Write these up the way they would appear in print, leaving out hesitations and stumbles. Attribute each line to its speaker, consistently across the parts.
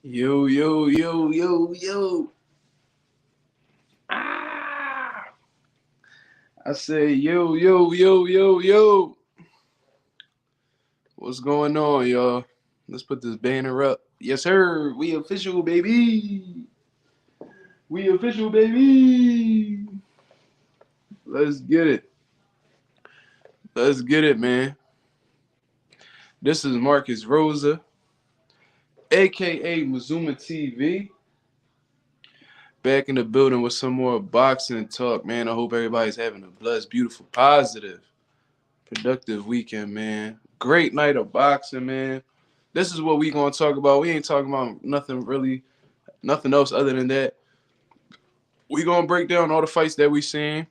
Speaker 1: Yo, yo, yo, yo, yo. Ah! I say, yo, yo, yo, yo, yo. What's going on, y'all? Let's put this banner up. Yes, sir. We official, baby. We official, baby. Let's get it. Let's get it, man. This is Marcus Rosa, aka Mazuma TV. Back in the building with some more boxing talk, man. I hope everybody's having a blessed, beautiful, positive, productive weekend, man. Great night of boxing, man. This is what we gonna talk about. We ain't talking about nothing really, nothing else other than that. We gonna break down all the fights that we seen.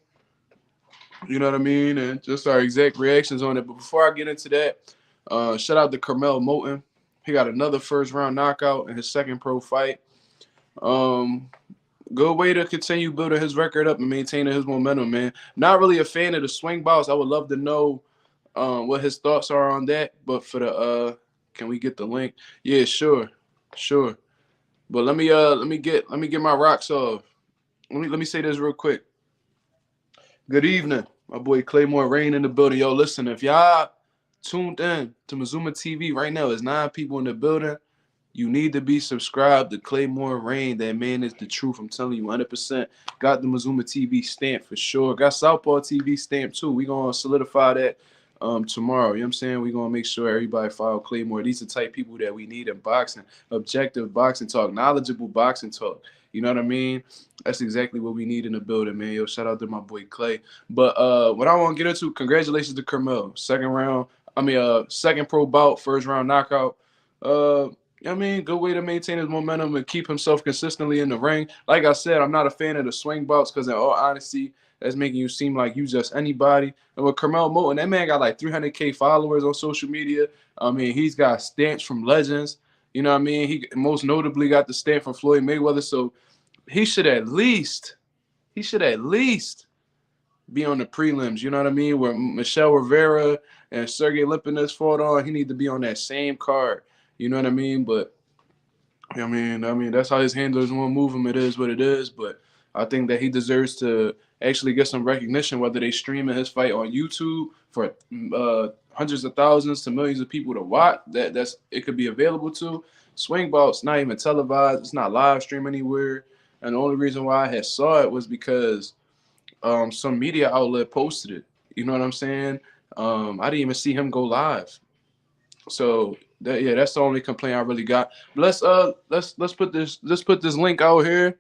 Speaker 1: You know what I mean, and just our exact reactions on it. But before I get into that, shout out to Carmel Moulton. He got another first round knockout in his second pro fight. Um, Good way to continue building his record up and maintaining his momentum, man. Not really a fan of the swing bouts. I would love to know what his thoughts are on that. But for the can we get the link? Yeah, sure. But let me get my rocks off. Let me say this real quick. Good evening. My boy Claymore Rain in the building. Yo, listen, if y'all tuned in to Mazuma TV right now, there's 9 people in the building. You need to be subscribed to Claymore Rain. That man is the truth. I'm telling you, 100%. Got the Mazuma TV stamp for sure. Got Southpaw TV stamp too. We gonna solidify that tomorrow. You know what I'm saying? We gonna make sure everybody follow Claymore. These are the type of people that we need in boxing. Objective boxing talk, knowledgeable boxing talk. You know what I mean? That's exactly what we need in the building, man. Yo, shout out to my boy Clay. But what I want to get into, congratulations to Carmel. Second pro bout, first round knockout. Good way to maintain his momentum and keep himself consistently in the ring. Like I said, I'm not a fan of the swing bouts because, in all honesty, that's making you seem like you just anybody. And with Carmel Moulton, that man got like 300K followers on social media. I mean, he's got stamps from legends. You know what I mean? He most notably got the stamp from Floyd Mayweather. So he should at least be on the prelims. You know what I mean? Where Michelle Rivera and Sergey Lipinets fought on, he need to be on that same card. You know what I mean? But I mean that's how his handlers want to move him. It is what it is. But I think that he deserves to actually get some recognition, whether they streaming his fight on YouTube for hundreds of thousands to millions of people to watch. That's it could be available to. Swing bouts not even televised. It's not live stream anywhere. And the only reason why I had saw it was because some media outlet posted it. You know what I'm saying? I didn't even see him go live. So that's the only complaint I really got. But let's put this link out here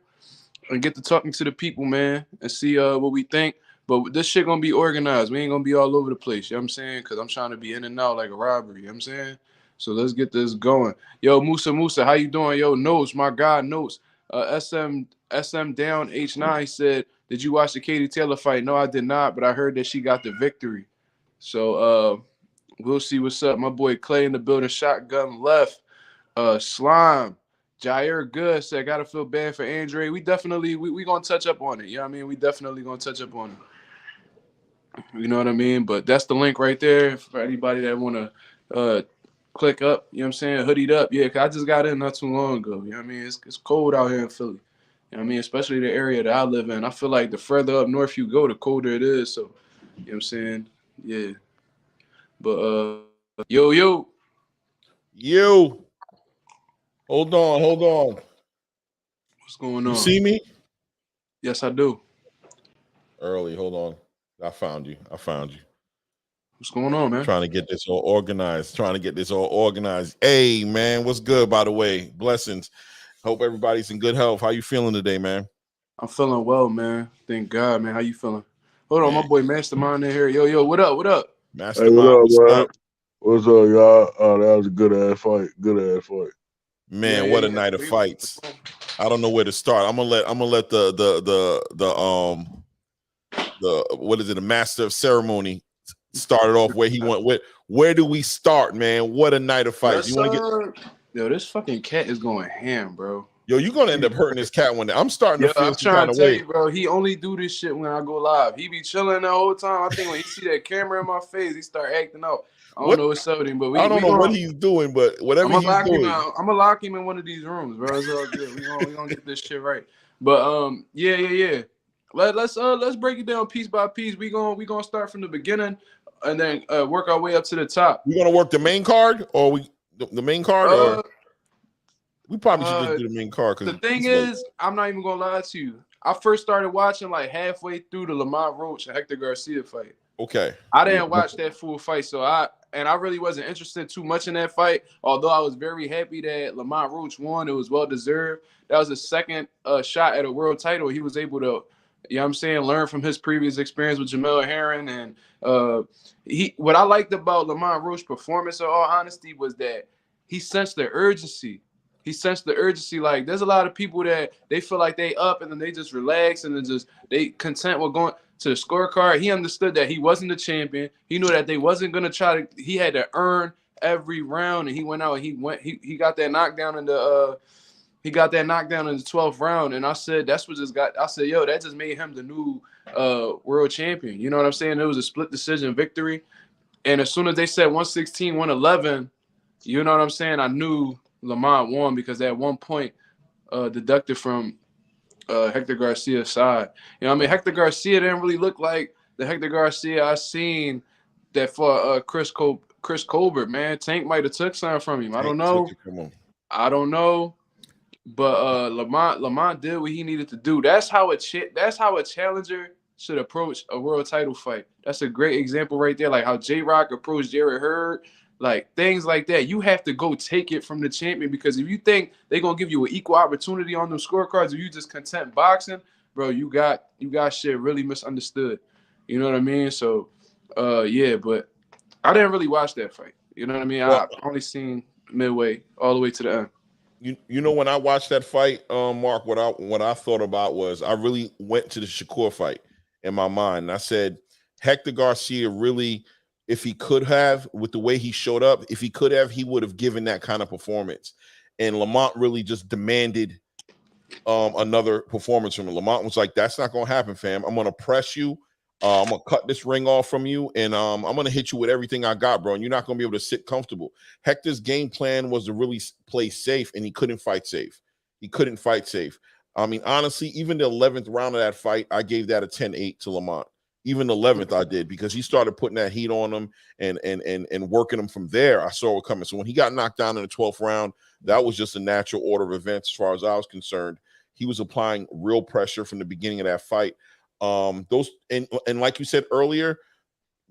Speaker 1: and get to talking to the people, man, and see what we think. But this shit gonna be organized. We ain't gonna be all over the place. You know what I'm saying? Because I'm trying to be in and out like a robbery. You know what I'm saying? So let's get this going. Yo, Musa, how you doing? Yo, Notes, my guy, Notes. SM down H9 said, did you watch the Katie Taylor fight? No, I did not, but I heard that she got the victory. So we'll see what's up. My boy Clay in the building, shotgun left. Slime. Jair Good said, gotta feel bad for Andre. We definitely we gonna touch up on it. You know what I mean? We definitely gonna touch up on it. You know what I mean? But that's the link right there for anybody that wanna click up, you know what I'm saying? Hoodied up. Yeah, cause I just got in not too long ago. You know what I mean? It's cold out here in Philly. You know what I mean? Especially the area that I live in. I feel like the further up north you go, the colder it is. So, you know what I'm saying? Yeah. But yo.
Speaker 2: Hold on.
Speaker 1: What's going on?
Speaker 2: You see me?
Speaker 1: Yes, I do.
Speaker 2: Early, hold on. I found you.
Speaker 1: What's going on, man?
Speaker 2: Trying to get this all organized. Hey, man, what's good, by the way? Blessings. Hope everybody's in good health. How you feeling today, man?
Speaker 1: I'm feeling well, man. Thank God, man. How you feeling? Hold on, my boy Mastermind in here. Yo, what up?
Speaker 2: Mastermind,
Speaker 3: hey, what up, man? What's up, y'all? Oh, that was a good ass fight.
Speaker 2: Man, what a night of fights. I don't know where to start. I'm gonna let the what is it, the master of ceremony started off where he went. Where do we start, man? What a night of fights. You want to get?
Speaker 1: Yo, this fucking cat is going ham, bro.
Speaker 2: Yo, you're gonna end up hurting this cat one day. I'm starting to feel some kind of way. I'm trying to tell you,
Speaker 1: bro. He only do this shit when I go live. He be chilling the whole time. I think when he see that camera in my face, he start acting out. I don't know what's up with him, but
Speaker 2: I don't know what he's doing, but whatever he's doing,
Speaker 1: I'm gonna lock him in one of these rooms, bro. It's all good. We gonna get this shit right. But yeah. Let's break it down piece by piece. We gonna start from the beginning and then work our way up to the top.
Speaker 2: We gonna work the main card, or the main card, or we probably should just do the main card.
Speaker 1: The thing is, I'm not even gonna lie to you. I first started watching like halfway through the Lamont Roach and Hector Garcia fight.
Speaker 2: Okay.
Speaker 1: I didn't watch that full fight, so I really wasn't interested too much in that fight. Although I was very happy that Lamont Roach won, it was well deserved. That was his second shot at a world title. He was able to, you know what I'm saying, learn from his previous experience with Jermall Charlo. And what I liked about Lamont Roach's performance, in all honesty, was that he sensed the urgency. He sensed the urgency. Like, there's a lot of people that they feel like they up and then they just relax and then just they content with going to the scorecard. He understood that he wasn't the champion. He knew that they wasn't gonna try to. He had to earn every round, and he went out. And he got that knockdown in the 12th round. And I said that's what just got. I said, yo, that just made him the new world champion. You know what I'm saying? It was a split decision victory. And as soon as they said 116, 111, you know what I'm saying? I knew Lamont won because at one point deducted from Hector Garcia's side. You know what I mean? Hector Garcia didn't really look like the Hector Garcia I seen that for Chris Colbert, man. Tank might have took something from him. I don't know. I don't know. But Lamont did what he needed to do. That's how a challenger should approach a world title fight. That's a great example right there. Like how J-Rock approached Jarrett Hurd. Like things like that, you have to go take it from the champion, because if you think they're gonna give you an equal opportunity on them scorecards, or you just content boxing, bro, you got shit really misunderstood. You know what I mean? So, yeah, but I didn't really watch that fight. You know what I mean? I only seen midway all the way to the end.
Speaker 2: You know, when I watched that fight, Mark, what I thought about was I really went to the Shakur fight in my mind. And I said, Hector Garcia really, if he could have, with the way he showed up, if he could have, he would have given that kind of performance. And Lamont really just demanded another performance from him. Lamont was like, that's not going to happen, fam. I'm going to press you. I'm going to cut this ring off from you, and I'm going to hit you with everything I got, bro, and you're not going to be able to sit comfortable. Hector's game plan was to really play safe, and he couldn't fight safe. I mean, honestly, even the 11th round of that fight, I gave that a 10-8 to Lamont. Even the 11th I did, because he started putting that heat on him and working him from there. I saw it coming. So when he got knocked down in the 12th round, that was just a natural order of events as far as I was concerned. He was applying real pressure from the beginning of that fight. And like you said earlier,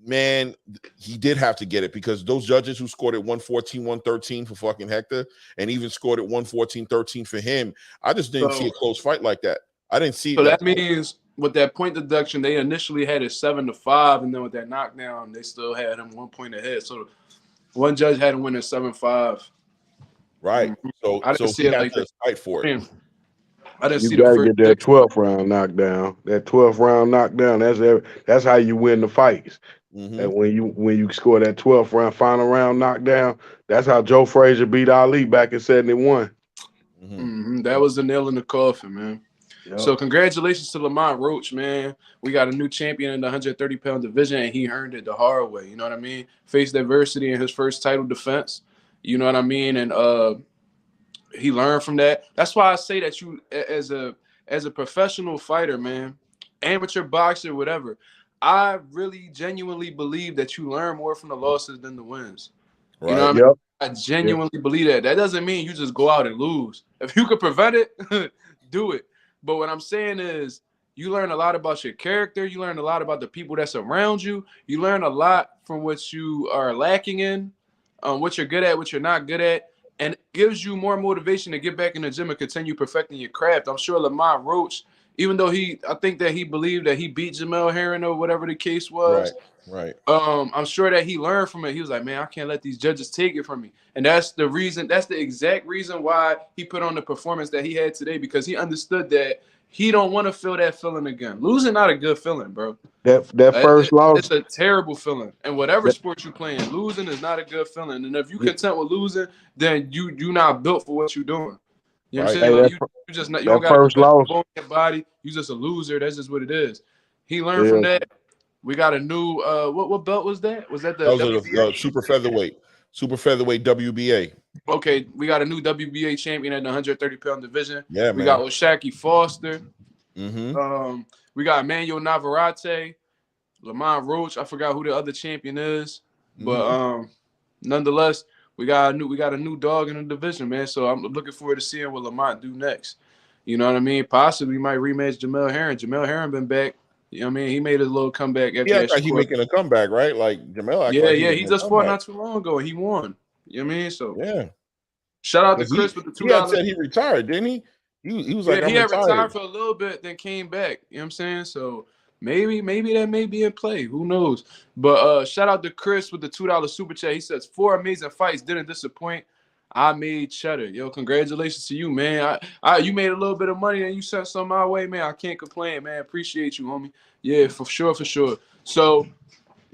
Speaker 2: man, he did have to get it, because those judges who scored at 114, 113 for fucking Hector, and even scored at 114, 13 for him, I just didn't see a close fight like that. I didn't see.
Speaker 1: So that means with that point deduction, they initially had it 7-5, and then with that knockdown, they still had him 1 point ahead. So one judge had him win at 7-5.
Speaker 2: Right. So
Speaker 1: I didn't see it like that.
Speaker 2: Fight for it.
Speaker 1: I didn't see
Speaker 3: you gotta get that 12th round knockdown. That 12th round knockdown. That's how you win the fights.
Speaker 2: Mm-hmm.
Speaker 3: And when you score that 12th round final round knockdown, that's how Joe Frazier beat Ali back in 71.
Speaker 1: That was the nail in the coffin, man. Yep. So congratulations to Lamont Roach, man. We got a new champion in the 130-pound division, and he earned it the hard way. You know what I mean? Faced adversity in his first title defense. You know what I mean? And he learned from that. That's why I say that you, as a professional fighter, man, amateur boxer, whatever, I really genuinely believe that you learn more from the losses than the wins. Right. You know what I mean? I genuinely believe that. That doesn't mean you just go out and lose. If you could prevent it, do it. But what I'm saying is you learn a lot about your character. You learn a lot about the people that's around you. You learn a lot from what you are lacking in, what you're good at, what you're not good at. And it gives you more motivation to get back in the gym and continue perfecting your craft. I'm sure Lamont Roach, even though I think that he believed that he beat Jermall Charlo or whatever the case was.
Speaker 2: Right.
Speaker 1: I'm sure that he learned from it. He was like, man, I can't let these judges take it from me. And that's the reason. That's the exact reason why he put on the performance that he had today, because he understood that he don't want to feel that feeling again. Losing not a good feeling, bro.
Speaker 3: That first loss,
Speaker 1: it's a terrible feeling. And whatever sport you're playing, losing is not a good feeling. And if you content with losing, then you're not built for what you're doing. You know what I'm saying? Like, you just not, you don't got
Speaker 3: first loss
Speaker 1: in your body. You just a loser. That's just what it is. He learned from that. We got a new what belt was that? Was that the
Speaker 2: Those are
Speaker 1: WBA?
Speaker 2: the super featherweight WBA.
Speaker 1: Okay, we got a new WBA champion at the 130-pound division.
Speaker 2: Yeah,
Speaker 1: We
Speaker 2: man.
Speaker 1: got Oshaki Foster.
Speaker 2: Mm-hmm.
Speaker 1: We got Emmanuel Navarrete, Lamont Roach. I forgot who the other champion is, but nonetheless, we got a new dog in the division, man. So I'm looking forward to seeing what Lamont do next. You know what I mean? Possibly might rematch Jermall Charlo. Jermall Charlo been back. You know what I mean? He made his little comeback after
Speaker 2: He
Speaker 1: that
Speaker 2: act like he
Speaker 1: Shakur.
Speaker 2: making a comeback, right? Like Jermall act
Speaker 1: Yeah,
Speaker 2: like he
Speaker 1: yeah. He
Speaker 2: making a
Speaker 1: just fought
Speaker 2: comeback.
Speaker 1: not too long ago and he won. You know what I mean? So
Speaker 2: Yeah.
Speaker 1: shout out to
Speaker 2: 'Cause
Speaker 1: Chris with the
Speaker 2: he had
Speaker 1: $2.
Speaker 2: said he retired, didn't he? He was like,
Speaker 1: Yeah,
Speaker 2: I'm
Speaker 1: he had
Speaker 2: retired.
Speaker 1: retired for a little bit, then came back. You know what I'm saying? So maybe that may be in play. Who knows? But shout out to Chris with the $2 super chat. He says 4 amazing fights, didn't disappoint. I made cheddar. Yo, congratulations to you, man. You made a little bit of money and you sent some my way, man. I can't complain, man. Appreciate you, homie. Yeah, for sure, for sure. So,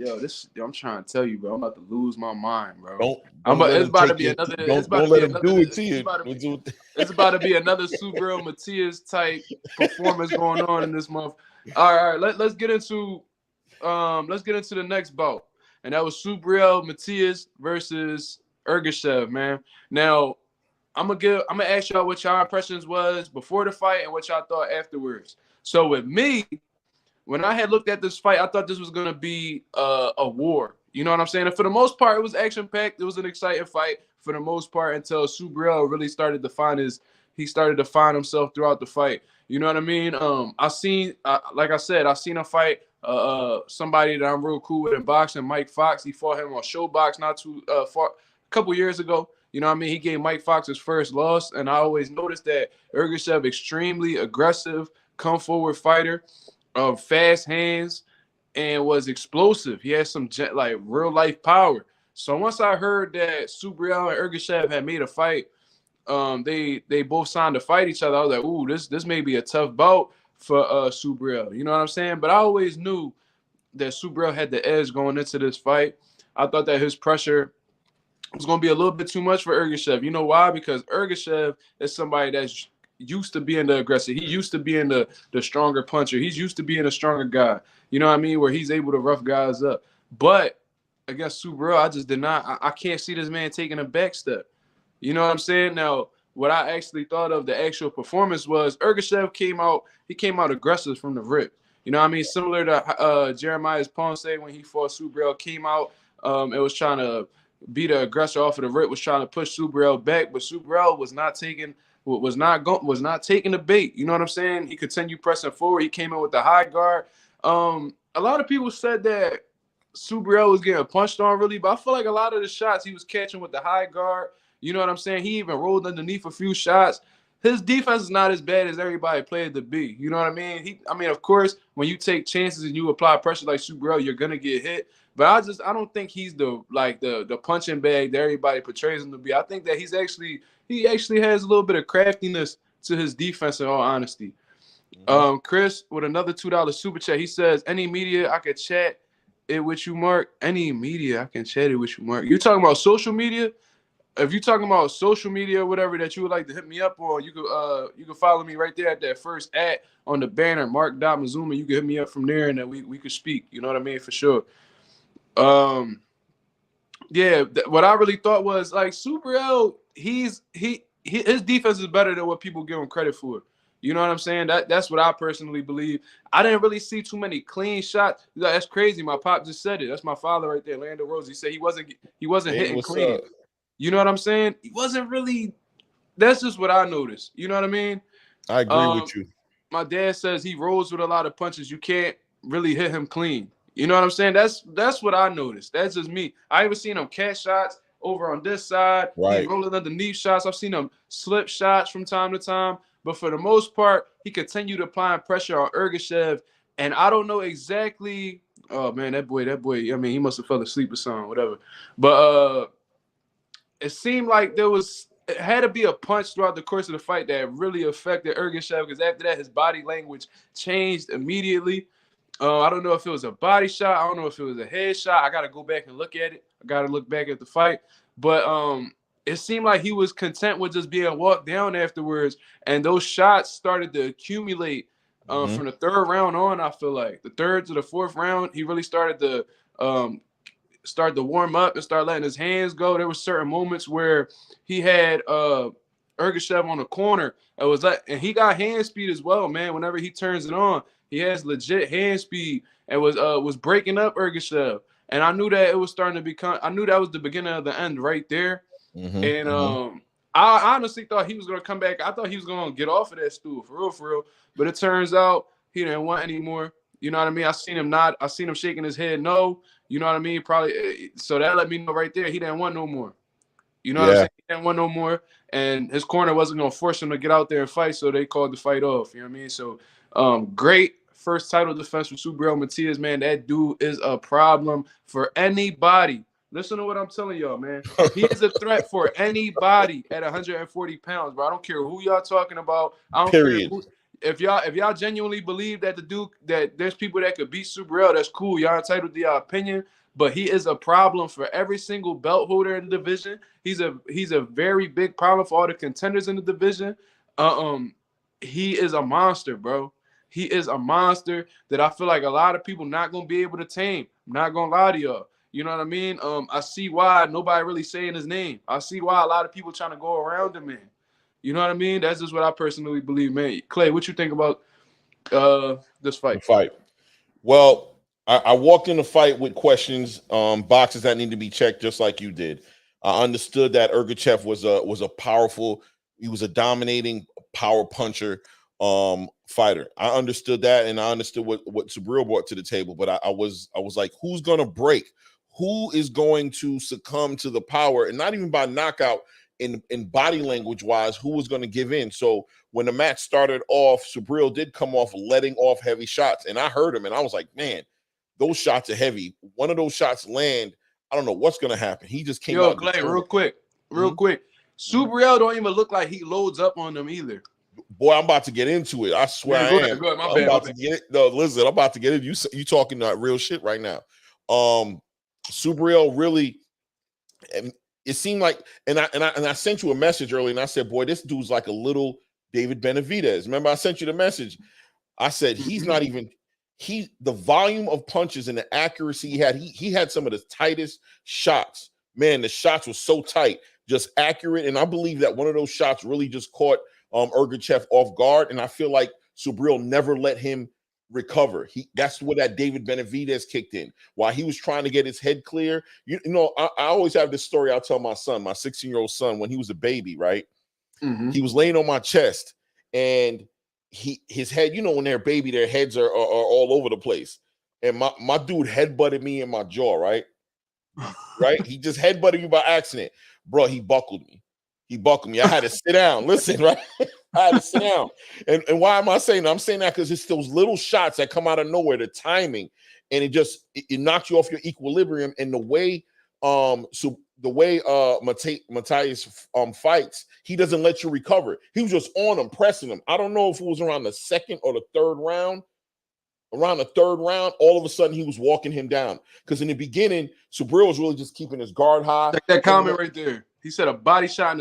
Speaker 1: I'm trying to tell you, bro. I'm about to lose my mind, bro.
Speaker 2: Don't let
Speaker 1: It's
Speaker 2: him
Speaker 1: about to
Speaker 2: take
Speaker 1: be
Speaker 2: it.
Speaker 1: another.
Speaker 2: Don't let him do it to you.
Speaker 1: It's about to be another Supergirl Matias type performance going on in this month. All right. Let's get into the next bout, and that was Supergirl Matias versus Ergashev, man. Now I'm gonna ask y'all what y'all impressions was before the fight and what y'all thought afterwards. So with me, when I had looked at this fight, I thought this was gonna be a war. You know what I'm saying? And for the most part, it was action packed. It was an exciting fight for the most part until Subriel really started to find himself throughout the fight. You know what I mean? Like I said, I seen a fight. Somebody that I'm real cool with in boxing, Mike Fox. He fought him on Showbox a couple years ago. You know what I mean? He gave Mike Fox his first loss, and I always noticed that Ergashev extremely aggressive, come forward fighter. Fast hands and was explosive. He had some like real life power. So once I heard that Subriel and Ergashev had made a fight, they both signed to fight each other. I was like, ooh, this may be a tough bout for Subriel. You know what I'm saying? But I always knew that Subriel had the edge going into this fight. I thought that his pressure was going to be a little bit too much for Ergashev. You know why? Because Ergashev is somebody that's used to being the aggressor. He used to being the stronger puncher. He's used to being a stronger guy. You know what I mean? Where he's able to rough guys up. But against Subriel, I just did not. I can't see this man taking a back step. You know what I'm saying? Now, what I actually thought of the actual performance was Ergashev came out aggressive from the rip. You know what I mean? Similar to Jeremiah's Ponce when he fought Subriel, came out. It was trying to be the aggressor off of the rip, was trying to push Subriel back, but Subriel was not taking the bait. You know what I'm saying? He continued pressing forward. He came in with the high guard. A lot of people said that Subriel was getting punched on really, but I feel like a lot of the shots he was catching with the high guard. You know what I'm saying? He even rolled underneath a few shots. His defense is not as bad as everybody played to be. You know what I mean? Of course, when you take chances and you apply pressure like Subriel, you're gonna get hit. But I don't think he's the punching bag that everybody portrays him to be. I think that he actually has a little bit of craftiness to his defense, in all honesty. Chris with another $2 super chat. He says, "Any media I could chat it with you, Mark. Any media I can chat it with you, Mark. You're talking about social media? If you're talking about social media or whatever that you would like to hit me up on, you can follow me right there at that first on the banner, MarkMazuma. You can hit me up from there, and then we could speak. You know what I mean? For sure. What I really thought was like Subriel, his defense is better than what people give him credit for. You know what I'm saying? That's what I personally believe. I didn't really see too many clean shots. That's crazy. My pop just said it. That's my father right there, Lando Rose. He said he wasn't hitting clean. You know what I'm saying? He wasn't really. That's just what I noticed. You know what I mean?
Speaker 2: I agree with you.
Speaker 1: My dad says he rolls with a lot of punches. You can't really hit him clean. You know what I'm saying? That's what I noticed. That's just me. I even seen him catch shots over on this side.
Speaker 2: Right.
Speaker 1: He's rolling underneath shots. I've seen him slip shots from time to time. But for the most part, he continued applying pressure on Ergashev. And I don't know exactly. Oh man, that boy. I mean, he must have fell asleep or something, whatever. But it seemed like it had to be a punch throughout the course of the fight that really affected Ergashev, because after that, his body language changed immediately. I don't know if it was a body shot. I don't know if it was a head shot. I got to go back and look at it. I got to look back at the fight. But it seemed like he was content with just being walked down afterwards, and those shots started to accumulate From the third round on, I feel like the third to the fourth round, he really started to warm up and start letting his hands go. There were certain moments where he had Ergashev on the corner. And he got hand speed as well, man. Whenever he turns it on, he has legit hand speed and was breaking up Ergashev. And I knew that it was starting to become. I knew that was the beginning of the end right there. And I honestly thought he was gonna come back. I thought he was gonna get off of that stool for real. But it turns out he didn't want anymore. You know what I mean? I seen him nod. I seen him shaking his head no. You know what I mean? Probably. So that let me know right there he didn't want no more. You know what I'm saying? He didn't want no more. And his corner wasn't going to force him to get out there and fight, so they called the fight off. You know what I mean? So great first title defense for Subriel Matias, man. That dude is a problem for anybody. Listen to what I'm telling y'all, man. He is a threat for anybody at 140 pounds, bro. I don't care who y'all talking about. I don't care who. If y'all genuinely believe that that there's people that could beat Subriel, that's cool. Y'all entitled to your opinion, but he is a problem for every single belt holder in the division. He's a very big problem for all the contenders in the division. He is a monster, bro. He is a monster that I feel like a lot of people not gonna be able to tame. I'm not gonna lie to y'all. You know what I mean? I see why nobody really saying his name. I see why a lot of people trying to go around him, man. You know what I mean? That's just what I personally believe, man. Clay, what you think about this fight?
Speaker 2: Well, I walked in the fight with questions, boxes that need to be checked, just like you did. I understood that Ergashev was a powerful, he was a dominating power puncher fighter. I understood that, and I understood what Subriel brought to the table. But I was like, who's gonna break? Who is going to succumb to the power? And not even by knockout, in body language wise, who was going to give in? So when the match started off, Subriel did come off letting off heavy shots, and I heard him, and I was like, man, those shots are heavy. One of those shots land, I don't know what's going to happen. He just came out.
Speaker 1: Clay, real quick. Subriel don't even look like he loads up on them either.
Speaker 2: Boy, I'm about to get into it. I swear I am.
Speaker 1: Go ahead.
Speaker 2: I'm about to get it. No, listen, I'm about to get it. You talking real shit right now. Subriel really, it seemed like, and I sent you a message earlier, and I said, boy, this dude's like a little David Benavidez. Remember, I sent you the message. I said he's not even the volume of punches and the accuracy he had. He had some of the tightest shots. Man, the shots were so tight, just accurate. And I believe that one of those shots really just caught Ergashev off guard. And I feel like Subriel never let him recover. That's where that David Benavidez kicked in. While he was trying to get his head clear. You know, I always have this story I'll tell my son, my 16-year-old son, when he was a baby, right? He was laying on my chest, and his head, you know, when they're a baby, their heads are all over the place. And my dude headbutted me in my jaw, right? Right? He just headbutted me by accident. Bro, he buckled me. I had to sit down. Listen, right? I had to sit down. And why am I saying that? I'm saying that because it's those little shots that come out of nowhere, the timing, and it knocks you off your equilibrium. And the way Matias fights, he doesn't let you recover. He was just on him, pressing him. I don't know if it was around the second or the third round. Around the third round, all of a sudden he was walking him down. Because in the beginning, Subriel was really just keeping his guard high.
Speaker 1: Check that comment right there. He said a body shot in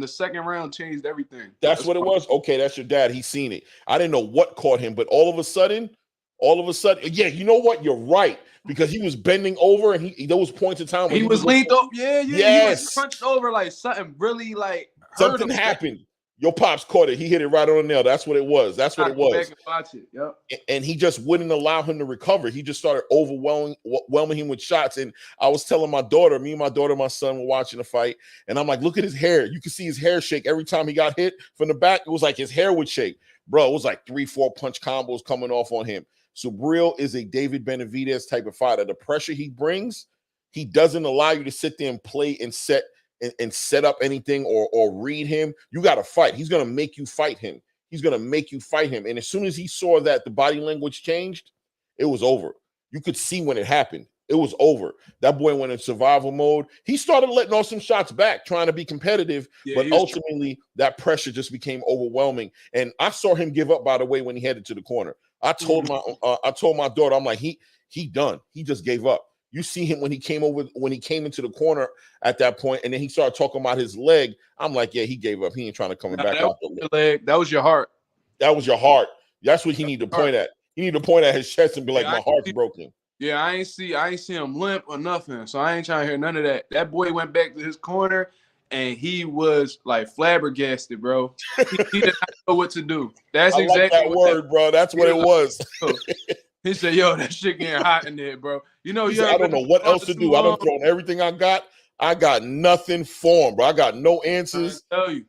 Speaker 1: the second round changed everything.
Speaker 2: That's what it was. Okay, that's your dad. He's seen it. I didn't know what caught him, but all of a sudden, yeah, you know what? You're right. Because he was bending over, and there was points in time when
Speaker 1: he was leaned up. Yeah.
Speaker 2: Yes.
Speaker 1: He was crunched over like something really like
Speaker 2: something happened. Your pops caught it. He hit it right on the nail. That's what it was. That's what it was.
Speaker 1: Back and watch it. Yep.
Speaker 2: And he just wouldn't allow him to recover. He just started overwhelming him with shots. And I was telling my daughter, my son were watching the fight, and I'm like, look at his hair. You can see his hair shake every time he got hit from the back. It was like his hair would shake. Bro, it was like 3-4 punch combos coming off on him. Subriel is a David Benavidez type of fighter. The pressure he brings, he doesn't allow you to sit there and play and set up anything or read him. You got to fight. He's going to make you fight him. And as soon as he saw that the body language changed, it was over. You could see when it happened. It was over. That boy went in survival mode. He started letting off some shots back, trying to be competitive, but ultimately that pressure just became overwhelming. And I saw him give up, by the way, when he headed to the corner. I told my daughter, I'm like, he done. He just gave up. You see him when he came into the corner at that point, and then he started talking about his leg. I'm like, yeah, he gave up. He ain't trying to come back out the leg.
Speaker 1: That was your heart.
Speaker 2: That was your heart. That's what he need to point at. He need to point at his chest and be like,
Speaker 1: Yeah,
Speaker 2: my heart's broken.
Speaker 1: Yeah, I ain't see him limp or nothing, so I ain't trying to hear none of that. That boy went back to his corner, and he was like flabbergasted, bro. He did not know what to do. That's
Speaker 2: I
Speaker 1: exactly
Speaker 2: like that word, bro. That's what it was.
Speaker 1: He said, "Yo, that shit getting hot in there, bro." You know,
Speaker 2: Said, I don't know what else to do. I done thrown everything I got. I got nothing for him, bro. I got no answers.
Speaker 1: I tell you.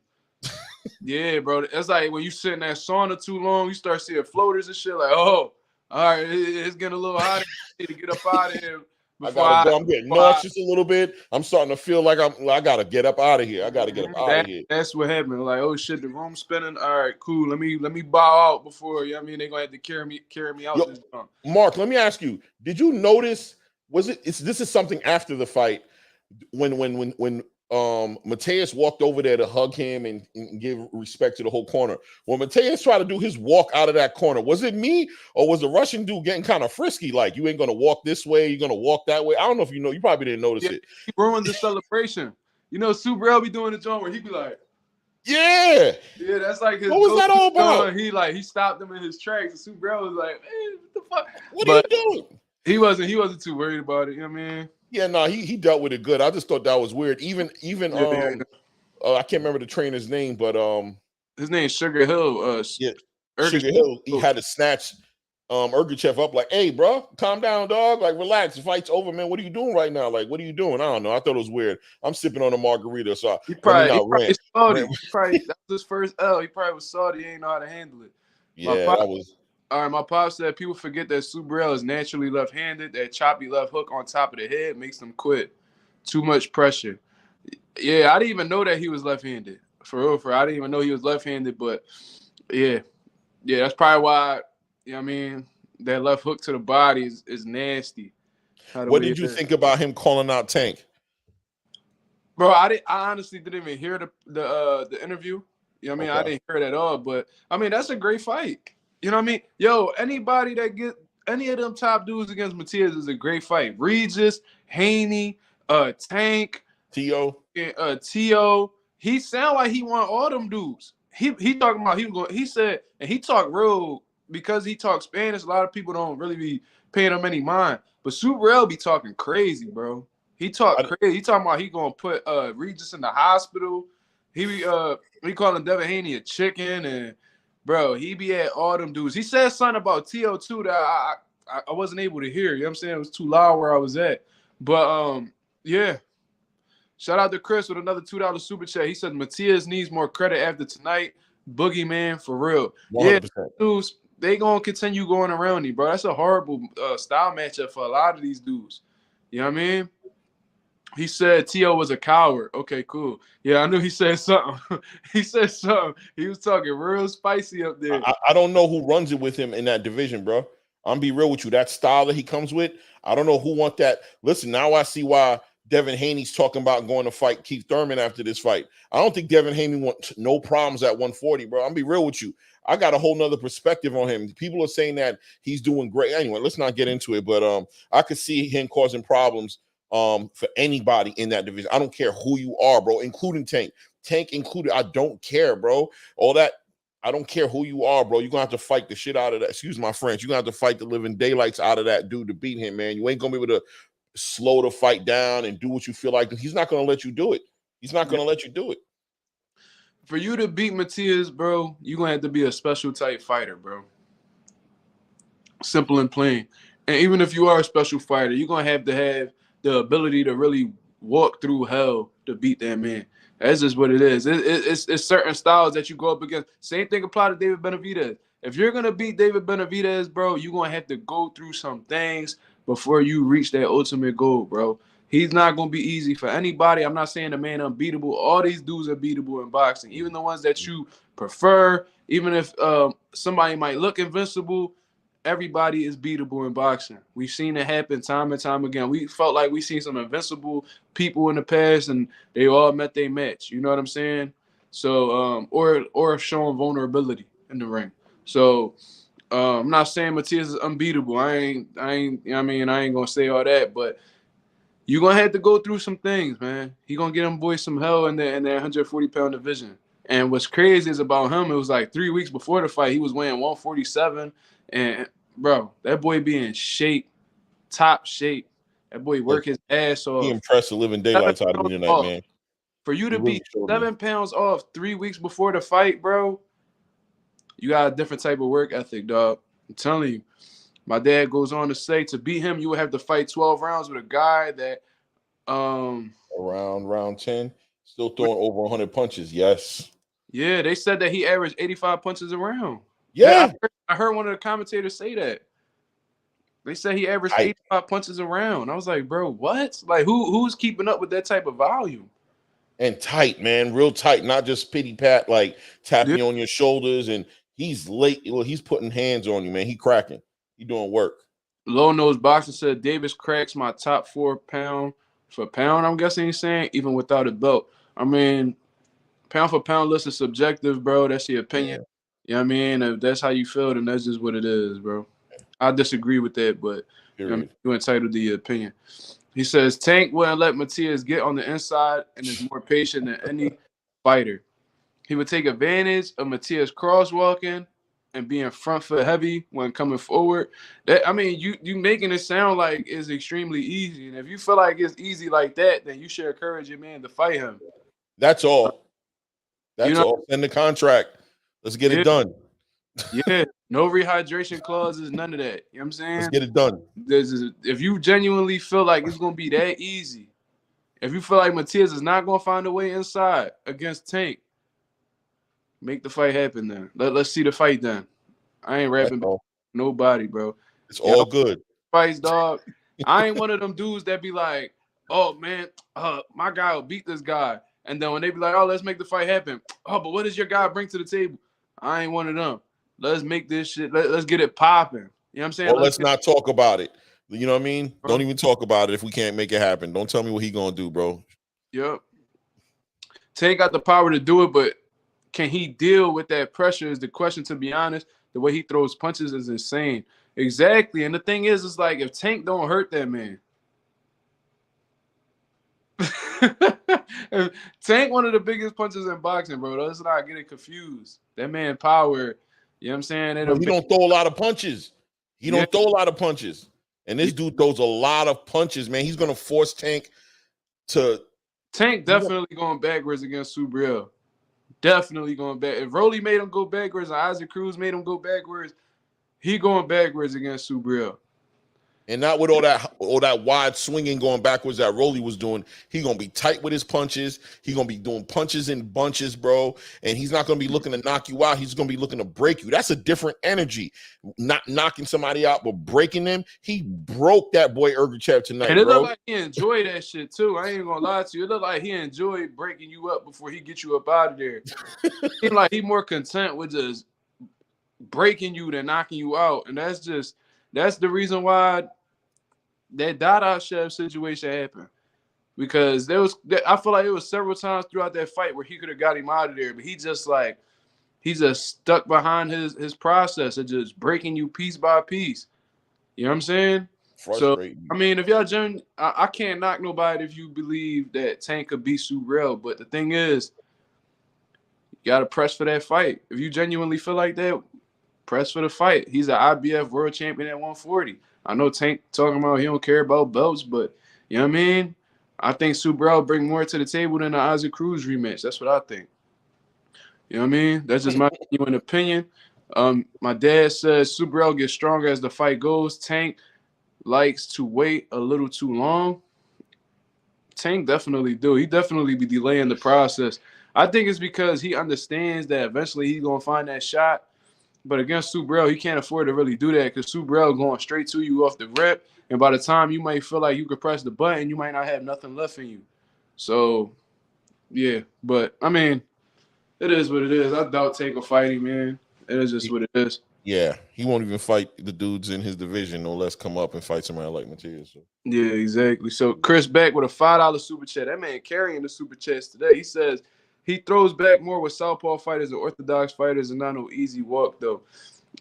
Speaker 1: Yeah, bro. It's like when you sit in that sauna too long, you start seeing floaters and shit. Like, oh, all right, it's getting a little hot. I need to get up out of here.
Speaker 2: I gotta go. I'm getting nauseous a little bit. I'm starting to feel like I gotta get up out of here. I gotta get up out of here.
Speaker 1: That's what happened. Like, oh shit, the room's spinning. All right, cool. Let me bow out before. You know what I mean, they're gonna have to carry me out. This
Speaker 2: Mark, let me ask you. Did you notice? This is something after the fight when Matias walked over there to hug him and give respect to the whole corner. When Matias tried to do his walk out of that corner, was it me or was the Russian dude getting kind of frisky? Like, you ain't gonna walk this way, you're gonna walk that way. I don't know if you know. You probably didn't notice it.
Speaker 1: He ruined the celebration. You know, Subrel be doing the joint where he be like,
Speaker 2: yeah,
Speaker 1: that's like his.
Speaker 2: What was that all about?
Speaker 1: He stopped him in his tracks, and Subrel was like, man, what the fuck?
Speaker 2: What are you doing?
Speaker 1: He wasn't too worried about it. You know what I mean?
Speaker 2: Yeah, no, he dealt with it good. I just thought that was weird. Even I can't remember the trainer's name, but
Speaker 1: his name's Sugar Hill.
Speaker 2: Sugar Hill. He had to snatch Ergashev up like, hey, bro, calm down, dog. Like, relax. The fight's over, man. What are you doing right now? Like, what are you doing? I don't know. I thought it was weird. I'm sipping on a margarita, so
Speaker 1: he probably salty. That was his first L. He probably was salty. He ain't know how to handle it.
Speaker 2: Yeah, that was.
Speaker 1: All right, my pop said people forget that Subrel is naturally left-handed. That choppy left hook on top of the head makes them quit. Too much pressure. Yeah, I didn't even know that he was left-handed. For real, I didn't even know he was left-handed. But yeah, that's probably why. You know what I mean, that left hook to the body is nasty.
Speaker 2: What did you think about him calling out Tank?
Speaker 1: Bro, I honestly didn't even hear the interview. You know what I mean? I didn't hear it at all. But I mean, that's a great fight. You know what I mean? Yo, anybody that get any of them top dudes against Matias is a great fight. Regis, Haney, Tank,
Speaker 2: T.O.
Speaker 1: T.O. He sound like he want all them dudes. He talking about he said, and he talked real because he talks Spanish. A lot of people don't really be paying him any mind. But Subrel be talking crazy, bro. He talking about he gonna put Regis in the hospital. He calling Devin Haney a chicken and. Bro, he be at all them dudes. He said something about T.O. too that I wasn't able to hear. You know what I'm saying? It was too loud where I was at. But, yeah. Shout out to Chris with another $2 super chat. He said Matias needs more credit after tonight. Boogeyman, for real. 100%. Yeah, dudes, they going to continue going around you, bro. That's a horrible style matchup for a lot of these dudes. You know what I mean? He said T.O. was a coward. Okay, cool. Yeah, I knew he said something. He said something. He was talking real spicy up there.
Speaker 2: I don't know who runs it with him in that division, bro. I'm be real with you. That style that he comes with, I don't know who want that. Listen, now I see why Devin Haney's talking about going to fight Keith Thurman after this fight. I don't think Devin Haney wants no problems at 140, bro. I'm be real with you. I got a whole nother perspective on him. People are saying that he's doing great. Anyway, let's not get into it, but I could see him causing problems for anybody in that division. I don't care who you are, bro, including Tank. Tank included. I don't care, bro. All that. I don't care who you are, bro. You're going to have to fight the shit out of that. Excuse my French. You're going to have to fight the living daylights out of that dude to beat him, man. You ain't going to be able to slow the fight down and do what you feel like. He's not going to let you do it. He's not going to let you do it.
Speaker 1: For you to beat Matias, bro, you're going to have to be a special type fighter, bro. Simple and plain. And even if you are a special fighter, you're going to have the ability to really walk through hell to beat that man. That's just what it is. It's certain styles that you go up against. Same thing apply to David Benavidez. If you're going to beat David Benavidez, bro, you're going to have to go through some things before you reach that ultimate goal, bro. He's not going to be easy for anybody. I'm not saying the man unbeatable. All these dudes are beatable in boxing. Even the ones that you prefer, even if somebody might look invincible, everybody is beatable in boxing. We've seen it happen time and time again. We felt like we seen some invincible people in the past, and they all met their match. You know what I'm saying? So, or showing vulnerability in the ring. So, I'm not saying Matias is unbeatable. I ain't. You know what I mean, I ain't gonna say all that, but you're gonna have to go through some things, man. He gonna get them boys some hell in that 140-pound division. And what's crazy is about him, it was like 3 weeks before the fight, he was weighing 147. And, bro, that boy be in shape, top shape. That boy work his ass
Speaker 2: He
Speaker 1: off.
Speaker 2: impressed the living daylights out of me tonight, man.
Speaker 1: For you to
Speaker 2: He really
Speaker 1: be
Speaker 2: showed
Speaker 1: 7 pounds off 3 weeks before the fight, bro, you got a different type of work ethic, dog. I'm telling you. My dad goes on to say, to beat him, you would have to fight 12 rounds with a guy that
Speaker 2: around round 10, still throwing over 100 punches. Yes.
Speaker 1: Yeah, they said that he averaged 85 punches a round.
Speaker 2: Yeah.
Speaker 1: I heard one of the commentators say that. They said he averaged 85 punches a round. I was like, bro, what? Like, who's keeping up with that type of volume?
Speaker 2: And tight, man, real tight, not just pity pat, like tapping you on your shoulders. And he's late. Well, he's putting hands on you, man. He cracking. He doing work.
Speaker 1: Low Nose Boxer said Davis cracks my top 4 pound for pound. I'm guessing he's saying even without a belt. I mean, pound for pound list is subjective, bro. That's your opinion. You know what I mean? If that's how you feel, then that's just what it is, bro. I disagree with that, but you know, you're entitled to your opinion. He says Tank wouldn't let Matias get on the inside and is more patient than any fighter. He would take advantage of Matias crosswalking and being front foot heavy when coming forward. That, I mean, you making it sound like it's extremely easy. And if you feel like it's easy like that, then you should encourage your man to fight him.
Speaker 2: That's all. That's all. Send the contract. Let's get it done.
Speaker 1: Yeah, no rehydration clauses, none of that. You know what I'm saying?
Speaker 2: Let's get it done.
Speaker 1: If you genuinely feel like it's going to be that easy, if you feel like Matias is not going to find a way inside against Tank, make the fight happen then. Let's see the fight then. I ain't rapping nobody, bro.
Speaker 2: It's all good.
Speaker 1: Fights, dog. I ain't one of them dudes that be like, oh, man, my guy will beat this guy. And then when they be like, oh, let's make the fight happen. Oh, but what does your guy bring to the table? I ain't one of them. Let's make this shit. Let's get it popping. You know what I'm saying?
Speaker 2: Or let's not talk about it. You know what I mean? Don't even talk about it if we can't make it happen. Don't tell me what he gonna do, bro.
Speaker 1: Yep. Tank got the power to do it, but can he deal with that pressure is the question, to be honest. The way he throws punches is insane. Exactly. And the thing is, it's like if Tank don't hurt that man. Tank one of the biggest punches in boxing, bro. Let's not get it confused. That man power. You know what I'm saying?
Speaker 2: He don't throw a lot of punches. He don't throw a lot of punches. And this dude throws a lot of punches, man. He's going to force Tank to...
Speaker 1: Tank definitely going backwards against Subriel. Definitely going back. If Rolly made him go backwards and Isaac Cruz made him go backwards, he going backwards against Subriel.
Speaker 2: And not with all that wide swinging going backwards that Rolly was doing. He's going to be tight with his punches. He's going to be doing punches in bunches, bro. And he's not going to be looking to knock you out. He's going to be looking to break you. That's a different energy. Not knocking somebody out, but breaking them. He broke that boy Ergashev tonight,
Speaker 1: and it
Speaker 2: bro.
Speaker 1: looked like he enjoyed that shit, too. I ain't going to lie to you. It looked like he enjoyed breaking you up before he get you up out of there. It seemed like he more content with just breaking you than knocking you out. And that's the reason why that Ergashev situation happened, because I feel like it was several times throughout that fight where he could have got him out of there, but he just stuck behind his process of just breaking you piece by piece. You know what I'm saying? So I mean, if y'all I can't knock nobody if you believe that Tank could beat Subriel, but the thing is, you gotta press for that fight. If you genuinely feel like that, press for the fight. He's an IBF world champion at 140. I know Tank talking about he don't care about belts, but you know what I mean? I think Subriel bring more to the table than the Isaac Cruz rematch. That's what I think. You know what I mean? That's just my genuine opinion. My dad says Subriel gets stronger as the fight goes. Tank likes to wait a little too long. Tank definitely do. He definitely be delaying the process. I think it's because he understands that eventually he's going to find that shot. But against Subriel, he can't afford to really do that because Subriel going straight to you off the rip. And by the time you might feel like you could press the button, you might not have nothing left in you. So, yeah. But, I mean, it is what it is. I doubt Tank will fight him, man. It is just what it is.
Speaker 2: Yeah. He won't even fight the dudes in his division, no less come up and fight somebody like Matias. So.
Speaker 1: Yeah, exactly. So, Chris back with a $5 super chat. That man carrying the super chats today. He says, he throws back more with southpaw fighters and orthodox fighters, and not no easy walk, though.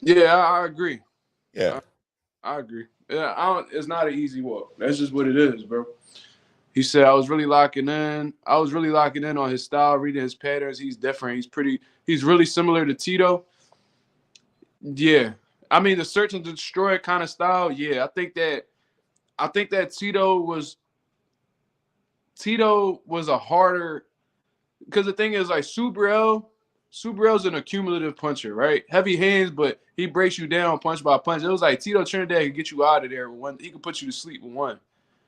Speaker 1: Yeah, I agree.
Speaker 2: Yeah.
Speaker 1: I agree. Yeah, it's not an easy walk. That's just what it is, bro. He said, I was really locking in. I was really locking in on his style, reading his patterns. He's different. He's really similar to Tito. Yeah. I mean, the search and destroy kind of style. Yeah. I think that Tito was a harder, because the thing is, like, Subriel's an accumulative puncher, right? Heavy hands, but he breaks you down punch by punch. It was like Tito Trinidad could get you out of there with one. He could put you to sleep with one.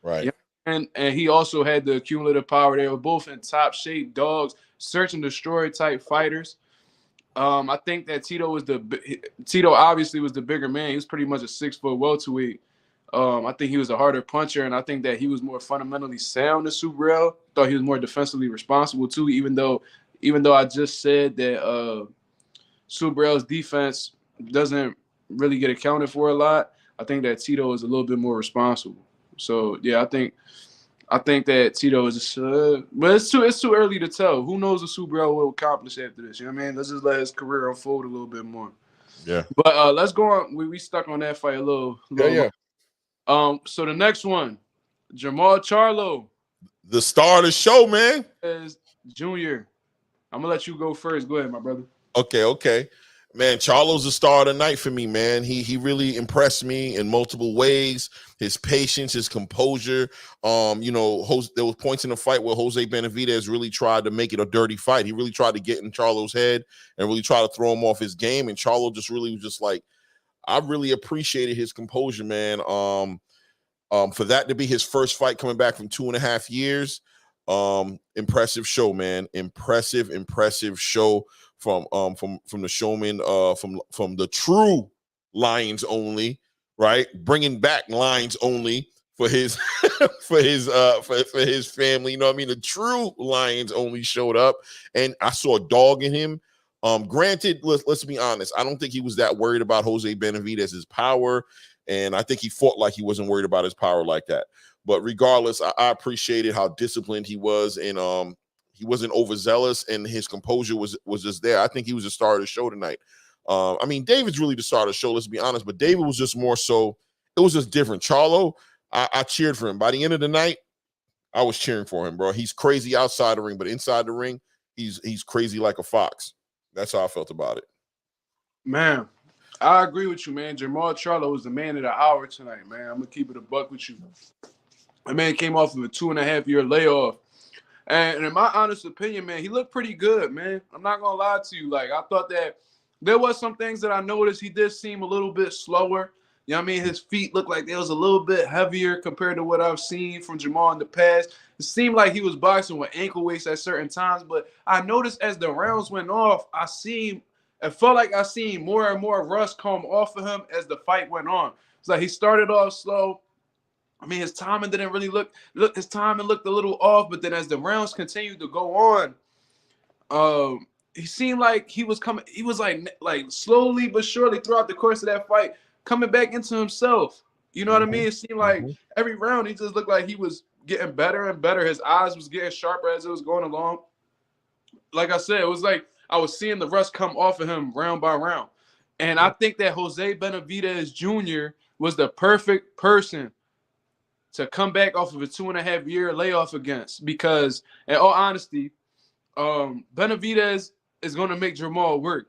Speaker 2: Right.
Speaker 1: Yeah. And he also had the cumulative power. They were both in top shape dogs, search and destroy type fighters. I think that Tito obviously was the bigger man. He was pretty much a 6-foot welterweight. I think he was a harder puncher, and I think that he was more fundamentally sound than Subriel. Thought he was more defensively responsible too, even though I just said that Subriel's defense doesn't really get accounted for a lot. I think that Tito is a little bit more responsible. So yeah, I think that Tito is, but it's too early to tell. Who knows what Subriel will accomplish after this? You know what I mean? Let's just let his career unfold a little bit more.
Speaker 2: Yeah.
Speaker 1: But let's go on. We stuck on that fight a little.
Speaker 2: Yeah.
Speaker 1: So the next one, Jermall Charlo,
Speaker 2: The star of the show, man.
Speaker 1: is Junior. I'm gonna let you go first. Go ahead, my brother.
Speaker 2: Okay. Man, Charlo's the star of the night for me, man. He really impressed me in multiple ways. His patience, his composure. There was points in the fight where Jose Benavidez really tried to make it a dirty fight. He really tried to get in Charlo's head and really try to throw him off his game. And Charlo just really was just like, I really appreciated his composure, man. For that to be his first fight coming back from 2.5 years, impressive show, man. Impressive show from the showman, from the true Lions Only, right? Bringing back Lions Only for his for his family. You know what I mean? The true Lions Only showed up, and I saw a dog in him. Granted, let's be honest. I don't think he was that worried about Jose Benavidez's power, and I think he fought like he wasn't worried about his power like that. But regardless, I appreciated how disciplined he was, and he wasn't overzealous, and his composure was just there. I think he was the star of the show tonight. I mean, David's really the star of the show, let's be honest, but David was just more so, it was just different. Charlo, I cheered for him. By the end of the night, I was cheering for him, bro. He's crazy outside the ring, but inside the ring, he's crazy like a fox. That's how I felt about it.
Speaker 1: Man, I agree with you, man. Jermall Charlo was the man of the hour tonight, man. I'm gonna keep it a buck with you. The man came off of a 2.5-year layoff. And in my honest opinion, man, he looked pretty good, man. I'm not going to lie to you. Like, I thought that there was some things that I noticed. He did seem a little bit slower. You know what I mean? His feet looked like they was a little bit heavier compared to what I've seen from Jermall in the past. It seemed like he was boxing with ankle weights at certain times. But I noticed as the rounds went off, it felt like I seen more and more rust come off of him as the fight went on. It's like he started off slow. I mean, his timing didn't really his timing looked a little off, but then as the rounds continued to go on, he seemed like he was like slowly but surely throughout the course of that fight, coming back into himself. You know what I mean? It seemed like every round he just looked like he was getting better and better. His eyes was getting sharper as it was going along. Like I said, it was like I was seeing the rust come off of him round by round. And I think that Jose Benavidez Jr. was the perfect person to come back off of a 2.5-year layoff against, because in all honesty, Benavidez is going to make Jermall work.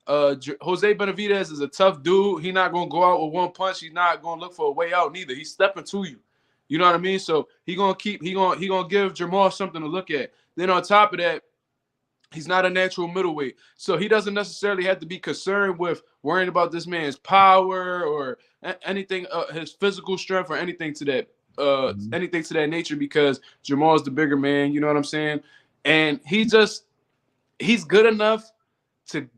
Speaker 1: Jose Benavidez is a tough dude. He's not going to go out with one punch. He's not going to look for a way out neither. He's stepping to you. You know what I mean? So he going to give Jermall something to look at. Then on top of that, he's not a natural middleweight. So he doesn't necessarily have to be concerned with worrying about this man's power or anything, his physical strength or anything to that. Anything to that nature, because Jermall's the bigger man, you know what I'm saying? And he's good enough to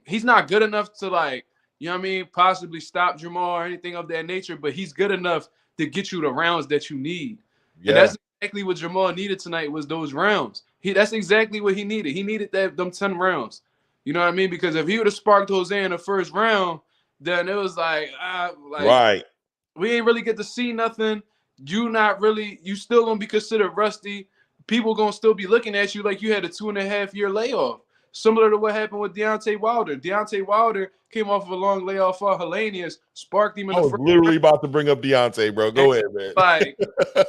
Speaker 1: he's not good enough to, like, you know what I mean, possibly stop Jermall or anything of that nature, but he's good enough to get you the rounds that you need. Yeah. And that's exactly what Jermall needed tonight, was those rounds. That's exactly what he needed. He needed them 10 rounds. You know what I mean? Because if he would have sparked Jose in the first round, then it was like
Speaker 2: right.
Speaker 1: We ain't really get to see nothing. You still gonna be considered rusty. People gonna still be looking at you like you had a 2.5-year layoff. Similar to what happened with Deontay Wilder. Deontay Wilder came off of a long layoff for Hellenius, sparked him in
Speaker 2: I
Speaker 1: the
Speaker 2: was
Speaker 1: first
Speaker 2: literally about to bring up Deontay, bro. Go ahead, man.
Speaker 1: like, you know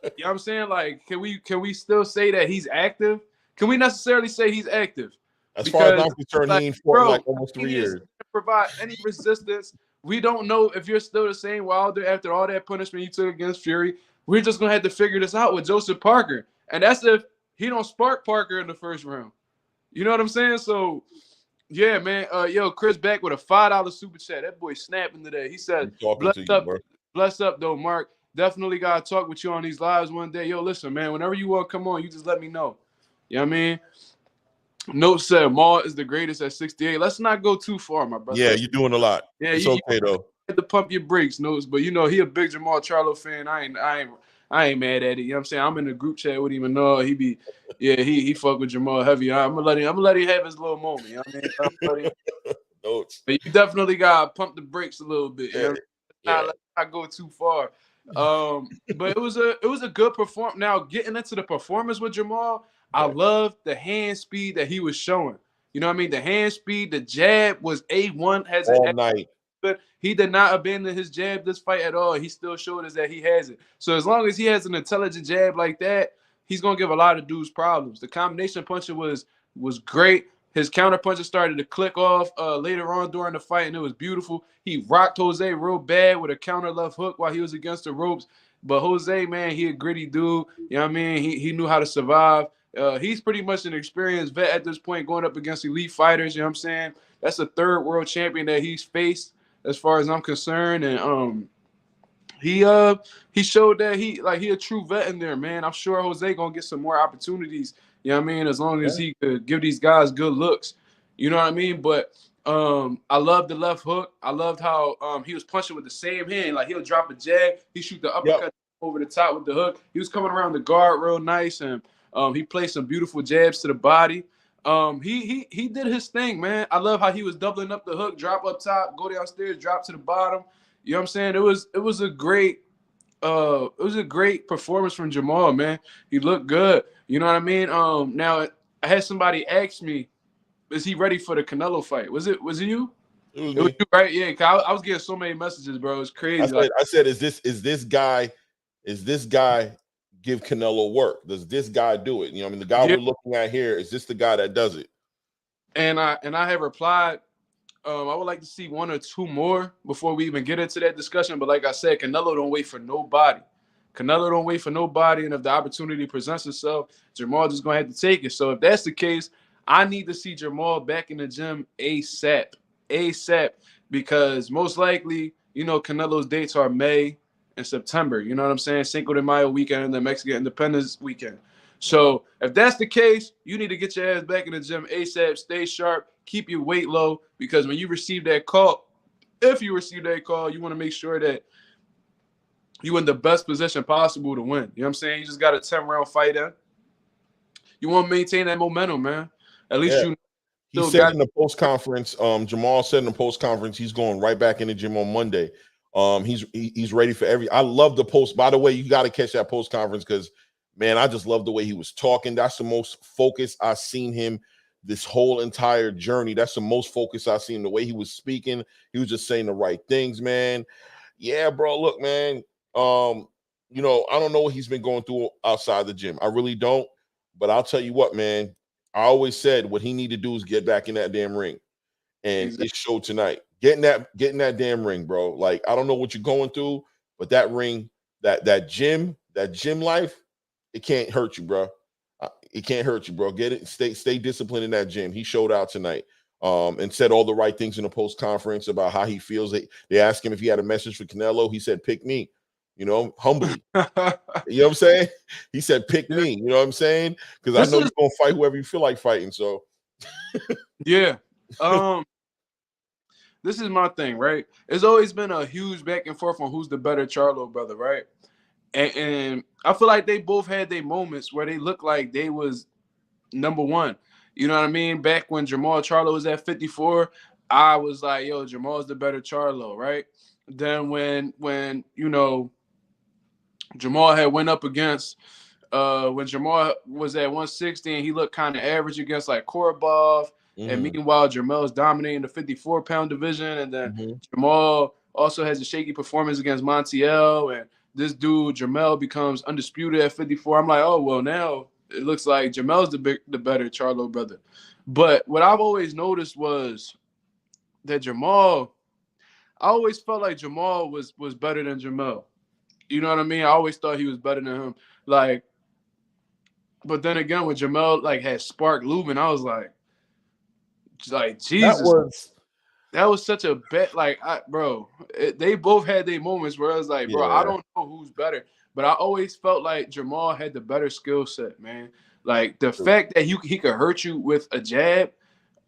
Speaker 1: what I'm saying? Like, can we still say that he's active? Can we necessarily say he's active?
Speaker 2: As far as
Speaker 1: Because,
Speaker 2: I'm concerned,
Speaker 1: like,
Speaker 2: he ain't fought in
Speaker 1: bro,
Speaker 2: like almost 3
Speaker 1: Hellenius
Speaker 2: years.
Speaker 1: didn't provide any resistance. We don't know if you're still the same Wilder after all that punishment you took against Fury. We're just gonna have to figure this out with Joseph Parker, and that's if he don't spark Parker in the first round. You know what I'm saying? So, yeah, man. Yo, Chris back with a $5 super chat. That boy snapping today. He said,
Speaker 2: I'm talking to you,
Speaker 1: up,
Speaker 2: bro.
Speaker 1: bless up, though, Mark. Definitely gotta talk with you on these lives one day. Yo, listen, man. Whenever you want to come on, you just let me know. You know what I mean? Note said Maul is the greatest at 68. Let's not go too far, my brother.
Speaker 2: Yeah, you're doing a lot.
Speaker 1: Yeah,
Speaker 2: It's
Speaker 1: you
Speaker 2: okay though.
Speaker 1: had to pump your brakes, Notes. But you know, he a big Jermall Charlo fan. I ain't mad at it. You know what I'm saying? I'm in the group chat with him and he be, yeah, he fuck with Jermall heavy. I'm gonna let him have his little moment. You know what I mean?
Speaker 2: Notes.
Speaker 1: But you definitely gotta pump the brakes a little bit. You know?
Speaker 2: Yeah.
Speaker 1: Let's not go too far. But it was a good performance. Now getting into the performance with Jermall, I love the hand speed that he was showing. You know what I mean? The hand speed, the jab was A1.
Speaker 2: All night.
Speaker 1: But he did not abandon his jab this fight at all. He still showed us that he has it. So as long as he has an intelligent jab like that, he's gonna give a lot of dudes problems. The combination puncher was great. His counter punches started to click off later on during the fight, and it was beautiful. He rocked Jose real bad with a counter left hook while he was against the ropes. But Jose, man, he a gritty dude. You know what I mean? He knew how to survive. He's pretty much an experienced vet at this point, going up against elite fighters. You know what I'm saying? That's the third world champion that he's faced, as far as I'm concerned. And he showed that he a true vet in there, man. I'm sure Jose gonna get some more opportunities. You know what I mean? As long as he could give these guys good looks. You know what I mean? But I love the left hook. I loved how he was punching with the same hand. Like he'll drop a jab, he shoot the uppercut over the top with the hook. He was coming around the guard real nice, and he played some beautiful jabs to the body. He did his thing, man. I love how he was doubling up the hook, drop up top, go downstairs, drop to the bottom. You know what I'm saying? It was a great performance from Jermall, man. He looked good. You know what I mean? Now I had somebody ask me, is he ready for the Canelo fight? Was it you?
Speaker 2: It was
Speaker 1: you, right? Yeah, I was getting so many messages, bro. It's crazy.
Speaker 2: I said, is this guy give Canelo work? Does this guy do it? You know, I mean, the guy we're looking at here, is this the guy that does it?
Speaker 1: And I have replied, I would like to see one or two more before we even get into that discussion. But like I said, Canelo don't wait for nobody. Canelo don't wait for nobody. And if the opportunity presents itself, Jermall just going to have to take it. So if that's the case, I need to see Jermall back in the gym ASAP. ASAP. Because most likely, you know, Canelo's dates are May and September. You know what I'm saying? Cinco de Mayo weekend and the Mexican Independence weekend. So if that's the case, you need to get your ass back in the gym ASAP, stay sharp, keep your weight low, because when you receive that call, if you receive that call, you want to make sure that you in the best position possible to win. You know what I'm saying? You just got a 10-round fight in. You want to maintain that momentum, man. At least you
Speaker 2: he said in the post conference, Jermall said in the post conference, he's going right back in the gym on Monday. He's ready for I love the post. By the way, you got to catch that post conference because, man, I just love the way he was talking. That's the most focused I've seen him this whole entire journey. That's the most focused I've seen. The way he was speaking, he was just saying the right things, man. Yeah, bro. Look, man. You know, I don't know what he's been going through outside the gym. I really don't. But I'll tell you what, man. I always said what he need to do is get back in that damn ring. And it showed tonight. Getting that damn ring, bro. Like, I don't know what you're going through, but that ring, that gym life, it can't hurt you, bro. It can't hurt you, bro. Get it. Stay disciplined in that gym. He showed out tonight. And said all the right things in the post conference about how he feels. They asked him if he had a message for Canelo. He said, "Pick me," you know, humbly. You know what I'm saying? He said, "Pick me." You know what I'm saying? Because I know you're gonna fight whoever you feel like fighting. So,
Speaker 1: yeah. This is my thing, right? It's always been a huge back and forth on who's the better Charlo brother, right? And I feel like they both had their moments where they looked like they was number one. You know what I mean? Back when Jermall Charlo was at 54, I was like, yo, Jermall's the better Charlo, right? Then when you know, Jermall had went up against when Jermall was at 160 and he looked kind of average against like Korobov. And meanwhile, Jermell's dominating the 54-pound division. And then Jermall also has a shaky performance against Montiel. And this dude, Jermall, becomes undisputed at 54. I'm like, oh, well, now it looks like Jermell's the better Charlo brother. But what I've always noticed was that Jermall, I always felt like Jermall was better than Jermell. You know what I mean? I always thought he was better than him. Like, but then again, when Jermell like had Spark Lubin, I was like Jesus, that was such a bet. Like, they both had their moments where I was like, bro, I don't know who's better, but I always felt like Jermall had the better skill set, man. Like the fact that he could hurt you with a jab.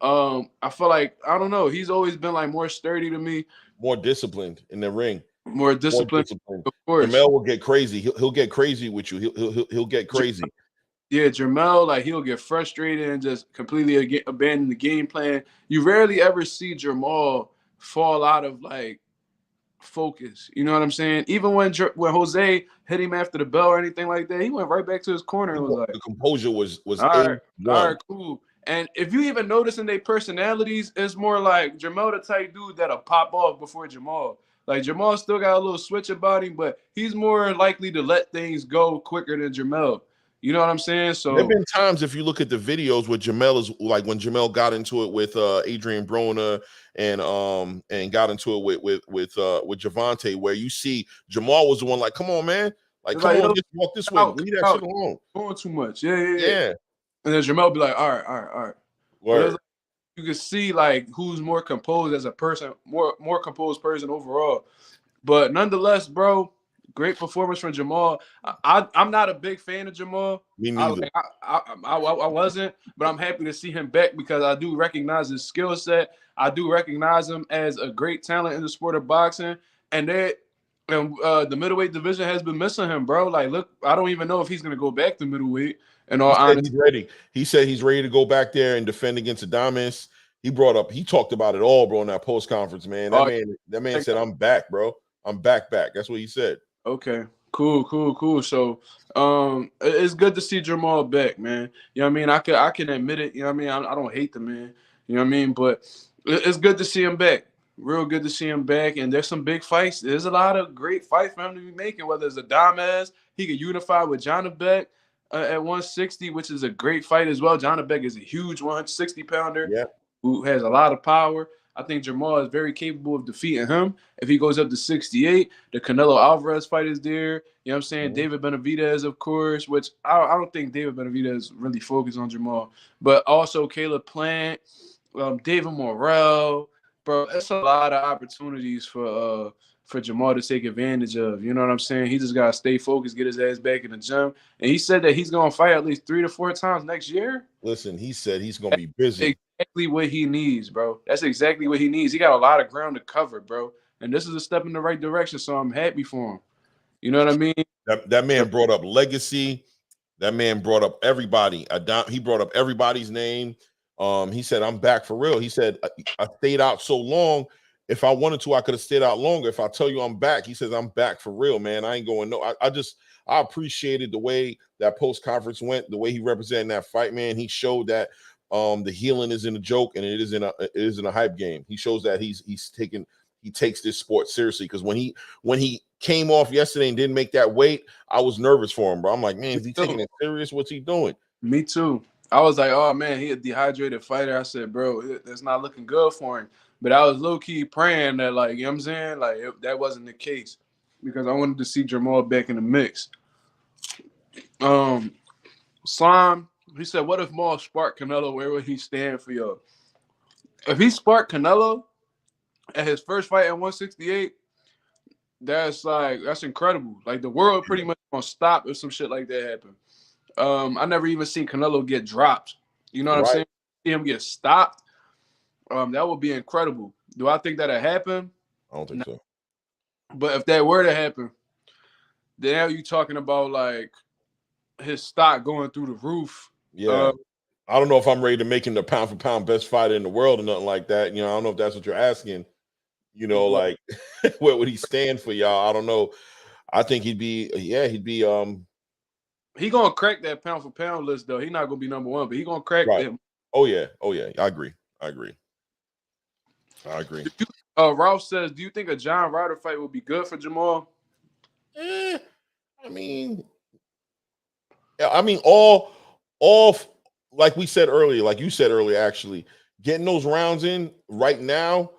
Speaker 1: I feel like I don't know. He's always been like more sturdy to me,
Speaker 2: more disciplined in the ring.
Speaker 1: More disciplined. Of course,
Speaker 2: Jermell will get crazy. He'll get crazy with you. He'll get crazy.
Speaker 1: Yeah, Jermell, like he'll get frustrated and just completely abandon the game plan. You rarely ever see Jermall fall out of like focus. You know what I'm saying? Even when Jose hit him after the bell or anything like that, he went right back to his corner and was like,
Speaker 2: the composure was
Speaker 1: all right, cool. And if you even notice in their personalities, it's more like Jermell the type dude that'll pop off before Jermall. Like Jermall still got a little switch about him, but he's more likely to let things go quicker than Jermell. You know what I'm saying? So
Speaker 2: there've been times if you look at the videos where Jermell is like when Jermell got into it with Adrian Broner and got into it with Javante, where you see Jermall was the one like, come on, man, like come on, just walk this way, leave that shit alone.
Speaker 1: Going too much, yeah. And then Jermell be like, all right. Like, you can see like who's more composed as a person, more composed person overall. But nonetheless, bro. Great performance from Jermall. I'm not a big fan of Jermall.
Speaker 2: Me neither.
Speaker 1: I wasn't, but I'm happy to see him back because I do recognize his skill set. I do recognize him as a great talent in the sport of boxing. And the middleweight division has been missing him, bro. Like, look, I don't even know if he's going to go back to middleweight. In all honesty,
Speaker 2: he's ready. He said he's ready to go back there and defend against Adames. He talked about it all, bro, in that post conference, man. That man said, "I'm back, bro. I'm back. That's what he said."
Speaker 1: Okay, cool. So, it's good to see Jermall back, man. You know what I mean? I can admit it. You know what I mean? I don't hate the man. You know what I mean? But it's good to see him back. Real good to see him back. And there's some big fights. There's a lot of great fights for him to be making. Whether it's Adames, he could unify with Jonabek at 160, which is a great fight as well. Jonabek is a huge 160-pounder who has a lot of power. I think Jermall is very capable of defeating him. If he goes up to 68, the Canelo Alvarez fight is there. You know what I'm saying? David Benavidez, of course, which I don't think David Benavidez really focused on Jermall. But also Caleb Plant, David Morrell. Bro, that's a lot of opportunities for Jermall to take advantage of. You know what I'm saying? He just got to stay focused, get his ass back in the gym. And he said that he's going to fight at least 3 to 4 times next year.
Speaker 2: Listen, he said he's going to be busy.
Speaker 1: Exactly what he needs, bro. That's exactly what he needs. He got a lot of ground to cover, bro. And this is a step in the right direction, so I'm happy for him. You know what I mean?
Speaker 2: That man brought up legacy. That man brought up everybody. He brought up everybody's name. He said, I'm back for real. He said, I stayed out so long. If I wanted to, I could have stayed out longer. If I tell you I'm back, he says, I'm back for real, man. I ain't going no. I appreciated the way that post-conference went, the way he represented that fight, man. He showed that the healing isn't a joke and it isn't a hype game. He shows that he takes this sport seriously, because when he came off yesterday and didn't make that weight, I was nervous for him, bro. I'm like, man, is he taking it serious? What's he doing?
Speaker 1: Me too. I was like, oh man, he a dehydrated fighter. I said, bro, it's not looking good for him. But I was low-key praying that, like, you know what I'm saying? Like, that wasn't the case, because I wanted to see Jermall back in the mix. Slime, he said, what if Maul sparked Canelo? Where would he stand for y'all? If he sparked Canelo at his first fight at 168, that's incredible. Like, the world pretty much gonna stop if some shit like that happen. I never even seen Canelo get dropped. You know what I'm saying? See him get stopped. That would be incredible. Do I think that'll happen?
Speaker 2: I don't think so.
Speaker 1: But if that were to happen, then you talking about like his stock going through the roof.
Speaker 2: Yeah. I don't know if I'm ready to make him the pound for pound best fighter in the world or nothing like that. You know, I don't know if that's what you're asking. You know, like where would he stand for y'all? I don't know. I think he'd be
Speaker 1: He gonna crack that pound for pound list though. He not gonna be number one, but he gonna crack
Speaker 2: Right.
Speaker 1: them.
Speaker 2: Oh yeah. I agree.
Speaker 1: Ralph says, do you think a John Ryder fight would be good for Jermall?
Speaker 2: Eh, I mean, all like we said earlier, like you said earlier, actually, getting those rounds in right now.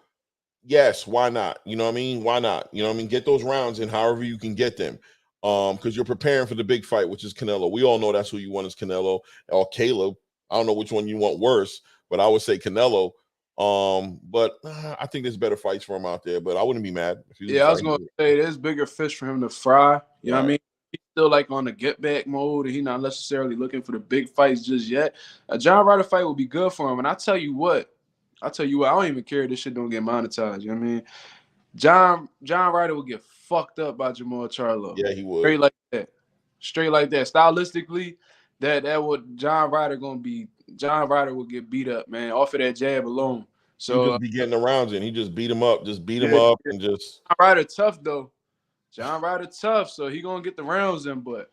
Speaker 2: Yes, why not? You know what I mean? Why not? You know what I mean? Get those rounds in however you can get them. Because you're preparing for the big fight, which is Canelo. We all know that's who you want is Canelo or Caleb. I don't know which one you want worse, but I would say Canelo. But I think there's better fights for him out there. But I wouldn't be mad if he was
Speaker 1: Yeah, I was
Speaker 2: fighting.
Speaker 1: gonna say there's bigger fish for him to fry. You know what I
Speaker 2: Right.
Speaker 1: mean? He's still like on the get back mode, and he's not necessarily looking for the big fights just yet. A John Ryder fight would be good for him. And I tell you what, I don't even care if this shit don't get monetized. You know what I mean? John Ryder would get fucked up by Jermall Charlo.
Speaker 2: Yeah, he would.
Speaker 1: Straight like that. Straight like that. Stylistically, that would John Ryder would get beat up, man, off of that jab alone.
Speaker 2: He
Speaker 1: So
Speaker 2: just be getting the rounds in. He just beat him up, and just
Speaker 1: John Ryder tough though. John Ryder tough, so he gonna get the rounds in, but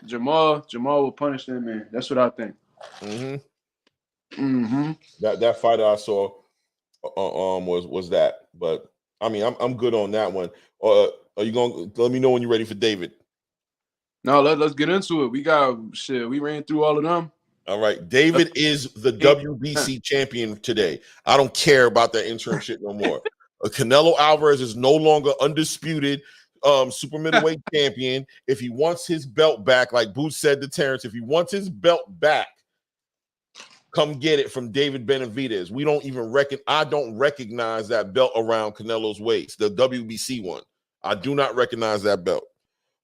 Speaker 1: Jermall will punish that man. That's what I think.
Speaker 2: That fight I saw was that. But I mean, I'm good on that one. Are you going to let me know when you're ready for David?
Speaker 1: No, let's get into it. We got shit. We ran through all of them.
Speaker 2: All right. David is the WBC champion today. I don't care about that interim shit no more. Canelo Alvarez is no longer undisputed super middleweight champion. If he wants his belt back, like Boots said to Terrence, if he wants his belt back, come get it from David Benavidez. I don't recognize that belt around Canelo's waist, the WBC one. I do not recognize that belt.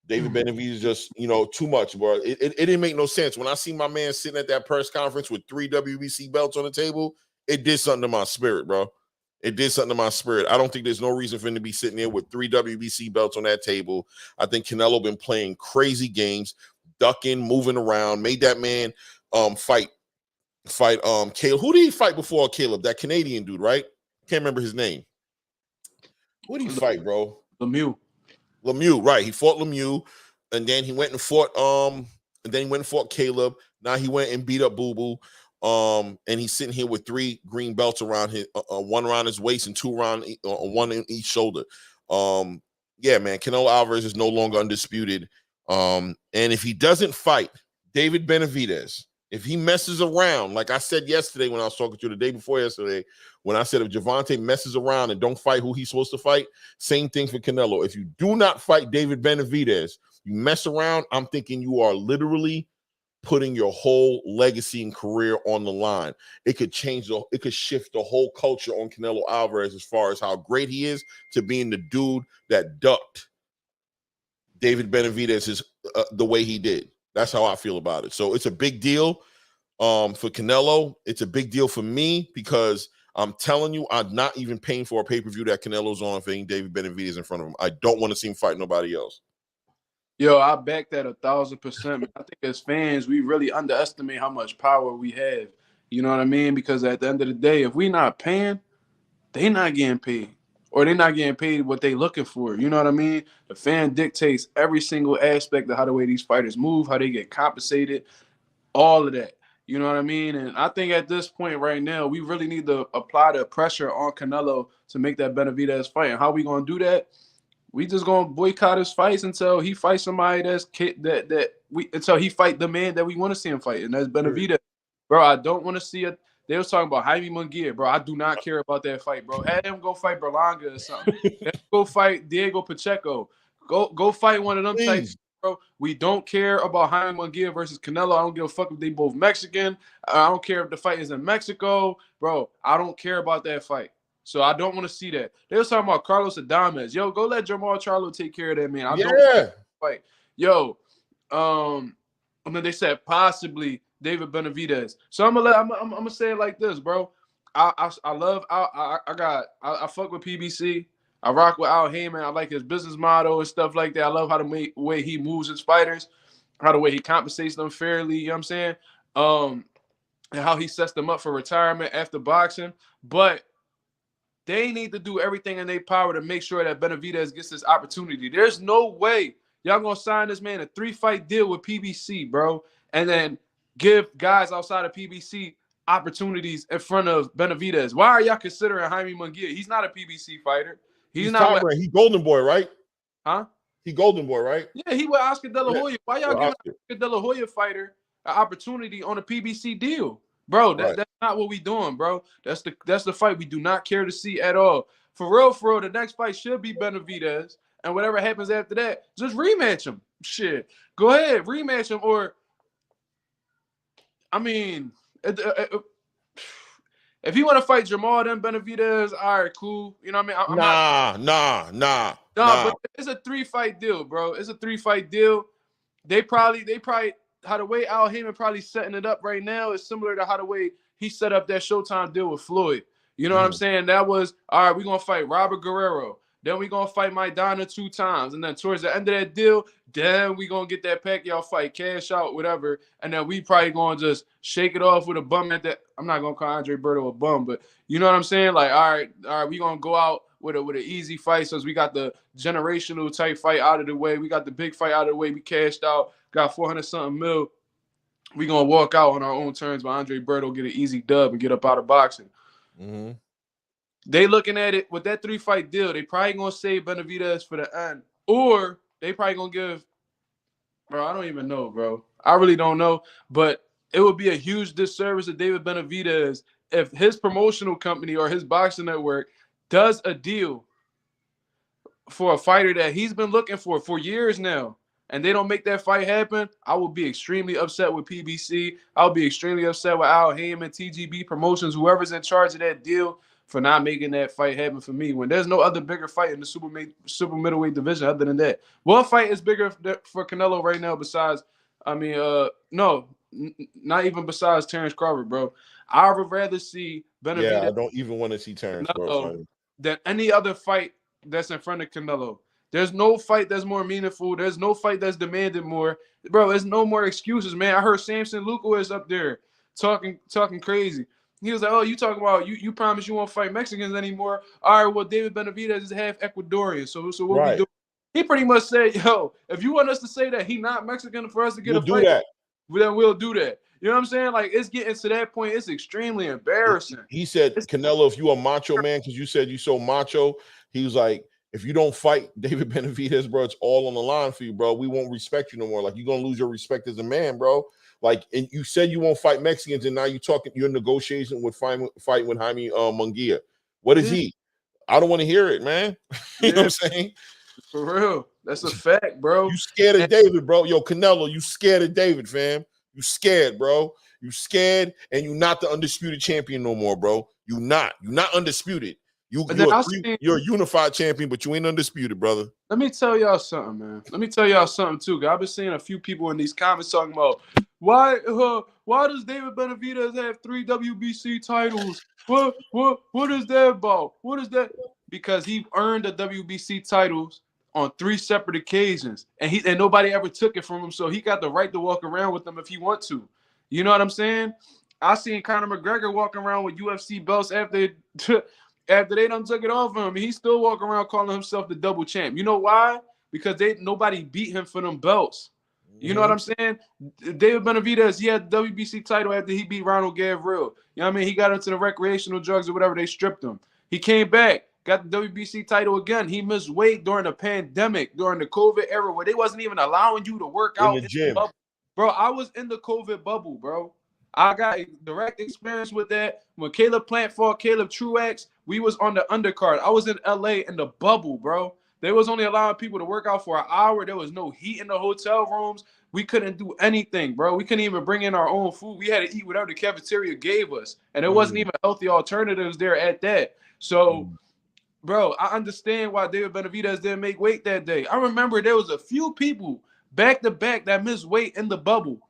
Speaker 2: David Benavidez just, too much, bro. It didn't make no sense. When I see my man sitting at that press conference with 3 WBC belts on the table, it did something to my spirit, bro. It did something to my spirit. I don't think there's no reason for him to be sitting there with 3 WBC belts on that table. I think Canelo been playing crazy games, ducking, moving around, made that man fight Caleb. Who did he fight before Caleb? That Canadian dude, right? Can't remember his name. Who did he fight, bro? Lemieux, right? He fought Lemieux, and then he went and fought Caleb. Now he went and beat up Boo Boo. And he's sitting here with 3 green belts around his, 1 around his waist and 2 around 1 in each shoulder. Yeah, man, Canelo Alvarez is no longer undisputed. And if he doesn't fight David Benavidez, if he messes around, like I said yesterday when I was talking to you the day before yesterday, when I said if Gervonta messes around and don't fight who he's supposed to fight, same thing for Canelo. If you do not fight David Benavidez, you mess around, I'm thinking you are literally putting your whole legacy and career on the line. It could shift the whole culture on Canelo Alvarez as far as how great he is to being the dude that ducked David Benavidez the way he did. That's how I feel about it. So it's a big deal for Canelo. It's a big deal for me because I'm telling you, I'm not even paying for a pay-per-view that Canelo's on if ain't David Benavidez in front of him. I don't want to see him fight nobody else.
Speaker 1: Yo, I back that 1,000%. I think as fans, we really underestimate how much power we have. You know what I mean? Because at the end of the day, if we not paying, they not getting paid. Or they not getting paid what they looking for. You know what I mean? The fan dictates every single aspect of how the way these fighters move, how they get compensated, all of that. You know what I mean? And I think at this point right now, we really need to apply the pressure on Canelo to make that Benavidez fight. And how we gonna do that? We just gonna boycott his fights until he fights somebody until he fight the man that we want to see him fight, and that's Benavidez. Bro, I don't want to see it. They was talking about Jaime Munguia, bro. I do not care about that fight, bro. Have him go fight Berlanga or something. Have him go fight Diego Pacheco. Go fight one of them types, bro. We don't care about Jaime Munguia versus Canelo. I don't give a fuck if they both Mexican. I don't care if the fight is in Mexico, bro. I don't care about that fight. So I don't want to see that. They was talking about Carlos Adames. Yo, go let Jermall Charlo take care of that, man. I don't fight. Yo, and then they said possibly David Benavidez. So I'm gonna say it like this, bro. I fuck with PBC. I rock with Al Heyman. I like his business model and stuff like that. I love how the way he moves his fighters, how the way he compensates them fairly. You know what I'm saying? And how he sets them up for retirement after boxing, but they need to do everything in their power to make sure that Benavidez gets this opportunity. There's no way Y'all gonna sign this man a 3-fight deal with PBC, bro, and then give guys outside of PBC opportunities in front of Benavidez. Why are y'all considering Jaime Munguia? He's not a PBC fighter.
Speaker 2: He's
Speaker 1: not
Speaker 2: top rank. He Golden Boy, right?
Speaker 1: Huh?
Speaker 2: He Golden Boy, right?
Speaker 1: Yeah, he with Oscar De La Hoya. Why y'all giving
Speaker 2: Oscar
Speaker 1: De La Hoya fighter an opportunity on a PBC deal? Bro, that's not what we doing, bro. That's the fight we do not care to see at all. For real, the next fight should be Benavidez. And whatever happens after that, just rematch him. Shit. Go ahead, rematch him. Or, I mean, if you want to fight Jermall then Benavidez, all right, cool. You know what I mean?
Speaker 2: Nah.
Speaker 1: But it's a 3-fight deal, bro. It's a 3-fight deal. They probably how the way Al Heyman probably setting it up right now is similar to how the way he set up that Showtime deal with Floyd. You know what I'm saying? That was, all right, we're going to fight Robert Guerrero. Then we're going to fight Maidana 2 times. And then towards the end of that deal, then we're going to get that Pacquiao fight, cash out, whatever. And then we probably going to just shake it off with a bum at that. I'm not going to call Andre Berto a bum, but you know what I'm saying? Like, all right, we're going to go out with an easy fight. So we got the generational type fight out of the way. We got the big fight out of the way. We cashed out, got 400-something mil. We're going to walk out on our own terms by Andre Berto, get an easy dub and get up out of boxing.
Speaker 2: Mm-hmm.
Speaker 1: They looking at it with that 3-fight deal. They probably going to save Benavidez for the end. Or they probably going to give, bro, I don't even know, bro. I really don't know. But it would be a huge disservice to David Benavidez if his promotional company or his boxing network does a deal for a fighter that he's been looking for years now, and they don't make that fight happen. I will be extremely upset with PBC. I'll be extremely upset with Al Heyman, TGB Promotions, whoever's in charge of that deal for not making that fight happen for me when there's no other bigger fight in the super middleweight division other than that. What fight is bigger for Canelo right now besides, not even besides Terrence Crawford, bro. I would rather see Benavidez.
Speaker 2: Yeah, I don't even want to see Terrence Crawford
Speaker 1: than any other fight that's in front of Canelo. There's no fight that's more meaningful. There's no fight that's demanded more. Bro, there's no more excuses, man. I heard Samson Lukowicz up there talking crazy. He was like, oh, you talking about you promise you won't fight Mexicans anymore. All right, well, David Benavidez is half Ecuadorian. So what we do? He pretty much said, yo, if you want us to say that he not Mexican for us to get a fight, then we'll do that. You know what I'm saying? Like, it's getting to that point. It's extremely embarrassing.
Speaker 2: He said, Canelo, if you a macho man, because you said you so macho, he was like, if you don't fight David Benavidez, bro, it's all on the line for you, bro. We won't respect you no more. Like, you're going to lose your respect as a man, bro. Like, and you said you won't fight Mexicans, and now you're negotiating with fighting with Jaime Munguia. What is he? I don't want to hear it, man. You know what I'm saying?
Speaker 1: For real. That's a fact, bro.
Speaker 2: You scared of David, bro. Yo, Canelo, you scared of David, fam. You scared, bro. You scared, and you're not the undisputed champion no more, bro. You're not undisputed. You're a unified champion, but you ain't undisputed, brother.
Speaker 1: Let me tell y'all something, man. Let me tell y'all something too. I've been seeing a few people in these comments talking about why does David Benavidez have 3 WBC titles? What is that about? What is that? Because he earned the WBC titles on 3 separate occasions, and nobody ever took it from him, so he got the right to walk around with them if he want to. You know what I'm saying? I seen Conor McGregor walking around with UFC belts after they done took it off of him. He's still walking around calling himself the double champ. You know why? Because nobody beat him for them belts. You know what I'm saying? David Benavidez, he had the WBC title after he beat Ronald Gavril. You know what I mean? He got into the recreational drugs or whatever. They stripped him. He came back, got the WBC title again. He missed weight during the pandemic, during the COVID era, where they wasn't even allowing you to work out
Speaker 2: in the gym.
Speaker 1: Bro, I was in the COVID bubble, bro. I got direct experience with that. When Caleb Plant fought Caleb Truax, we was on the undercard. I was in LA in the bubble, bro. They was only allowing people to work out for an hour. There was no heat in the hotel rooms. We couldn't do anything, bro. We couldn't even bring in our own food. We had to eat whatever the cafeteria gave us. And there wasn't even healthy alternatives there at that. So, bro, I understand why David Benavidez didn't make weight that day. I remember there was a few people back-to-back that missed weight in the bubble.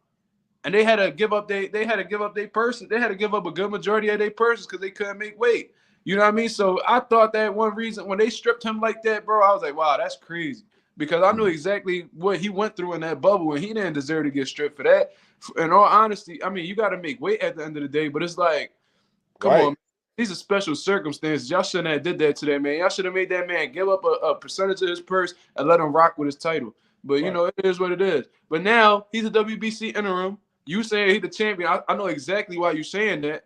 Speaker 1: And they had to give up their person. They had to give up a good majority of their persons because they couldn't make weight. You know what I mean? So I thought that one reason when they stripped him like that, bro, I was like, wow, that's crazy. Because I knew exactly what he went through in that bubble, and he didn't deserve to get stripped for that. In all honesty, I mean, you got to make weight at the end of the day, but it's like, come on, these are special circumstances. Y'all shouldn't have did that to that man. Y'all should have made that man give up a percentage of his purse and let him rock with his title. But, you
Speaker 2: Right.
Speaker 1: know, it is what it is. But now he's a WBC interim. You saying he's the champion. I know exactly why you're saying that.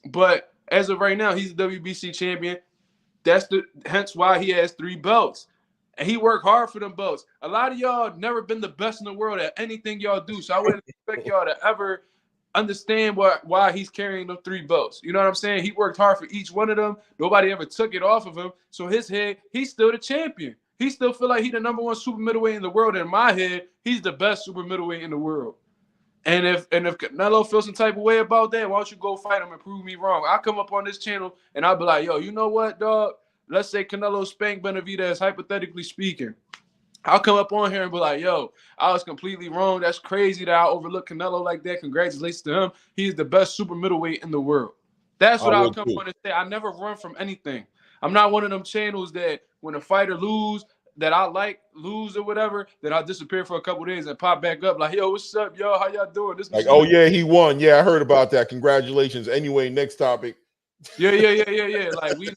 Speaker 1: But as of right now, he's a WBC champion. That's hence why he has 3 belts. And he worked hard for them belts. A lot of y'all have never been the best in the world at anything y'all do. So I wouldn't expect y'all to ever understand why he's carrying them 3 belts. You know what I'm saying? He worked hard for each one of them. Nobody ever took it off of him. So his head, he's still the champion. He still feel like he's the #1 super middleweight in the world. In my head, he's the best super middleweight in the world. And if Canelo feels some type of way about that, why don't you go fight him and prove me wrong? I'll come up on this channel and I'll be like, yo, you know what, dog? Let's say Canelo spanked Benavidez, hypothetically speaking. I'll come up on here and be like, yo, I was completely wrong. That's crazy that I overlooked Canelo like that. Congratulations to him. He's the best super middleweight in the world. That's what I'll come on and say. I never run from anything. I'm not one of them channels that when a fighter lose or whatever, that I'll disappear for a couple days and pop back up like, yo, what's up, yo? How y'all doing? This
Speaker 2: Like, oh yeah, he won. Yeah, I heard about that. Congratulations. Anyway, next topic.
Speaker 1: Yeah. Like we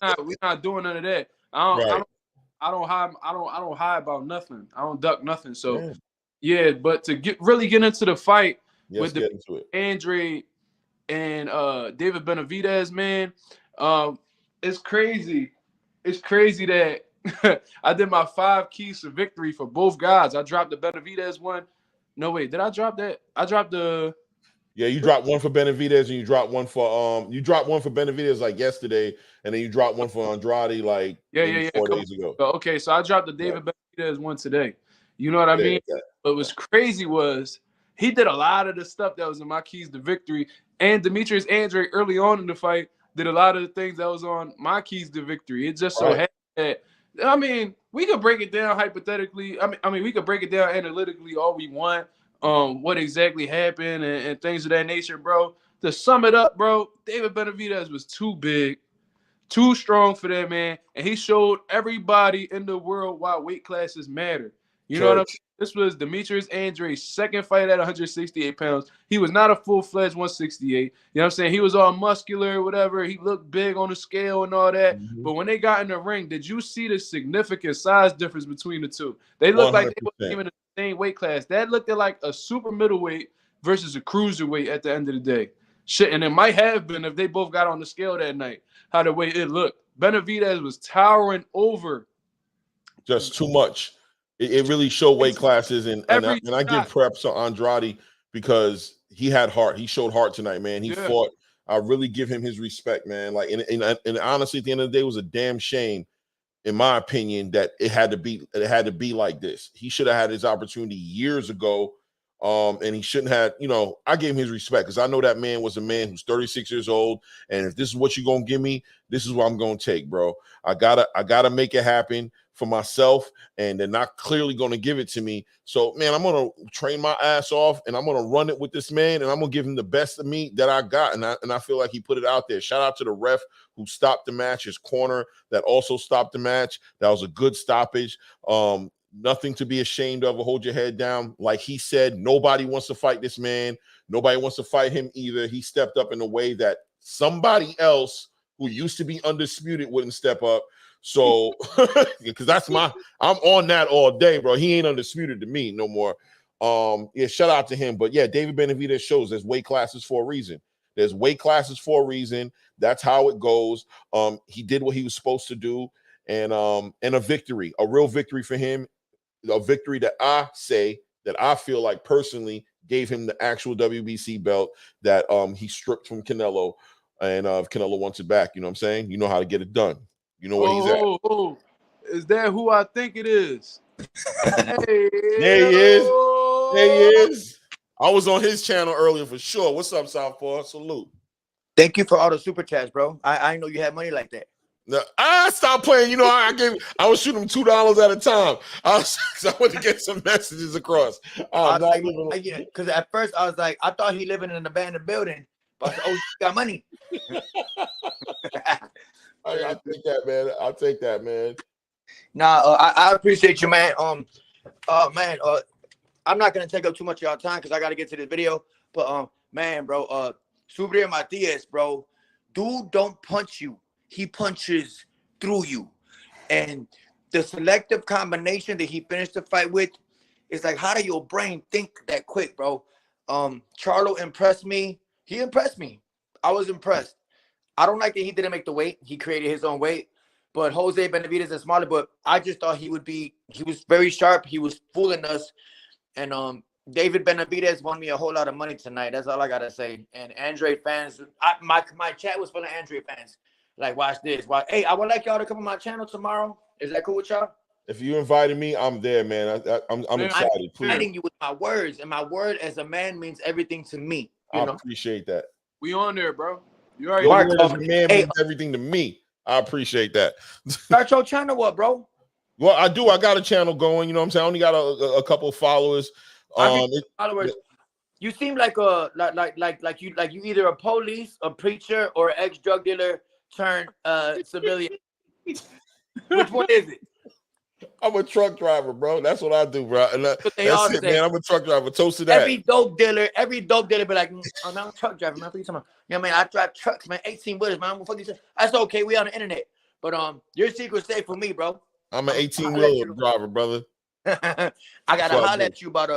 Speaker 1: not doing none of that. I don't hide about nothing. I don't duck nothing. So yeah, but to really get into the fight with Andrade and David Benavidez, man, it's crazy. It's crazy that I did my 5 keys to victory for both guys. I dropped the Benavidez one. No, wait, did I drop that? I dropped the.
Speaker 2: Yeah, you dropped one for Benavidez and you dropped one for Benavidez like yesterday, and then you dropped one for Andrade like 4 days ago.
Speaker 1: Okay, so I dropped the David Benavidez one today. You know what I mean? But what's crazy was he did a lot of the stuff that was in my keys to victory, and Demetrius Andrade early on in the fight did a lot of the things that was on my keys to victory. It just so happened that, I mean, we could break it down hypothetically. I mean, we could break it down analytically all we want. What exactly happened and things of that nature, bro. To sum it up, bro, David Benavidez was too big, too strong for that man, and he showed everybody in the world why weight classes matter. You know what I'm saying? This was Demetrius Andrade's second fight at 168 pounds. He was not a full-fledged 168. You know what I'm saying? He was all muscular, whatever. He looked big on the scale and all that. But when they got in the ring, did you see the significant size difference between the two? They looked 100%. Like they weren't even in the same weight class. That looked like a super middleweight versus a cruiserweight at the end of the day. Shit, and it might have been if they both got on the scale that night, how the way it looked. Benavidez was towering over.
Speaker 2: Just too much. It really showed weight classes, and I give preps to Andrade because he had heart. He showed heart tonight, man. He fought. I really give him his respect, man. Like, and honestly, at the end of the day, it was a damn shame, in my opinion, that it had to be like this. He should have had his opportunity years ago, and he shouldn't have. You know, I gave him his respect because I know that man was a man who's 36 years old, and if this is what you're gonna give me, this is what I'm gonna take, bro. I gotta make it happen for myself, and they're not clearly going to give it to me. So, man, I'm going to train my ass off, and I'm going to run it with this man, and I'm going to give him the best of me that I got, and I feel like he put it out there. Shout out to the ref who stopped the match, his corner that also stopped the match. That was a good stoppage. Nothing to be ashamed of. Hold your head down. Like he said, nobody wants to fight this man. Nobody wants to fight him either. He stepped up in a way that somebody else who used to be undisputed wouldn't step up. So, because I'm on that all day, bro. He ain't undisputed to me no more. Yeah, shout out to him. But yeah, David Benavidez shows there's weight classes for a reason. There's weight classes for a reason. That's how it goes. He did what he was supposed to do, and a victory, a real victory for him, a victory that I feel like personally gave him the actual WBC belt that he stripped from Canelo, and if Canelo wants it back, you know what I'm saying? You know how to get it done. You know where he's at.
Speaker 1: Is that who I think it is?
Speaker 2: Hey, there he is. There he is. I was on his channel earlier for sure. What's up, Southpaw? Salute.
Speaker 4: Thank you for all the super chats, bro. I didn't know you had money like that.
Speaker 2: No, I stopped playing. You know, I was shooting $2 at a time. I wanted to get some messages across.
Speaker 4: Because at first I was like, I thought he living in an abandoned building, but I said, oh, you got money.
Speaker 2: I'll take that, man. I'll take that, man.
Speaker 4: Nah, I appreciate you, man. I'm not gonna take up too much of your time because I gotta get to this video. But man, bro, Subriel Matias, bro, dude don't punch you. He punches through you. And the selective combination that he finished the fight with, It's like, how do your brain think that quick, bro? Charlo impressed me. He impressed me. I was impressed. I don't like that he didn't make the weight. He created his own weight. But Jose Benavidez is smaller. But I just thought he was very sharp. He was fooling us. And David Benavidez won me a whole lot of money tonight. That's all I gotta say. And Andrade fans, my chat was full of Andrade fans. Like, watch this. Hey, I would like y'all to come on my channel tomorrow. Is that cool with y'all?
Speaker 2: If you invited me, I'm there, man. I'm excited.
Speaker 4: I'm inviting you with my words, and my word as a man means everything to me.
Speaker 2: I appreciate that.
Speaker 1: We on there, bro. You already
Speaker 2: Your word as a man means everything to me. I appreciate that.
Speaker 4: Start your channel up, bro.
Speaker 2: Well, I do. I got a channel going. You know what I'm saying? I only got a couple of followers.
Speaker 4: Followers. You seem like you either a police, a preacher, or ex-drug dealer turned civilian. Which one is it?
Speaker 2: I'm a truck driver, bro. That's what I do, bro. And that's it, man. I'm a truck driver. Toast to that.
Speaker 4: Every dope dealer be like, oh, no, I'm a truck driver, man. What are you talking about? Yeah, man, I drive trucks, man. 18 wheelers, man. That's okay. We on the internet. But your secret's safe for me, bro.
Speaker 2: I'm an 18-wheeler driver, brother.
Speaker 4: I gotta holler at you about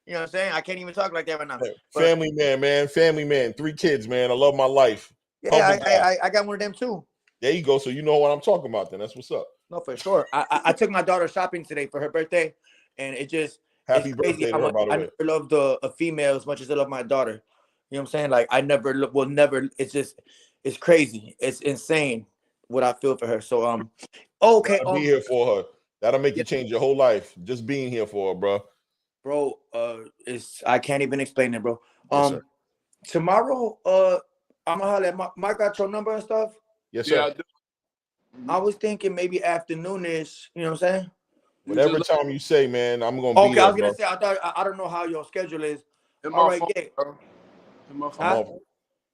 Speaker 4: you know what I'm saying? I can't even talk like that right now.
Speaker 2: Family man, man. Family man. 3 kids, man. I love my life.
Speaker 4: Yeah, I got one of them too.
Speaker 2: There you go. So you know what I'm talking about then. That's what's up.
Speaker 4: No, for sure. I took my daughter shopping today for her birthday, and it just
Speaker 2: happy birthday to her, by the way.
Speaker 4: I never loved a female as much as I love my daughter. You know what I'm saying? Like I will never. It's crazy. It's insane what I feel for her. So okay.
Speaker 2: Be here for her. That'll make you change your whole life. Just being here for her, bro.
Speaker 4: Bro, I can't even explain it, bro.
Speaker 2: Yes,
Speaker 4: tomorrow, I'm gonna holler at Mark. Got your number and stuff.
Speaker 2: Yes, sir.
Speaker 1: Yeah,
Speaker 4: I was thinking maybe afternoonish. You know what I'm saying?
Speaker 2: Whatever time you say, man, I'm gonna be
Speaker 4: there. Okay, I was gonna
Speaker 2: bro.
Speaker 4: say I don't know how your schedule is.
Speaker 1: Hit
Speaker 4: All right,
Speaker 1: phone,
Speaker 4: yeah.
Speaker 1: bro. Hit my phone.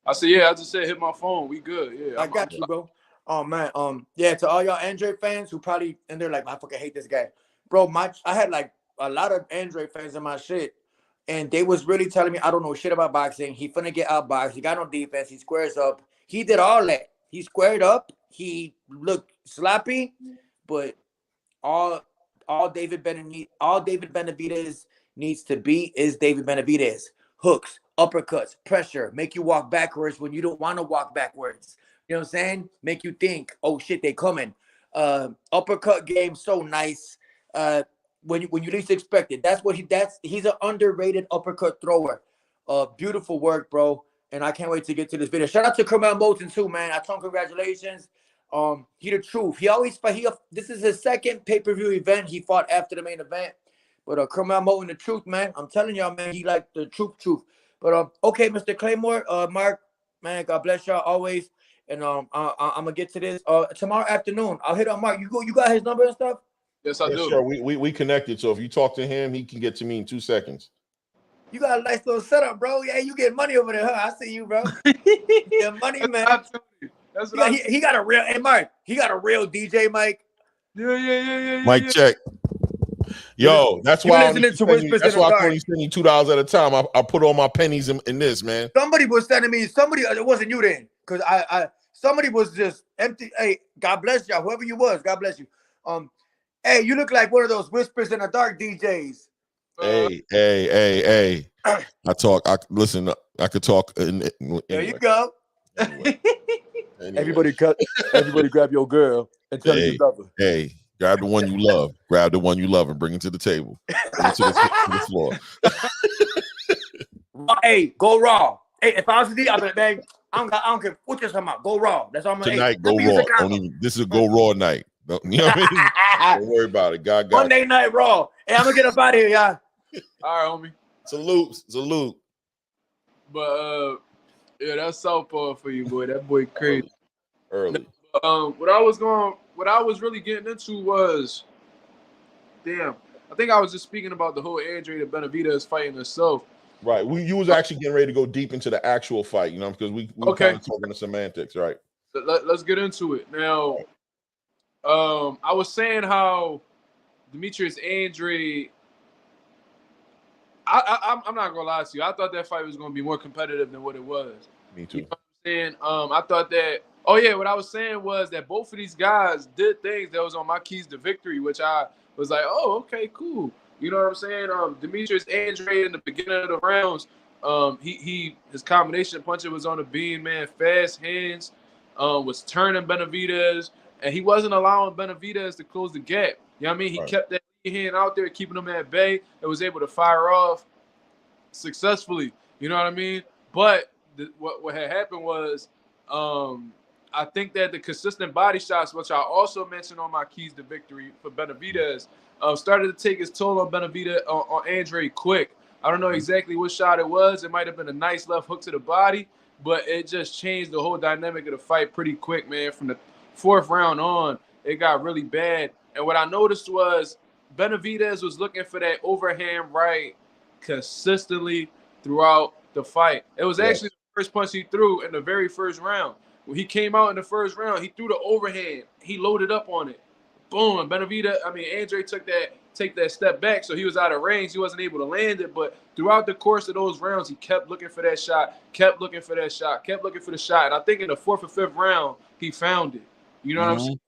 Speaker 1: I said, yeah. I just said hit my phone. We good. Yeah,
Speaker 4: I got you, bro. Oh man, yeah. To all y'all Andre fans who probably and they're like, I fucking hate this guy, bro. I had like a lot of Andre fans in my shit, and they was really telling me I don't know shit about boxing. He finna get outboxed. He got no defense. He squares up. He did all that. He squared up. He looked sloppy, but all David Benavidez needs to be is David Benavidez. Hooks, uppercuts, pressure, make you walk backwards when you don't want to walk backwards. You know what I'm saying? Make you think, oh shit, they coming. Uppercut game so nice. When you least expect it. He's an underrated uppercut thrower. Beautiful work, bro. And I can't wait to get to this video. Shout out to Jermall Moulton too, man. I told him congratulations. He the truth. He always fight. This is his second pay-per-view event. He fought after the main event. But Jermall Moulton, the truth, man. I'm telling y'all, man, he like the truth. But okay, Mr. Claymore, Mark, man, God bless y'all always. And I'm gonna get to this tomorrow afternoon. I'll hit on Mark. You got his number and stuff?
Speaker 1: Yes, I do.
Speaker 2: Sure. We connected. So if you talk to him, he can get to me in 2 seconds.
Speaker 4: You got a nice little setup, bro. Yeah, you get money over there, huh? I see you, bro. Yeah, money, man.
Speaker 1: That's what
Speaker 4: he got a real. Hey, Mark, he got a real DJ mic.
Speaker 1: Yeah.
Speaker 2: Mic check. Yo, that's why I told you send you $2 at a time. I put all my pennies in this, man.
Speaker 4: Somebody was sending me. It wasn't you then, because somebody was just empty. Hey, God bless y'all. Whoever you was, God bless you. Hey, you look like one of those whispers in the dark DJs.
Speaker 2: Hey. Listen, I could talk. Anyway.
Speaker 4: There you go.
Speaker 2: Anyway.
Speaker 4: Everybody grab your girl and tell her you love her.
Speaker 2: Hey, grab the one you love. Grab the one you love and bring it to the table. Bring it to the floor.
Speaker 4: Hey, go raw. Hey, if I was the other man, I don't care what you're talking about. Go raw. That's all I'm gonna
Speaker 2: tonight. Go raw. This is a go raw night. You know what I mean? Don't worry about it. God got
Speaker 4: Monday night raw. Hey, I'm gonna get up out of here, y'all.
Speaker 1: All right, homie.
Speaker 2: Salute.
Speaker 1: But yeah, that's southpaw for you, boy. That boy crazy.
Speaker 2: Early.
Speaker 1: What I was really getting into was, damn. I think I was just speaking about the whole Andrade and Benavidez fighting itself.
Speaker 2: Right. You was actually getting ready to go deep into the actual fight, you know, because we were kind of talking the semantics, right?
Speaker 1: Let's get into it now. I was saying how Demetrius Andrade. I'm not gonna lie to you. I thought that fight was gonna be more competitive than what it was.
Speaker 2: Me too.
Speaker 1: You know what I'm saying? I thought that. Oh yeah, what I was saying was that both of these guys did things that was on my keys to victory, which I was like, oh, okay, cool. You know what I'm saying? Demetrius Andrade in the beginning of the rounds, his combination puncher was on the beam, man. Fast hands, was turning Benavidez, and he wasn't allowing Benavidez to close the gap. You know what I mean? He kept that hand out there, keeping him at bay, and was able to fire off successfully. You know what I mean? But what had happened was, I think that the consistent body shots, which I also mentioned on my keys to victory for Benavidez, started to take its toll on Benavidez on Andrade quick. I don't know exactly what shot it was. It might have been a nice left hook to the body, but it just changed the whole dynamic of the fight pretty quick, man. From the 4th round on, it got really bad. And what I noticed was Benavidez was looking for that overhand right consistently throughout the fight. It was actually the first punch he threw in the very first round. When he came out in the first round, he threw the overhand. He loaded up on it. Boom. And Andre took that step back, so he was out of range. He wasn't able to land it. But throughout the course of those rounds, he kept looking for that shot, kept looking for the shot. And I think in the 4th or 5th round, he found it. You know what I'm saying?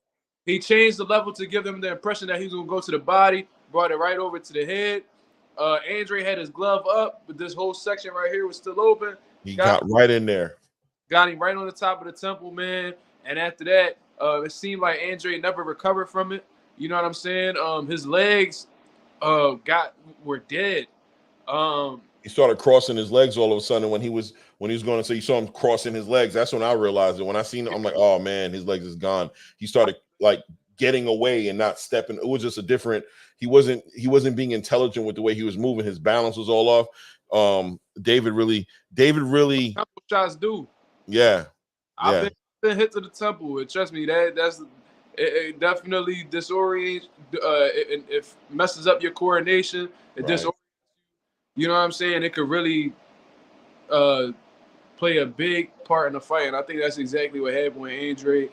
Speaker 1: He changed the level to give them the impression that he was going to go to the body, brought it right over to the head. Andre had his glove up, but this whole section right here was still open.
Speaker 2: He got right in there.
Speaker 1: Got him right on the top of the temple, man. And after that, it seemed like Andre never recovered from it. You know what I'm saying? His legs were dead.
Speaker 2: He started crossing his legs all of a sudden when he was going to say, you saw him crossing his legs. That's when I realized it. When I seen him, I'm like, oh man, his legs is gone. He started like getting away and not stepping. It was just a different. He wasn't being intelligent with the way he was moving. His balance was all off. David really.
Speaker 1: Shots do.
Speaker 2: Yeah.
Speaker 1: I've been hit to the temple. And trust me, it definitely disorients. It messes up your coordination. It disorients. You know what I'm saying? It could really play a big part in the fight, and I think that's exactly what happened with Andre.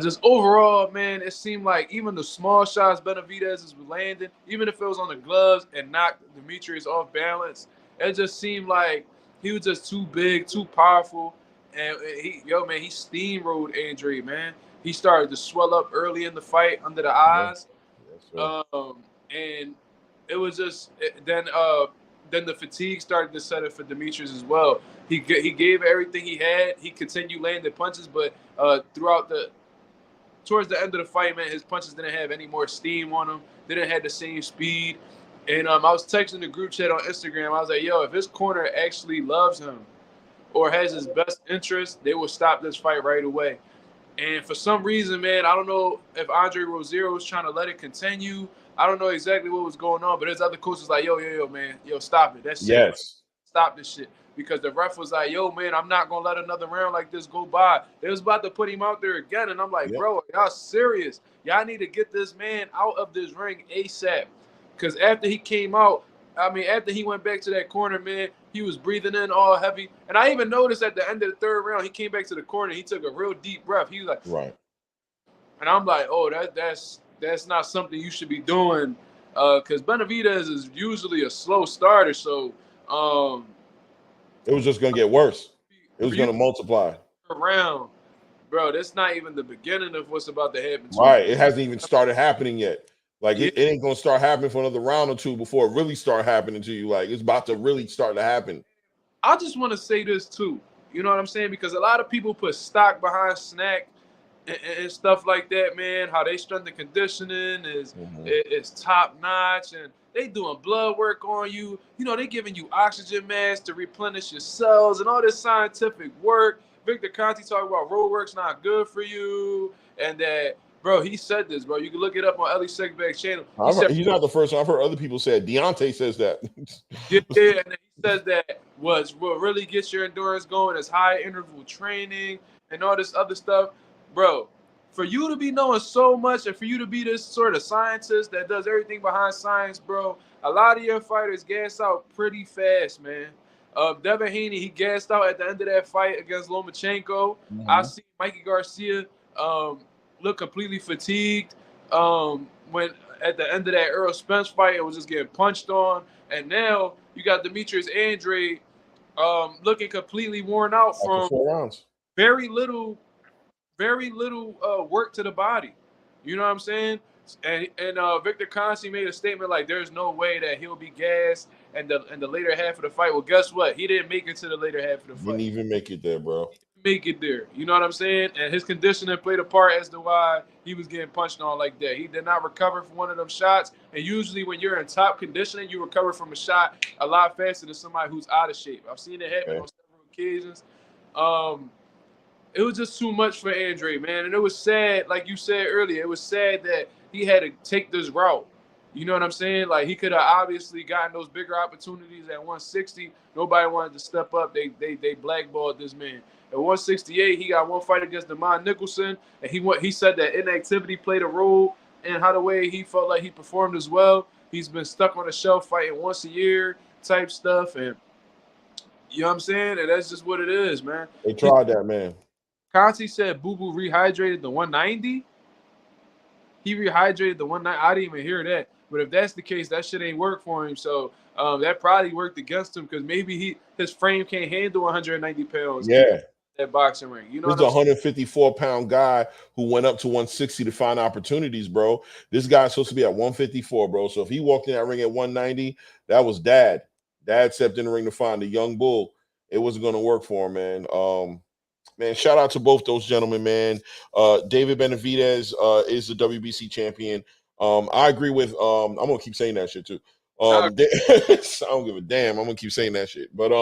Speaker 1: Just overall, man, it seemed like even the small shots Benavidez was landing, even if it was on the gloves and knocked Demetrius off balance, it just seemed like he was just too big, too powerful, and he steamrolled Andre, man. He started to swell up early in the fight under the eyes, and it was just then the fatigue started to set in for Demetrius as well. He gave everything he had. He continued landing punches, but towards the end of the fight, man, his punches didn't have any more steam on them. They didn't have the same speed. And I was texting the group chat on Instagram. I was like, yo, if his corner actually loves him or has his best interest, they will stop this fight right away. And for some reason, man, I don't know if Andre Rozier was trying to let it continue. I don't know exactly what was going on, but his other coach was like, yo, man, stop it. That's it. Stop this shit. Because the ref was like, yo, man, I'm not going to let another round like this go by. They was about to put him out there again. And I'm like, bro, y'all serious? Y'all need to get this man out of this ring ASAP. Because after he came out, after he went back to that corner, man, he was breathing in all heavy. And I even noticed at the end of the 3rd round, he came back to the corner. He took a real deep breath. He was like,
Speaker 2: right.
Speaker 1: And I'm like, oh, that's not something you should be doing, because Benavidez is usually a slow starter. So
Speaker 2: it was just going to get worse. It was going to multiply.
Speaker 1: Around, bro, that's not even the beginning of what's about to happen.
Speaker 2: Right. It hasn't even started happening yet. Like, it ain't going to start happening for another round or two before it really start happening to you. Like, it's about to really start to happen.
Speaker 1: I just want to say this, too. You know what I'm saying? Because a lot of people put stock behind Snack and stuff like that, man. How they strength and conditioning is top notch, and they doing blood work on you. You know, they giving you oxygen masks to replenish your cells and all this scientific work. Victor Conti talking about road work's not good for you, and that, bro, he said this, bro. You can look it up on Ellie Seckback's channel.
Speaker 2: He's not the first one. I've heard other people say it. Deontay says that.
Speaker 1: Yeah, and then he says that what really gets your endurance going is high interval training and all this other stuff. Bro, for you to be knowing so much and for you to be this sort of scientist that does everything behind science, bro, a lot of your fighters gas out pretty fast, man. Devin Haney, he gassed out at the end of that fight against Lomachenko. I see Mikey Garcia look completely fatigued when at the end of that Earl Spence fight, it was just getting punched on. And now you got Demetrius Andrade looking completely worn out from
Speaker 2: 4 rounds.
Speaker 1: Very little work to the body. You know what I'm saying? And Victor Consi made a statement like, "There's no way that he'll be gassed in the later half of the fight." Well, guess what? He didn't make it to the later half of the
Speaker 2: Didn't
Speaker 1: fight.
Speaker 2: even make it there, bro.
Speaker 1: Make it there. You know what I'm saying? And his conditioning played a part as to why he was getting punched on like that. He did not recover from one of them shots. And usually when you're in top conditioning, you recover from a shot a lot faster than somebody who's out of shape. I've seen it happen on several occasions. It was just too much for Andre, man. And it was sad, like you said earlier, it was sad that he had to take this route. You know what I'm saying? Like, he could have obviously gotten those bigger opportunities at 160. Nobody wanted to step up. They blackballed this man. At 168, he got one fight against Demond Nicholson, and he said that inactivity played a role in how the way he felt like he performed as well. He's been stuck on the shelf fighting once a year type stuff, and you know what I'm saying? And that's just what it is, man.
Speaker 2: They tried that, man.
Speaker 1: Conti said Boo Boo rehydrated the 190. He rehydrated the 190. I didn't even hear that. But if that's the case, that shit ain't work for him. So that probably worked against him because maybe his frame can't handle 190 pounds.
Speaker 2: Yeah.
Speaker 1: That boxing ring. You know,
Speaker 2: this is a 154-pound guy who went up to 160 to find opportunities, bro. This guy's supposed to be at 154, bro. So if he walked in that ring at 190, that was Dad. Dad stepped in the ring to find a young bull. It wasn't going to work for him, man. Man, shout out to both those gentlemen, man. David Benavidez is the WBC champion. I agree with I'm gonna keep saying that shit too. I don't give a damn. I'm gonna keep saying that shit. But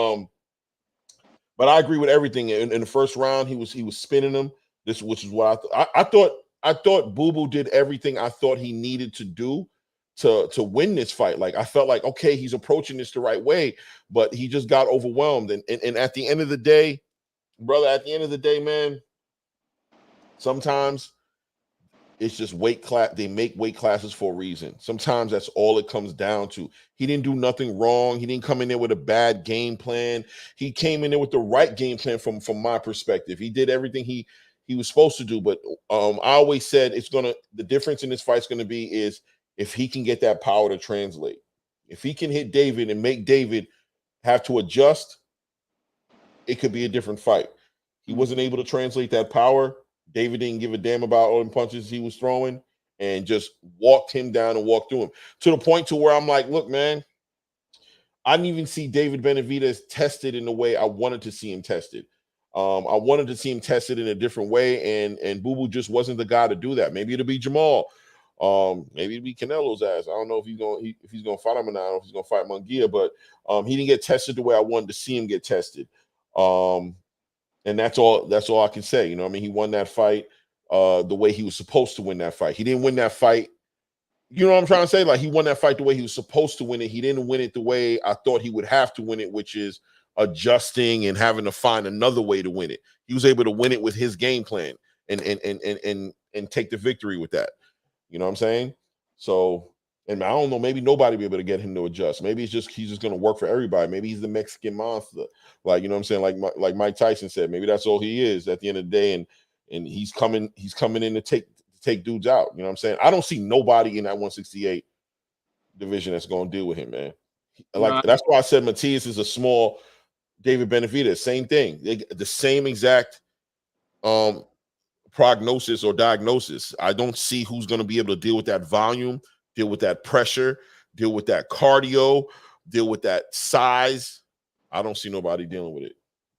Speaker 2: I agree with everything. In the first round, he was spinning him. Which is what I thought. I thought Boo Boo did everything I thought he needed to do to win this fight. Like, I felt like, okay, he's approaching this the right way, but he just got overwhelmed. And at the end of the day, brother, at the end of the day, man, sometimes it's just weight class. They make weight classes for a reason. Sometimes that's all it comes down to. He didn't do nothing wrong. He didn't come in there with a bad game plan. He came in there with the right game plan from my perspective. He did everything he was supposed to do. But I always said the difference in this fight is going to be is if he can get that power to translate. If he can hit David and make David have to adjust, it could be a different fight. He wasn't able to translate that power. David didn't give a damn about all the punches he was throwing and just walked him down and walked through him to the point to where I'm like, look, man, I didn't even see David Benavidez tested in the way I wanted to see him tested. I wanted to see him tested in a different way, and Boo Boo just wasn't the guy to do that. Maybe it'll be Jermall. Maybe it'll be Canelo's ass. I don't know if he's gonna fight him or not. I don't know if he's gonna fight Munguia, but he didn't get tested the way I wanted to see him get tested. And that's all I can say. You know what I mean? He won that fight the way he was supposed to win that fight. He didn't win that fight. You know what I'm trying to say? Like, he won that fight the way he was supposed to win it. He didn't win it the way I thought he would have to win it, which is adjusting and having to find another way to win it. He was able to win it with his game plan and take the victory with that. You know what I'm saying? So, and I don't know, maybe nobody will be able to get him to adjust. Maybe he's just going to work for everybody. Maybe he's the Mexican monster. Like, you know what I'm saying? Like Mike Tyson said, maybe that's all he is at the end of the day. And he's coming in to take dudes out. You know what I'm saying? I don't see nobody in that 168 division that's going to deal with him, man. Like, that's why I said Matias is a small David Benavidez. Same thing. The same exact prognosis or diagnosis. I don't see who's going to be able to deal with that volume, deal with that pressure, deal with that cardio, deal with that size. I don't see nobody dealing with it.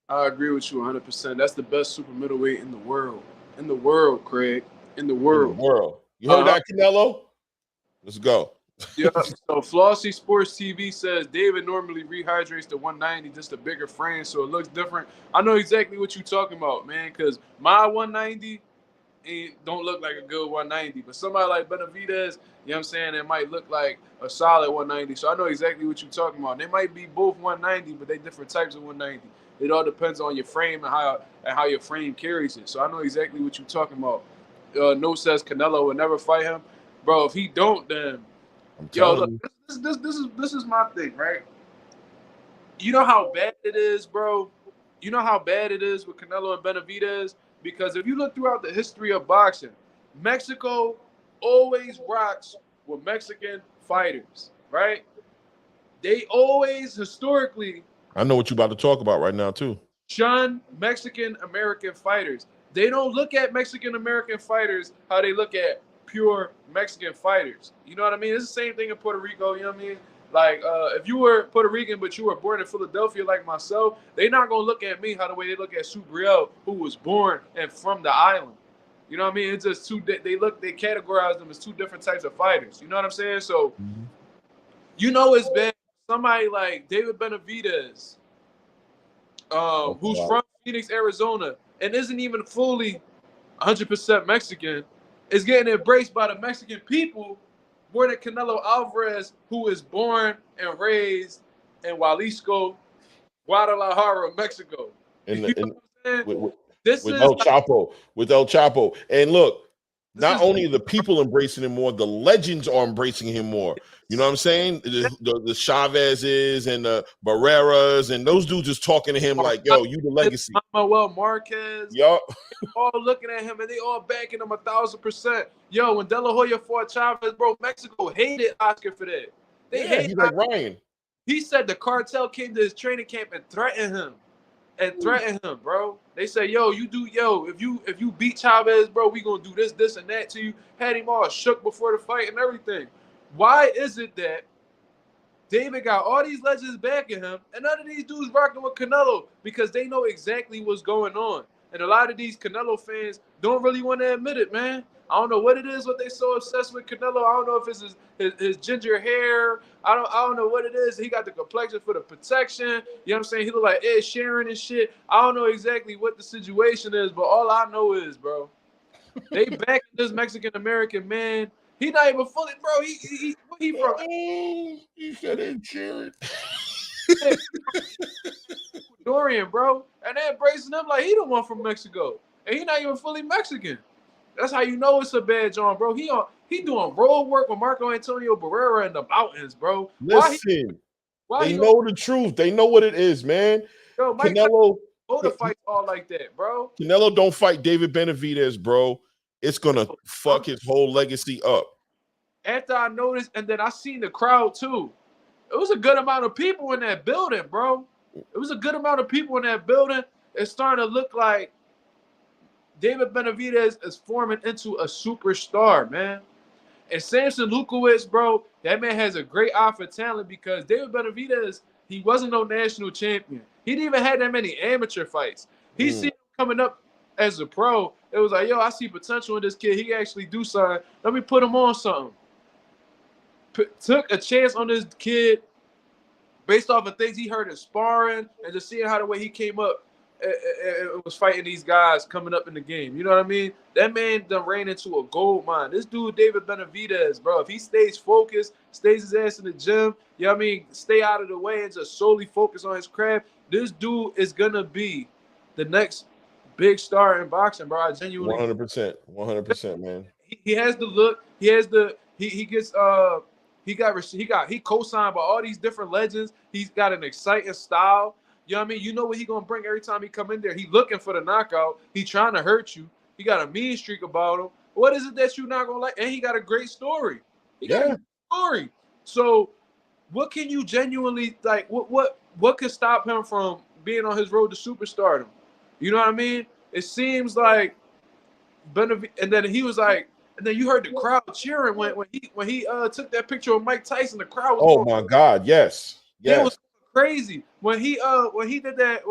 Speaker 1: I agree with you 100%. That's the best super middleweight in the world. In the world, Craig. In the world.
Speaker 2: You heard that, Canelo? Let's go.
Speaker 1: Yeah. So Flossy Sports TV says David normally rehydrates to 190, just a bigger frame, so it looks different. I know exactly what you're talking about, man, because my 190 don't look like a good 190, but somebody like Benavidez, you know what I'm saying, it might look like a solid 190. So I know exactly what you're talking about. They might be both 190, but they different types of 190. It all depends on your frame and how your frame carries it. So I know exactly what you're talking about. No says Canelo would never fight him, bro. If he don't, then look, this is my thing, right? You know how bad it is, bro. You know how bad it is with Canelo and Benavidez. Because if you look throughout the history of boxing, Mexico always rocks with Mexican fighters, right? They always historically.
Speaker 2: I know what you're about to talk about right now, too.
Speaker 1: Shun Mexican-American fighters. They don't look at Mexican-American fighters how they look at pure Mexican fighters. You know what I mean? It's the same thing in Puerto Rico. You know what I mean? Like, if you were Puerto Rican but you were born in Philadelphia like myself, they're not gonna look at me how the way they look at Subriel, who was born and from the island. You know what I mean? It's just they categorize them as two different types of fighters. You know what I'm saying? So, you know, it's bad. Somebody like David Benavidez, who's from Phoenix, Arizona, and isn't even fully 100% Mexican, is getting embraced by the Mexican people more than Canelo Alvarez, who is born and raised in Jalisco, Guadalajara, Mexico.
Speaker 2: With El Chapo, and look, not only are the people embracing him more, the legends are embracing him more. You know what I'm saying? The Chavezes and the Barreras and those dudes just talking to him like, "Yo, you the legacy."
Speaker 1: Manuel Marquez.
Speaker 2: Yup.
Speaker 1: All looking at him and they all backing him 1,000%. Yo, when De La Hoya fought Chavez, bro, Mexico hated Oscar for that. They hated.
Speaker 2: He's like Ryan.
Speaker 1: He said the cartel came to his training camp and threatened him. Bro. They say, if you beat Chavez, bro, we gonna do this, and that to you. Had him all shook before the fight and everything. Why is it that David got all these legends backing him, and none of these dudes rocking with Canelo? Because they know exactly what's going on. And a lot of these Canelo fans don't really want to admit it, man. I don't know what it is, what they so obsessed with Canelo. I don't know if it's his ginger hair. I don't know what it is. He got the complexion for the protection. You know what I'm saying? He look like Ed Sheeran and shit. I don't know exactly what the situation is, but all I know is, bro, they backing this Mexican American man. He not even fully, bro. He from?
Speaker 2: He said Ed Sheeran.
Speaker 1: Dorian, bro, and they embracing him like he the one from Mexico, and he not even fully Mexican. That's how you know it's a bad John, bro. He doing road work with Marco Antonio Barrera in the mountains, bro.
Speaker 2: Listen, they know the truth. They know what it is, man.
Speaker 1: Yo,
Speaker 2: Canelo
Speaker 1: to fight all like that, bro.
Speaker 2: Canelo don't fight David Benavidez, bro. It's gonna fuck his whole legacy up.
Speaker 1: After I noticed, and then I seen the crowd too. It was a good amount of people in that building, bro. It was a good amount of people in that building. It's starting to look like David Benavidez is forming into a superstar, man. And Samson Lukowicz, bro, that man has a great eye for talent because David Benavidez, he wasn't no national champion. He didn't even have that many amateur fights. He seen him coming up as a pro. It was like, yo, I see potential in this kid. He can actually do something. Let me put him on something. Took a chance on this kid based off of things he heard in sparring and just seeing how the way he came up it was fighting these guys coming up in the game. You know what I mean? That man done ran into a gold mine. This dude, David Benavidez, bro, if he stays focused, stays his ass in the gym, you know what I mean, stay out of the way and just solely focus on his craft, this dude is going to be the next big star in boxing, bro. I genuinely
Speaker 2: 100%, man.
Speaker 1: He has the look. He has the he co-signed by all these different legends. He's got an exciting style. You know what I mean? You know what he gonna bring every time he come in there. He looking for the knockout. He trying to hurt you. He got a mean streak about him. What is it that you not gonna like? And he got a great story. He got a great story. So what can you genuinely like? What could stop him from being on his road to superstardom? You know what I mean? It seems like and then he was like, and then you heard the crowd cheering when he took that picture of Mike Tyson. The crowd was
Speaker 2: my God, yes.
Speaker 1: It was crazy when he did that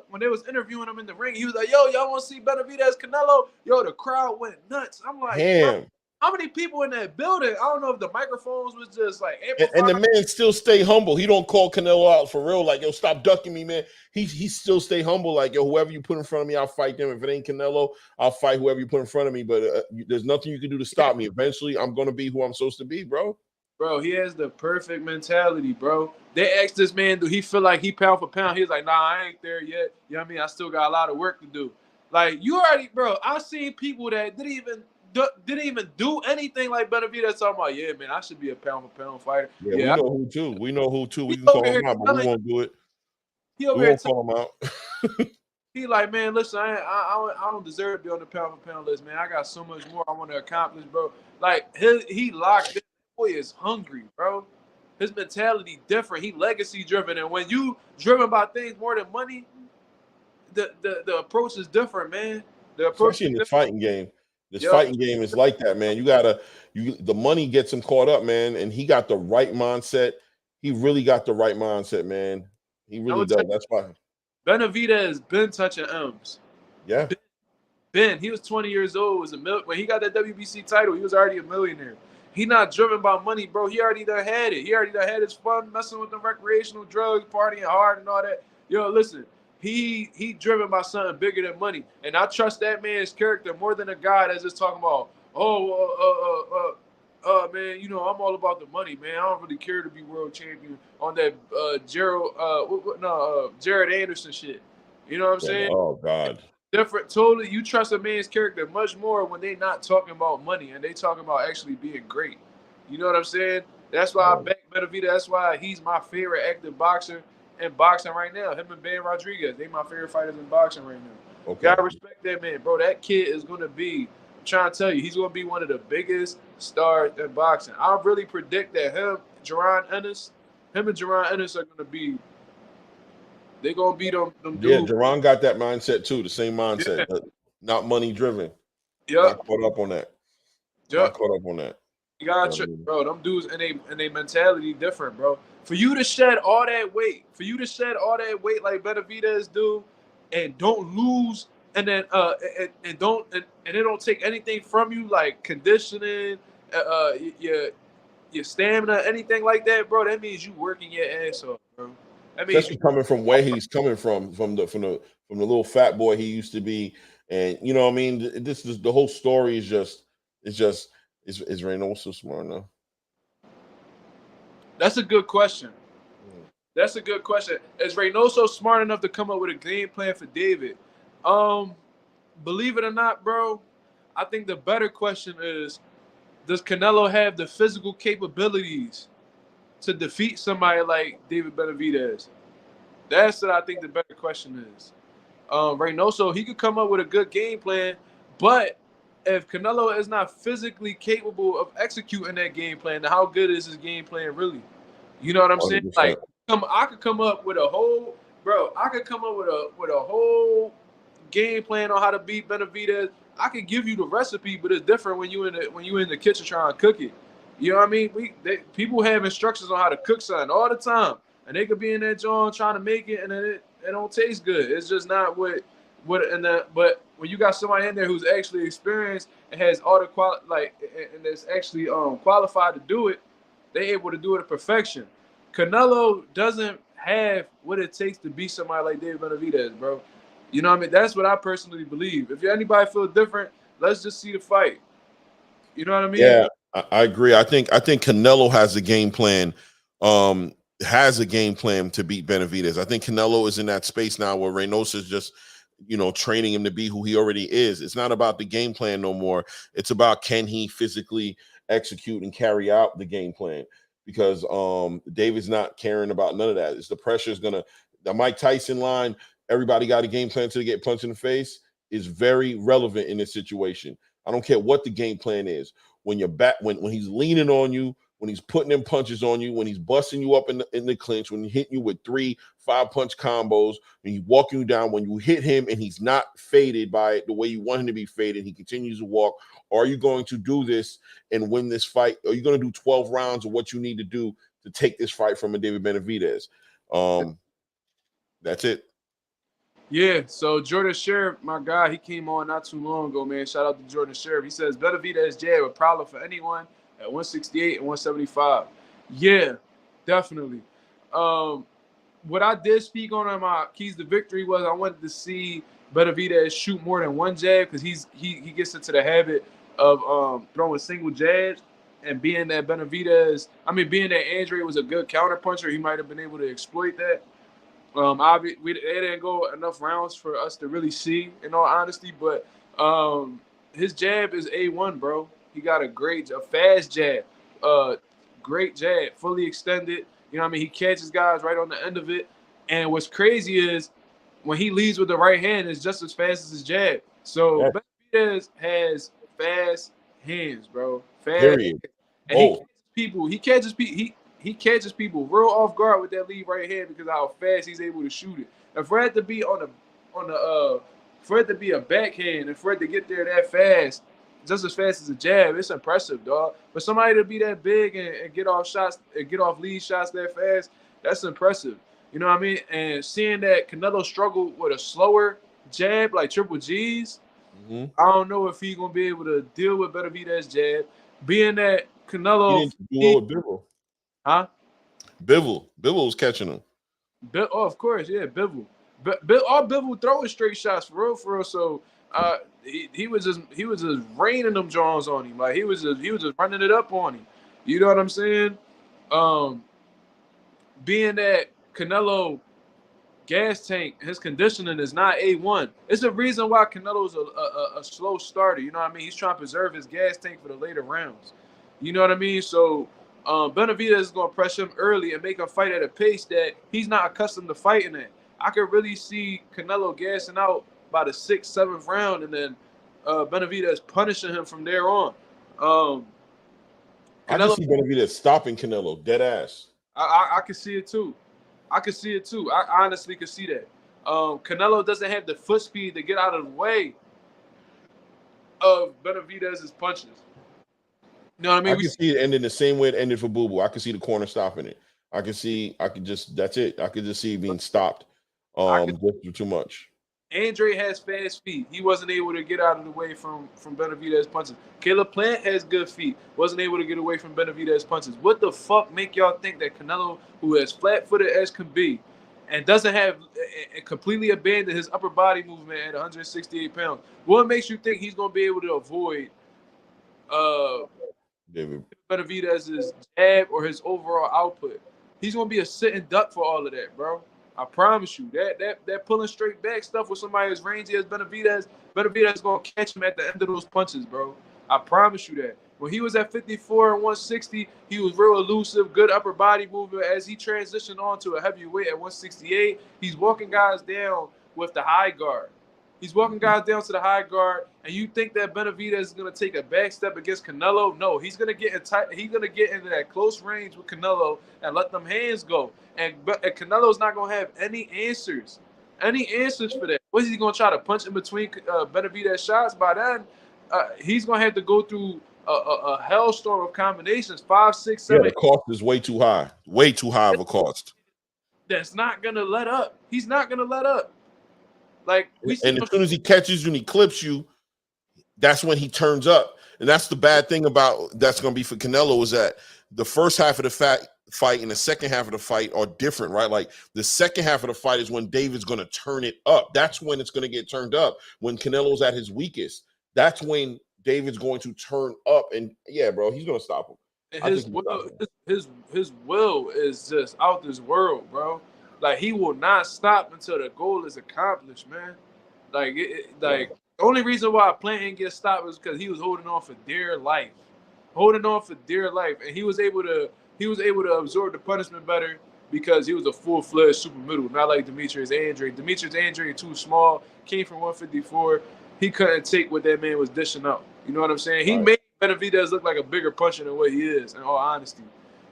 Speaker 1: when they was interviewing him in the ring. He was like, yo, y'all want to see Benavidez Canelo? Yo, the crowd went nuts. I'm like,
Speaker 2: damn.
Speaker 1: How many people in that building? I don't know if the microphones was just like amplified.
Speaker 2: And the man still stay humble. He don't call Canelo out for real. Like, yo, stop ducking me, man. He still stay humble. Like, yo, whoever you put in front of me, I'll fight them. If it ain't Canelo, I'll fight whoever you put in front of me. But there's nothing you can do to stop me. Eventually, I'm gonna be who I'm supposed to be, bro.
Speaker 1: Bro, he has the perfect mentality, bro. They asked this man, do he feel like he pound for pound? He was like, nah, I ain't there yet. You know what I mean? I still got a lot of work to do. Like, you already, bro, I've seen people that didn't even do anything like Benavidez talking about, yeah, man, I should be a pound-for-pound fighter.
Speaker 2: Yeah, we know who, too. We can call him out, but we won't do it. We won't call him out.
Speaker 1: He like, man, listen, I don't deserve to be on the pound-for-pound list, man. I got so much more I want to accomplish, bro. Like, he locked in. Boy is hungry, bro. His mentality different. He legacy-driven. And when you driven by things more than money, the approach is different, man. The approach
Speaker 2: especially in the fighting game. This fighting game is like that, man. The money gets him caught up, man, and he got the right mindset. He really got the right mindset, man. He really does. That's why.
Speaker 1: Benavidez been touching M's.
Speaker 2: Yeah.
Speaker 1: Ben, he was 20 years old. When he got that WBC title, he was already a millionaire. He not driven by money, bro. He already done had it. He already done had his fun messing with the recreational drugs, partying hard and all that. Yo, listen, he driven by something bigger than money. And I trust that man's character more than a guy that's just talking about, man, you know, I'm all about the money, man. I don't really care to be world champion on that Jared Anderson shit. You know what I'm saying?
Speaker 2: Oh, God.
Speaker 1: Different, totally. You trust a man's character much more when they not talking about money and they talking about actually being great. You know what I'm saying? That's why I back Benavidez. That's why he's my favorite active boxer in boxing right now. Him and Ben Rodriguez, they my favorite fighters in boxing right now. Okay. Gotta respect that man, bro. That kid is gonna be, I'm trying to tell you, he's gonna be one of the biggest stars in boxing. I really predict that him and Jerron Ennis are gonna be. They gonna beat them dudes.
Speaker 2: Yeah, Jerron got that mindset too. The same mindset, not money driven.
Speaker 1: Yeah,
Speaker 2: not caught up on that. Not caught up on that.
Speaker 1: You gotta, bro. Them dudes and they mentality different, bro. For you to shed all that weight, like Benavidez do, and don't lose, and then and it don't take anything from you, like conditioning, your stamina, anything like that, bro. That means you working your ass off, bro. I mean,
Speaker 2: especially coming from where he's coming from the little fat boy he used to be, and you know what I mean. This is the whole story is Reynoso smart enough?
Speaker 1: That's a good question. That's a good question. Is Reynoso smart enough to come up with a game plan for David? Believe it or not, bro, I think the better question is, does Canelo have the physical capabilities to defeat somebody like David Benavidez? That's what I think the better question is. Reynoso, he could come up with a good game plan, but if Canelo is not physically capable of executing that game plan, then how good is his game plan really? You know what I'm saying?
Speaker 2: 100%.
Speaker 1: Like, I could come up with a whole, bro. I could come up with a whole game plan on how to beat Benavidez. I could give you the recipe, but it's different when you in the kitchen trying to cook it. You know what I mean? People have instructions on how to cook something all the time, and they could be in that joint trying to make it, and then it don't taste good. It's just not but when you got somebody in there who's actually experienced and has all the and is actually qualified to do it, they're able to do it to perfection. Canelo doesn't have what it takes to beat somebody like David Benavidez, bro. You know what I mean? That's what I personally believe. If anybody feels different, let's just see the fight. You know what I mean?
Speaker 2: Yeah, I agree. I think Canelo has a game plan. To beat Benavidez. I think Canelo is in that space now where Reynoso is just, training him to be who he already is. It's not about the game plan no more. It's about, can he physically execute and carry out the game plan? Because David's not caring about none of that. It's the pressure is the Mike Tyson line, everybody got a game plan until they get punched in the face, is very relevant in this situation. I don't care what the game plan is. When you're back, when he's leaning on you, when he's putting in punches on you, when he's busting you up in the clinch, when he's hitting you with 3-5 punch combos, when he's walking you down, when you hit him and he's not faded by it the way you want him to be faded, he continues to walk. Are you going to do this and win this fight? Are you going to do 12 rounds of what you need to do to take this fight from a David Benavidez? That's it. Yeah,
Speaker 1: so Jordan Sheriff, my guy, he came on not too long ago, man. Shout out to Jordan Sheriff. He says Benavidez jab a problem for anyone at 168 and 175. Yeah, definitely. What I did speak on my keys to victory was I wanted to see Benavidez shoot more than one jab because he gets into the habit of throwing single jabs, and being that Andrade was a good counter puncher, he might have been able to exploit that. They didn't go enough rounds for us to really see, in all honesty, but his jab is A1, bro. He got a fast jab, great jab, fully extended. You know what I mean? He catches guys right on the end of it. And what's crazy is when he leads with the right hand, it's just as fast as his jab. So Benavidez has fast hands, bro. Fast.
Speaker 2: Period.
Speaker 1: And he catches people real off guard with that lead right hand because of how fast he's able to shoot it. And for it to be for it to be a backhand and for it to get there that fast, just as fast as a jab, it's impressive, dog. But somebody to be that big and get off shots and get off lead shots that fast, that's impressive. You know what I mean? And seeing that Canelo struggled with a slower jab like Triple G's, I don't know if he's gonna be able to deal with Benavidez jab. Being that
Speaker 2: He
Speaker 1: Canelo,
Speaker 2: didn't do well with Bivol.
Speaker 1: huh?
Speaker 2: Bivol was catching him.
Speaker 1: Oh, of course, yeah, Bivol. All Bivol throwing straight shots for real, for real. So he was just raining them Jones on him. Like he was just running it up on him. You know what I'm saying? Being that Canelo gas tank, his conditioning is not A1. It's the reason why Canelo's a slow starter. You know what I mean? He's trying to preserve his gas tank for the later rounds. You know what I mean? So Benavidez is going to press him early and make him fight at a pace that he's not accustomed to fighting at. I could really see Canelo gassing out by the 6th, 7th round, and then Benavidez punishing him from there on.
Speaker 2: I can see Benavidez stopping Canelo, dead ass.
Speaker 1: I can see it too. I honestly could see that. Canelo doesn't have the foot speed to get out of the way of Benavidez's punches. You know what I mean?
Speaker 2: I can see it ending the same way it ended for Boo Boo. I can see the corner stopping it. That's it. I could just see it being stopped just too much.
Speaker 1: Andre has fast feet. He wasn't able to get out of the way from Benavidez punches. Caleb Plant has good feet. Wasn't able to get away from Benavidez punches. What the fuck make y'all think that Canelo, who is flat-footed as can be, and doesn't have completely abandoned his upper body movement at 168 pounds, what makes you think he's going to be able to avoid Benavidez's jab or his overall output? He's going to be a sitting duck for all of that, bro. I promise you that pulling straight back stuff with somebody as rangy as Benavidez is gonna catch him at the end of those punches, bro. I promise you that. When he was at 54 and 160, he was real elusive, good upper body movement. As he transitioned on to a heavyweight at 168, he's walking guys down with the high guard. He's walking guys down to the high guard, and you think that Benavidez is gonna take a back step against Canelo? No, he's gonna get into that close range with Canelo and let them hands go. And Canelo's not gonna have any answers for that. What is he gonna try to punch in between Benavidez shots? By then, he's gonna have to go through a hellstorm of combinations, 5, 6, 7.
Speaker 2: Yeah, the cost is way too high of a cost.
Speaker 1: That's not gonna let up. He's not gonna let up. Like
Speaker 2: and as soon as he catches you and he clips you, that's when he turns up. And that's the bad thing about that's going to be for Canelo is that the first half of the fight and the second half of the fight are different, right? Like the second half of the fight is when David's going to turn it up. That's when it's going to get turned up. When Canelo's at his weakest, that's when David's going to turn up. And yeah, bro, he's going to stop him.
Speaker 1: His will is just out this world, bro. Like he will not stop until the goal is accomplished, man. The only reason why Plant didn't get stopped was because he was holding on for dear life, and he was able to absorb the punishment better because he was a full-fledged super middle, not like Demetrius Andrade. Demetrius Andrade too small, came from 154. He couldn't take what that man was dishing out. You know what I'm saying? He made Benavidez look like a bigger puncher than what he is, in all honesty.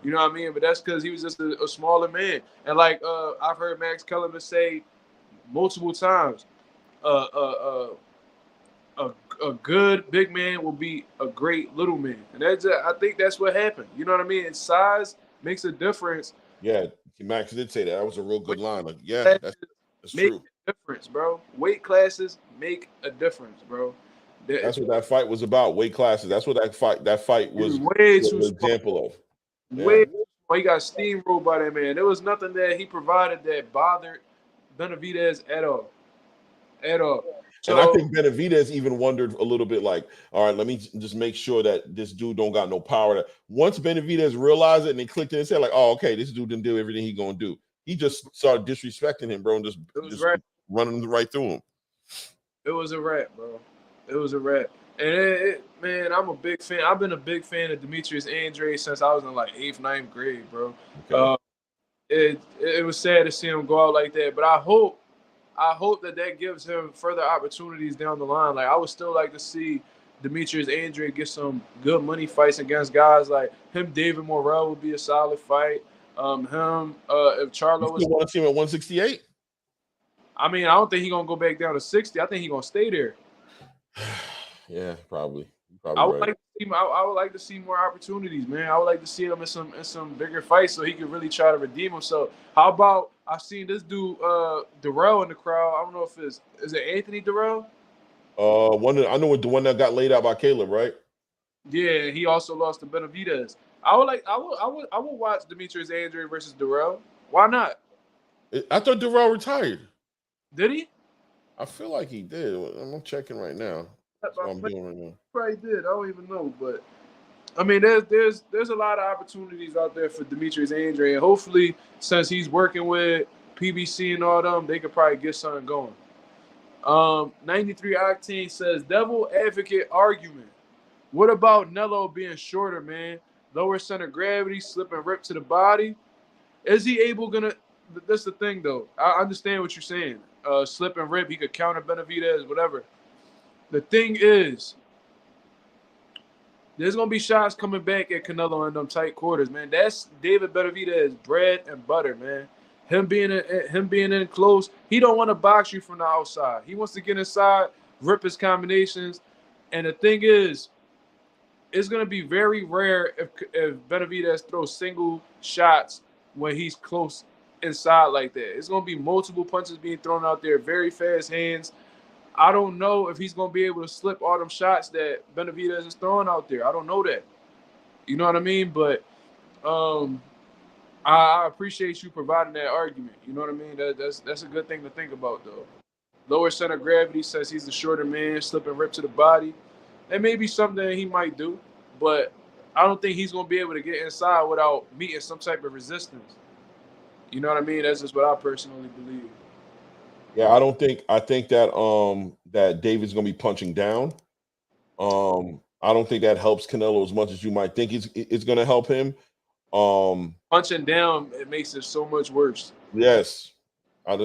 Speaker 1: You know what I mean? But that's because he was just a smaller man. And like I've heard Max Kellerman say multiple times, a good big man will be a great little man. And I think that's what happened. You know what I mean? And size makes a difference.
Speaker 2: Yeah, Max did say that. That was a real good line. Like, yeah, that's
Speaker 1: make
Speaker 2: true.
Speaker 1: A difference, bro. Weight classes make a difference, bro.
Speaker 2: That's what that fight was about. Weight classes. That's what that fight was
Speaker 1: way too
Speaker 2: an example of.
Speaker 1: Yeah. He got steamrolled by that man. There was nothing that he provided that bothered Benavidez at all. So,
Speaker 2: and I think Benavidez even wondered a little bit like, all right, let me just make sure that this dude don't got no power. Once Benavidez realized it and they clicked in and said like, oh, okay, this dude didn't do everything he gonna do. He just started disrespecting him, bro, and just running right through him.
Speaker 1: It was a wrap, bro. It was a wrap. And man, I'm a big fan. I've been a big fan of Demetrius Andrade since I was in like 8th, 9th grade, bro. Okay. It was sad to see him go out like that, but I hope that gives him further opportunities down the line. Like I would still like to see Demetrius Andrade get some good money fights against guys like him. David Morrell would be a solid fight. If Charlo was
Speaker 2: want to see him at 168.
Speaker 1: I mean, I don't think he's gonna go back down to 60. I think he's gonna stay there.
Speaker 2: Yeah, probably. You're
Speaker 1: I
Speaker 2: probably
Speaker 1: would
Speaker 2: right.
Speaker 1: like to see. I would like to see more opportunities, man. I would like to see him in some bigger fights so he could really try to redeem himself. How about I've seen this dude Darrell in the crowd. I don't know if is it Anthony Darrell?
Speaker 2: I know the one that got laid out by Caleb, right?
Speaker 1: Yeah, he also lost to Benavidez. I would watch Demetrius Andrade versus Darrell. Why not?
Speaker 2: I thought Darrell retired.
Speaker 1: Did he?
Speaker 2: I feel like he did. I'm checking right now. That's what I'm doing right now.
Speaker 1: Probably did. I don't even know, but I mean, there's a lot of opportunities out there for Demetrius Andrade. And hopefully, since he's working with PBC and all them, they could probably get something going. 93 Octane says devil advocate argument. What about Nello being shorter, man? Lower center of gravity, slip and rip to the body. Is he able gonna? That's the thing, though. I understand what you're saying. Slip and rip, he could counter Benavidez, whatever. The thing is, there's gonna be shots coming back at Canelo in them tight quarters, man. That's David Benavidez bread and butter, man. Him being in close, he don't want to box you from the outside. He wants to get inside, rip his combinations. And the thing is, it's gonna be very rare if Benavidez throws single shots when he's close inside like that. It's gonna be multiple punches being thrown out there, very fast hands. I don't know if he's going to be able to slip all them shots that Benavidez is throwing out there. I don't know that. You know what I mean? But I appreciate you providing that argument. You know what I mean? That's a good thing to think about, though. Lower center of gravity says he's the shorter man, slip and rip to the body. That may be something that he might do, but I don't think he's going to be able to get inside without meeting some type of resistance. You know what I mean? That's just what I personally believe.
Speaker 2: Yeah, I think that that David's gonna be punching down. I don't think that helps Canelo as much as you might think it's gonna help him.
Speaker 1: Punching down, it makes it so much worse.
Speaker 2: Yes. I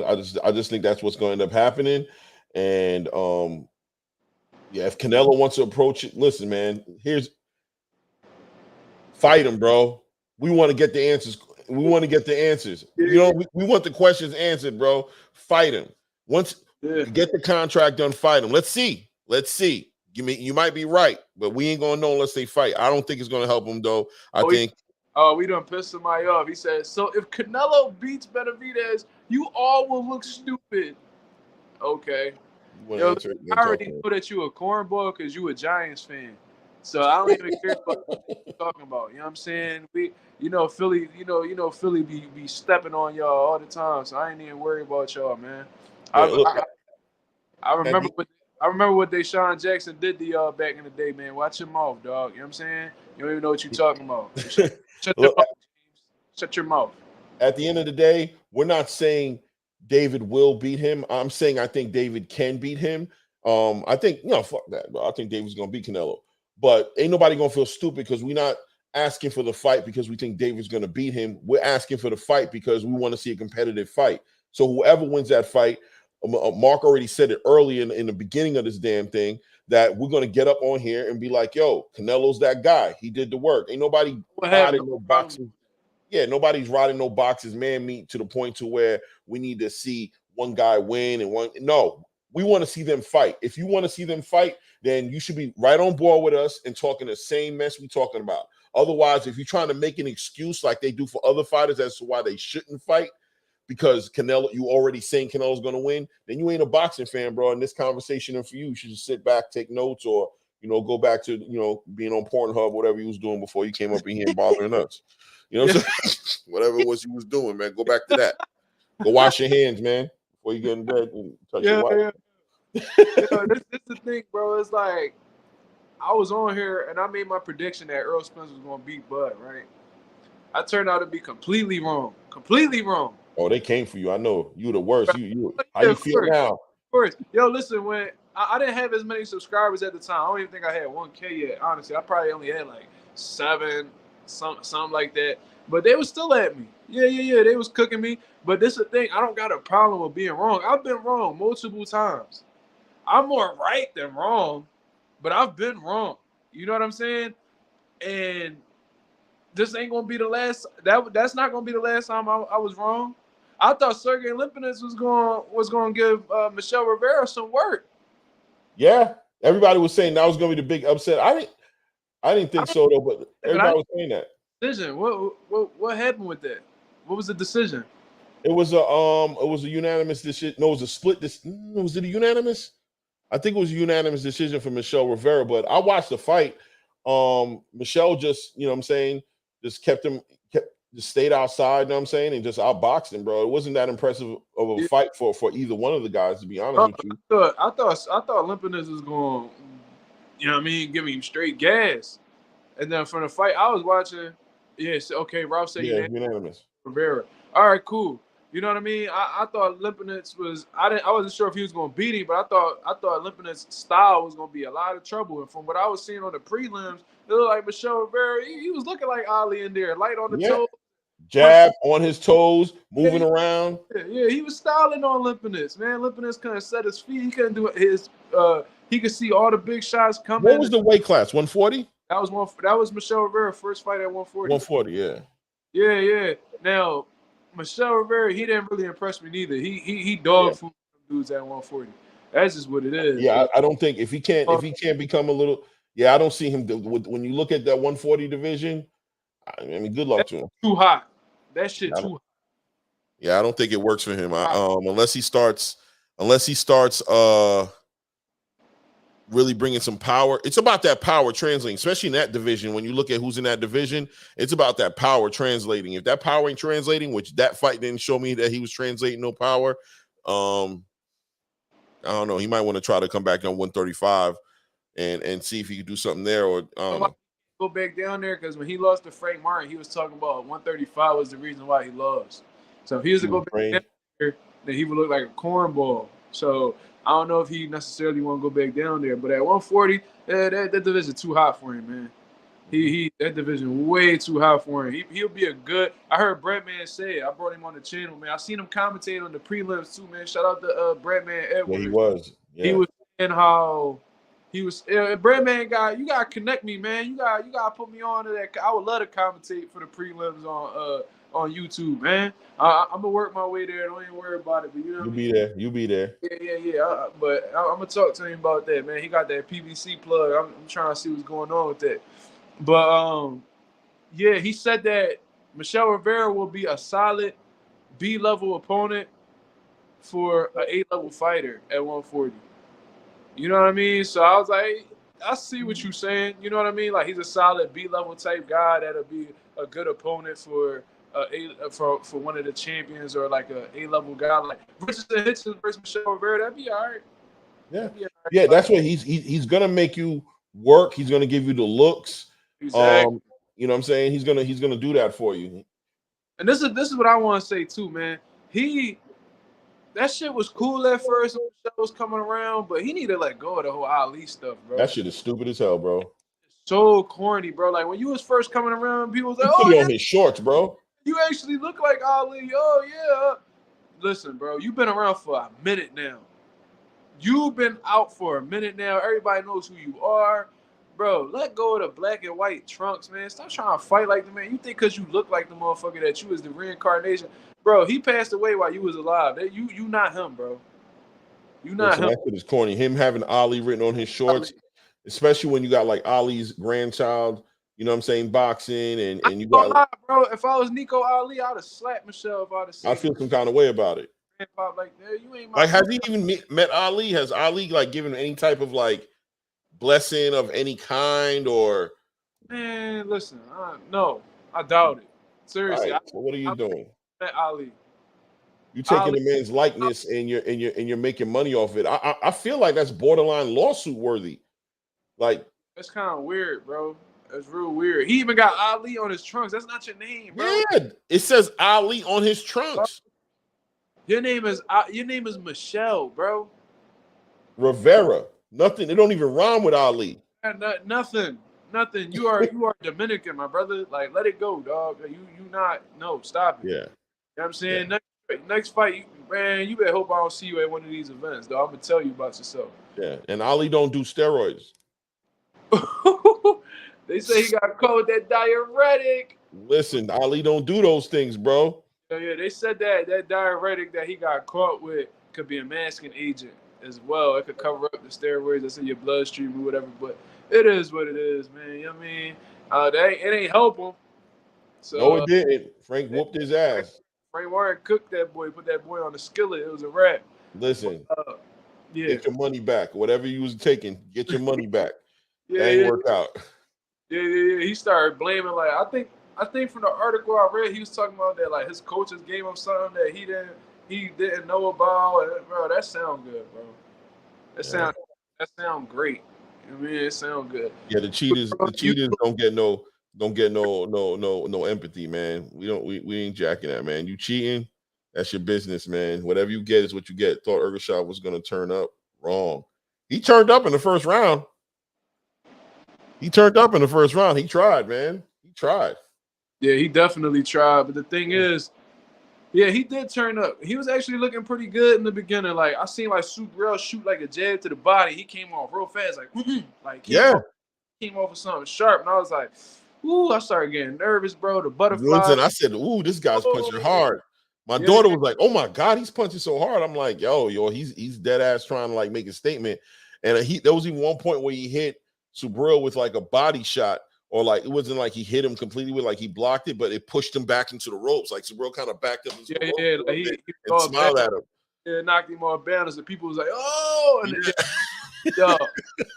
Speaker 2: just think that's what's going to end up happening. And yeah, if Canelo wants to approach it, listen, man, fight him, bro. We want to get the answers. We want to get the answers. You know, we want the questions answered, bro. Fight him. Once you get the contract done, fight him. Let's see. You might be right, but we ain't gonna know unless they fight. I don't think it's gonna help him though. I think.
Speaker 1: Oh, we done pissed somebody off. He said, so if Canelo beats Benavidez, you all will look stupid. Okay. Yo, I already know that you a cornball because you a Giants fan. So I don't even care about what you're talking about. You know what I'm saying? Philly, Philly be stepping on y'all all the time. So I ain't even worried about y'all, man. I remember what Deshaun Jackson did to y'all back in the day, man. Watch your mouth, dog. You know what I'm saying? You don't even know what you're talking about. Shut your mouth, James. Shut your mouth.
Speaker 2: At the end of the day, we're not saying David will beat him. I'm saying I think David can beat him. I think, fuck that, bro. I think David's gonna beat Canelo. But ain't nobody gonna feel stupid because we're not asking for the fight because we think David's gonna beat him. We're asking for the fight because we want to see a competitive fight. So whoever wins that fight, Mark already said it early in the beginning of this damn thing that we're gonna get up on here and be like, "Yo, Canelo's that guy. He did the work." Ain't nobody riding no boxing. Yeah, nobody's riding no boxes, man meat to the point to where we need to see one guy win and one. No, we want to see them fight. If you want to see them fight, then you should be right on board with us and talking the same mess we talking about. Otherwise, if you're trying to make an excuse like they do for other fighters as to why they shouldn't fight, because Canelo, you already saying Canelo's going to win, then you ain't a boxing fan, bro. And this conversation for you should just sit back, take notes, or go back to being on Pornhub, whatever you was doing before you came up in here and bothering us. You know what I'm saying? Whatever it was you was doing, man. Go back to that. Go wash your hands, man, before you get in bed and touch your wife.
Speaker 1: This is the thing, bro. It's like I was on here and I made my prediction that Earl Spence was going to beat Bud, right? I turned out to be completely wrong. Completely wrong.
Speaker 2: Oh, they came for you. I know. You the worst. How you feel now?
Speaker 1: Of course. Yo, listen, when I didn't have as many subscribers at the time. I don't even think I had 1K yet, honestly. I probably only had like 7, something like that. But they was still at me. Yeah. They was cooking me. But this is the thing. I don't got a problem with being wrong. I've been wrong multiple times. I'm more right than wrong, but I've been wrong. You know what I'm saying? And this ain't gonna be the last. That's not gonna be the last time I was wrong. I thought Sergey Limpinets was going to give Michelle Rivera some work.
Speaker 2: Yeah, Everybody was saying that was going to be the big upset. I didn't think so though, but everybody was saying that.
Speaker 1: Decision. What happened with that? What was the decision?
Speaker 2: It was a unanimous decision. No, it was a split. Was it a unanimous? I think it was a unanimous decision for Michelle Rivera. But I watched the fight. Michelle just, you know what I'm saying, just just stayed outside, you know what I'm saying, and just outboxed him, bro. It wasn't that impressive of a fight for either one of the guys, to be honest with you.
Speaker 1: I thought Limpiness was going, you know what I mean, give him straight gas. And then from the fight I was watching, yes, okay, Ralph said
Speaker 2: unanimous.
Speaker 1: Rivera. All right, cool. You know what I mean? I thought Limpiness was I wasn't sure if he was gonna beat him, but I thought Limpiness' style was gonna be a lot of trouble. And from what I was seeing on the prelims, it looked like Michelle Rivera, he was looking like Ali in there, light on the toes.
Speaker 2: Jab on his toes, moving around.
Speaker 1: Yeah, he was styling on Limpiness, man. Limpiness couldn't set his feet. He couldn't do his he could see all the big shots coming.
Speaker 2: What was the weight class? 140?
Speaker 1: That was Michelle Rivera's first fight at 140.
Speaker 2: 140, yeah.
Speaker 1: Yeah. Now, Michelle Rivera, he didn't really impress me neither. He dog food dudes at 140. That's just what it is.
Speaker 2: Yeah, I don't think if he can't become a little. Yeah, I don't see him when you look at that 140 division. I mean, good luck to him.
Speaker 1: Too hot. That shit too hot.
Speaker 2: Yeah, I don't think it works for him. Unless he starts really bringing some power. It's about that power translating, especially in that division. When you look at who's in that division, it's about that power translating. If that power ain't translating, which that fight didn't show me that he was translating no power, I don't know. He might want to try to come back on 135 and see if he could do something there. Or
Speaker 1: go back down there, because when he lost to Frank Martin, he was talking about 135 was the reason why he lost. So if he was to go back down there, then he would look like a cornball. So I don't know if he necessarily want to go back down there, but at 140, that division too hot for him, man. That division way too hot for him. He'll be a good. I heard Breadman say it. I brought him on the channel, man. I seen him commentate on the prelims too, man. Shout out to Breadman Edwards.
Speaker 2: Yeah, he was. Yeah.
Speaker 1: He was saying how he was. Breadman guy, you gotta connect me, man. You gotta put me on to that. I would love to commentate for the prelims on YouTube, man. I'm gonna work my way there. Don't even worry about it. But you know,
Speaker 2: You'll be there.
Speaker 1: Yeah. But I'm gonna talk to him about that, man. He got that PVC plug. I'm trying to see what's going on with that. But yeah, he said that Michelle Rivera will be a solid B-level opponent for an A-level fighter at 140. You know what I mean? So I was like, I see what you're saying. You know what I mean? Like, he's a solid B-level type guy that'll be a good opponent for one of the champions, or like a A-level guy like Richardson Hitchens versus Michelle Rivera. That'd be all right.
Speaker 2: Yeah. That's what he's gonna make you work. He's gonna give you the looks.
Speaker 1: Exactly.
Speaker 2: You know what I'm saying? He's gonna do that for you.
Speaker 1: And this is what I want to say too, man. That shit was cool at first when the show was coming around, but he need to let go of the whole Ali stuff, bro.
Speaker 2: That shit is stupid as hell, bro.
Speaker 1: So corny, bro. Like, when you was first coming around, people was like,
Speaker 2: "Oh, put it on his shorts, bro.
Speaker 1: You actually look like Ali." Oh yeah. Listen, bro. You've been around for a minute now. You've been out for a minute now. Everybody knows who you are. Bro, let go of the black and white trunks, man. Stop trying to fight like the man. You think because you look like the motherfucker that you is the reincarnation. Bro, he passed away while you was alive. You not him, bro. You not him.
Speaker 2: That shit is corny. Him having Ali written on his shorts, especially when you got like Ali's grandchild, you know what I'm saying, boxing, and you got
Speaker 1: lie, bro. If I was Nico Ali, I'd have slapped Michelle if I'd have seen
Speaker 2: I feel some kind of way about it.
Speaker 1: Like, you ain't
Speaker 2: like, has he even met Ali? Has Ali like given any type of like blessing of any kind? Or
Speaker 1: man, listen, no, I doubt it. Seriously.
Speaker 2: Right, so what are you doing?
Speaker 1: Ali.
Speaker 2: You taking the man's likeness and you're making money off it. I feel like that's borderline lawsuit worthy. Like,
Speaker 1: that's kind of weird, bro. That's real weird. He even got Ali on his trunks. That's not your name, bro.
Speaker 2: Yeah, it says Ali on his trunks.
Speaker 1: Your name is Michelle, bro.
Speaker 2: Rivera. Nothing. It don't even rhyme with Ali.
Speaker 1: Nothing. You are Dominican, my brother. Like, let it go, dog. You not. No, stop it.
Speaker 2: Yeah.
Speaker 1: You know what I'm saying? Yeah. Next fight, man, you better hope I don't see you at one of these events, dog. I'm gonna tell you about yourself.
Speaker 2: Yeah, and Ali don't do steroids.
Speaker 1: They say he got caught with that diuretic.
Speaker 2: Listen, Ali don't do those things, bro.
Speaker 1: Yeah, they said that diuretic that he got caught with could be a masking agent. as well. It could cover up the steroids that's in your bloodstream or whatever. But it is what it is, man. You know what I mean? It ain't help him. So
Speaker 2: No, it didn't. Frank whooped his ass.
Speaker 1: Frank Warren cooked that boy, put that boy on the skillet. It was a wrap.
Speaker 2: Listen,
Speaker 1: Yeah,
Speaker 2: get your money back. Whatever you was taking, get your money back.
Speaker 1: yeah,
Speaker 2: That ain't
Speaker 1: yeah.
Speaker 2: work out.
Speaker 1: Yeah. He started blaming. Like I think from the article I read, he was talking about that like his coaches gave him something that he didn't know about. And, bro, that sound good, bro. That sound great. I mean, it sound good.
Speaker 2: Yeah, the cheaters don't get no empathy, man. We ain't jacking that, man. You cheating, that's your business, man. Whatever you get is what you get. Thought Ergashev was gonna turn up. Wrong. He turned up in the first round. He tried, man. He tried.
Speaker 1: Yeah, he definitely tried. But the thing is, yeah, he did turn up. He was actually looking pretty good in the beginning. Like I seen like Superell shoot like a jab to the body. He came off real fast, like came off with something sharp, and I was like, ooh, I started getting nervous, bro. The butterfly.
Speaker 2: Listen, I said, ooh, this guy's punching hard. My daughter was like, oh my God, he's punching so hard. I'm like, yo, he's dead ass trying to like make a statement. And there was even one point where he hit Superell with like a body shot, or like it wasn't like he hit him completely with like he blocked it, but it pushed him back into the ropes. Like Superell kind of backed up into the ropes
Speaker 1: like
Speaker 2: and smiled at him.
Speaker 1: Yeah, knocked him off balance. And people was like, oh, and yo,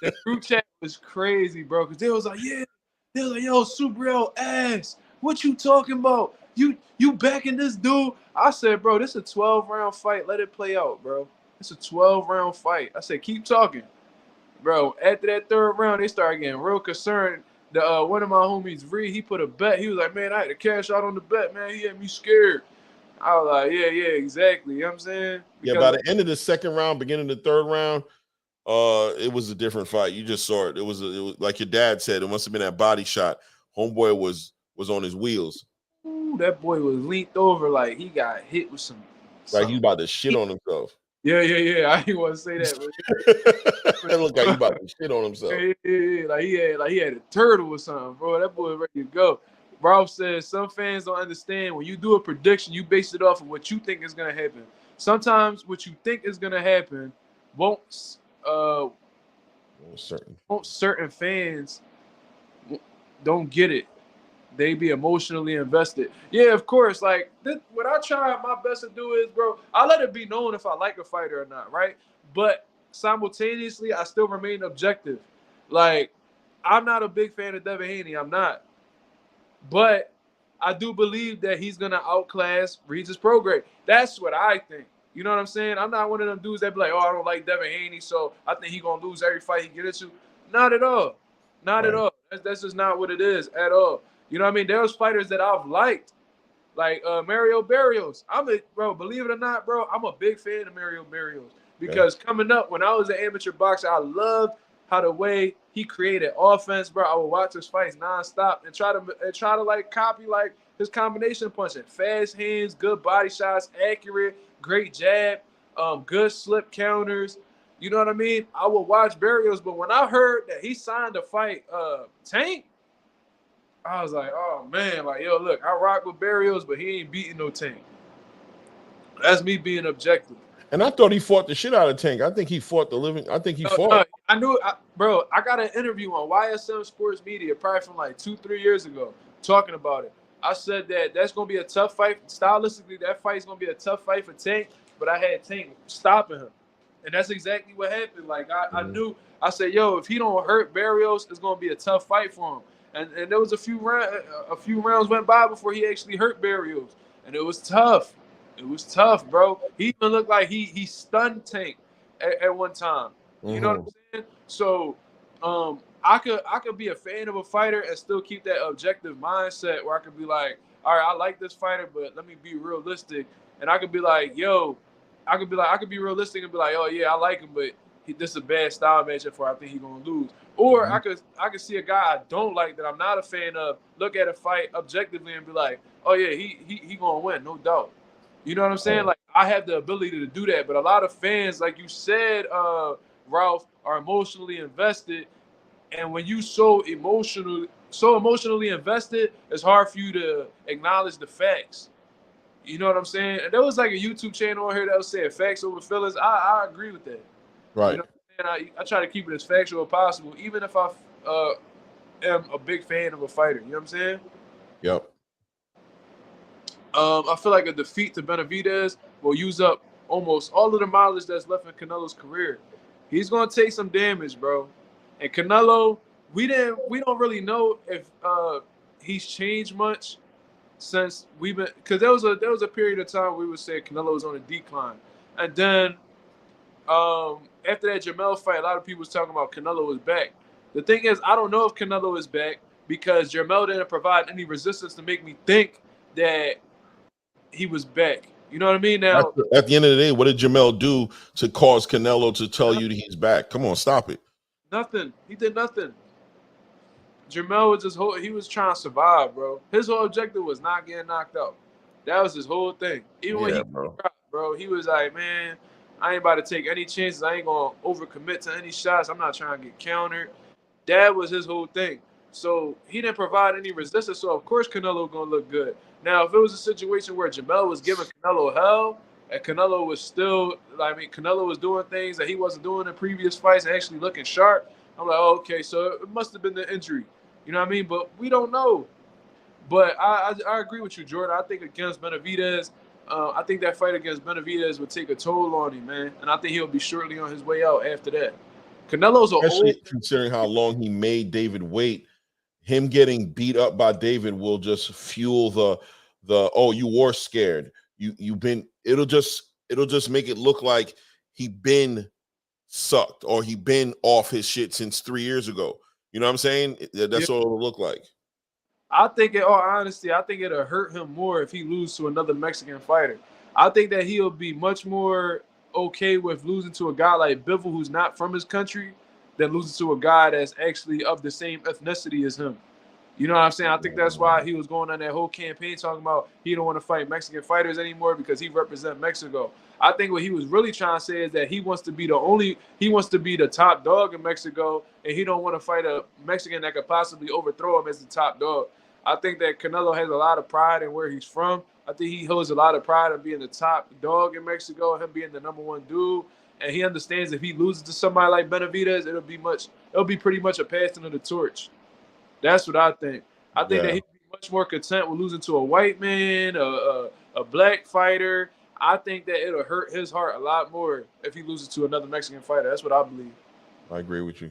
Speaker 1: the group chat was crazy, bro. Because they was like, yo, Superell ass. What you talking about? You backing this dude? I said, bro, this is a 12-round fight. Let it play out, bro. It's a 12-round fight. I said, keep talking. Bro, after that third round, they started getting real concerned. One of my homies, Reed, he put a bet. He was like, man, I had to cash out on the bet, man. He had me scared. I was like, yeah, exactly. You know what I'm saying? Because
Speaker 2: by the end of the second round, beginning of the third round, it was a different fight. You just saw it. It was like your dad said, it must have been that body shot. Homeboy was on his wheels.
Speaker 1: Ooh, that boy was leaned over like he got hit with some.
Speaker 2: Like he about to shit on himself.
Speaker 1: Yeah. I didn't want to say that. But
Speaker 2: it looked like he about to shit on himself.
Speaker 1: Yeah. Like he had a turtle or something, bro. That boy ready to go. Ralph says some fans don't understand when you do a prediction, you base it off of what you think is gonna happen. Sometimes what you think is gonna happen won't certain fans don't get it. They be emotionally invested. Yeah, of course. Like what I try my best to do is, bro, I let it be known if I like a fighter or not, right? But simultaneously, I still remain objective. Like I'm not a big fan of Devin Haney. I'm not. But I do believe that he's gonna outclass Regis Prograis. That's what I think. You know what I'm saying? I'm not one of them dudes that be like, oh, I don't like Devin Haney, so I think he's gonna lose every fight he get into. Not at all. Not at all. That's just not what it is at all. You know what I mean? There's fighters that I've liked, like Mario Barrios. Believe it or not, bro, I'm a big fan of Mario Barrios because coming up when I was an amateur boxer, I loved how the way he created offense, bro. I would watch his fights nonstop and try to like copy like his combination punching, fast hands, good body shots, accurate, great jab, good slip counters. You know what I mean? I would watch Barrios, but when I heard that he signed to fight Tank, I was like, oh man, like yo, look, I rock with Barrios, but he ain't beating no Tank. That's me being objective.
Speaker 2: And I thought he fought the shit out of Tank. I think he fought the living. I think he fought.
Speaker 1: No, I knew, bro. I got an interview on YSM Sports Media probably from like 2-3 years ago talking about it. I said that that's gonna be a tough fight. Stylistically, that fight's gonna be a tough fight for Tank, but I had Tank stopping him, and that's exactly what happened. Like I knew. I said, yo, if he don't hurt Barrios, it's gonna be a tough fight for him. And there was a few rounds went by before he actually hurt Barrios, and it was tough. It was tough, bro. He even looked like he stunned Tank at one time. You know what I'm saying? So I could be a fan of a fighter and still keep that objective mindset where I could be like, all right, I like this fighter, but let me be realistic. And I could be like, yo, I could be realistic and be like, oh yeah, I like him, but this is a bad style matchup for I think he's gonna lose. Or I could see a guy I don't like that I'm not a fan of, look at a fight objectively and be like, oh yeah, he gonna win, no doubt. You know what I'm saying? Like I have the ability to do that, but a lot of fans, like you said, Ralph, are emotionally invested, and when you so emotionally invested, it's hard for you to acknowledge the facts. You know what I'm saying? And there was like a YouTube channel on here that was saying facts over feelings. I agree with that.
Speaker 2: Right.
Speaker 1: And I try to keep it as factual as possible, even if I am a big fan of a fighter. You know what I'm saying?
Speaker 2: Yep.
Speaker 1: I feel like a defeat to Benavidez will use up almost all of the mileage that's left in Canelo's career. He's gonna take some damage, bro. And Canelo, we don't really know if he's changed much since we've been, because there was a period of time we would say Canelo was on a decline, and then after that Jermall fight, a lot of people was talking about Canelo was back. The thing is, I don't know if Canelo is back because Jermall didn't provide any resistance to make me think that he was back. You know what I mean? Now,
Speaker 2: At the end of the day, what did Jermall do to cause Canelo to tell you that he's back? Come on, stop it.
Speaker 1: nothing. He did nothing. Jermall was he was trying to survive, bro. His whole objective was not getting knocked out. That was his whole thing. Even when he dropped, bro, he was like, man, I ain't about to take any chances. I ain't gonna overcommit to any shots. I'm not trying to get countered. That was his whole thing. So he didn't provide any resistance. So of course Canelo gonna look good. Now, if it was a situation where Jermall was giving Canelo hell, and Canelo was still, Canelo was doing things that he wasn't doing in previous fights and actually looking sharp, I'm like, oh, okay, so it must have been the injury. You know what I mean? But we don't know. But I agree with you, Jordan. I think against Benavidez, I think that fight against Benavidez would take a toll on him, man. And I think he'll be shortly on his way out after that. Canelo's
Speaker 2: especially considering how long he made David wait. Him getting beat up by David will just fuel the oh, you were scared. You've been, it'll just make it look like he been sucked or he been off his shit since 3 years ago. You know what I'm saying? That's what it'll look like.
Speaker 1: I think, in all honesty, I think it'll hurt him more if he loses to another Mexican fighter. I think that he'll be much more okay with losing to a guy like Bivol, who's not from his country, than losing to a guy that's actually of the same ethnicity as him. You know what I'm saying? I think that's why he was going on that whole campaign talking about he don't want to fight Mexican fighters anymore because he represents Mexico. I think what he was really trying to say is that he wants to be the top dog in Mexico, and he don't want to fight a Mexican that could possibly overthrow him as the top dog. I think that Canelo has a lot of pride in where he's from. I think he holds a lot of pride in being the top dog in Mexico, him being the number one dude. And he understands if he loses to somebody like Benavidez, it'll be pretty much a passing of the torch. That's what I think. I think that he'd be much more content with losing to a white man, a black fighter. I think that it'll hurt his heart a lot more if he loses to another Mexican fighter. That's what I believe.
Speaker 2: I agree with you.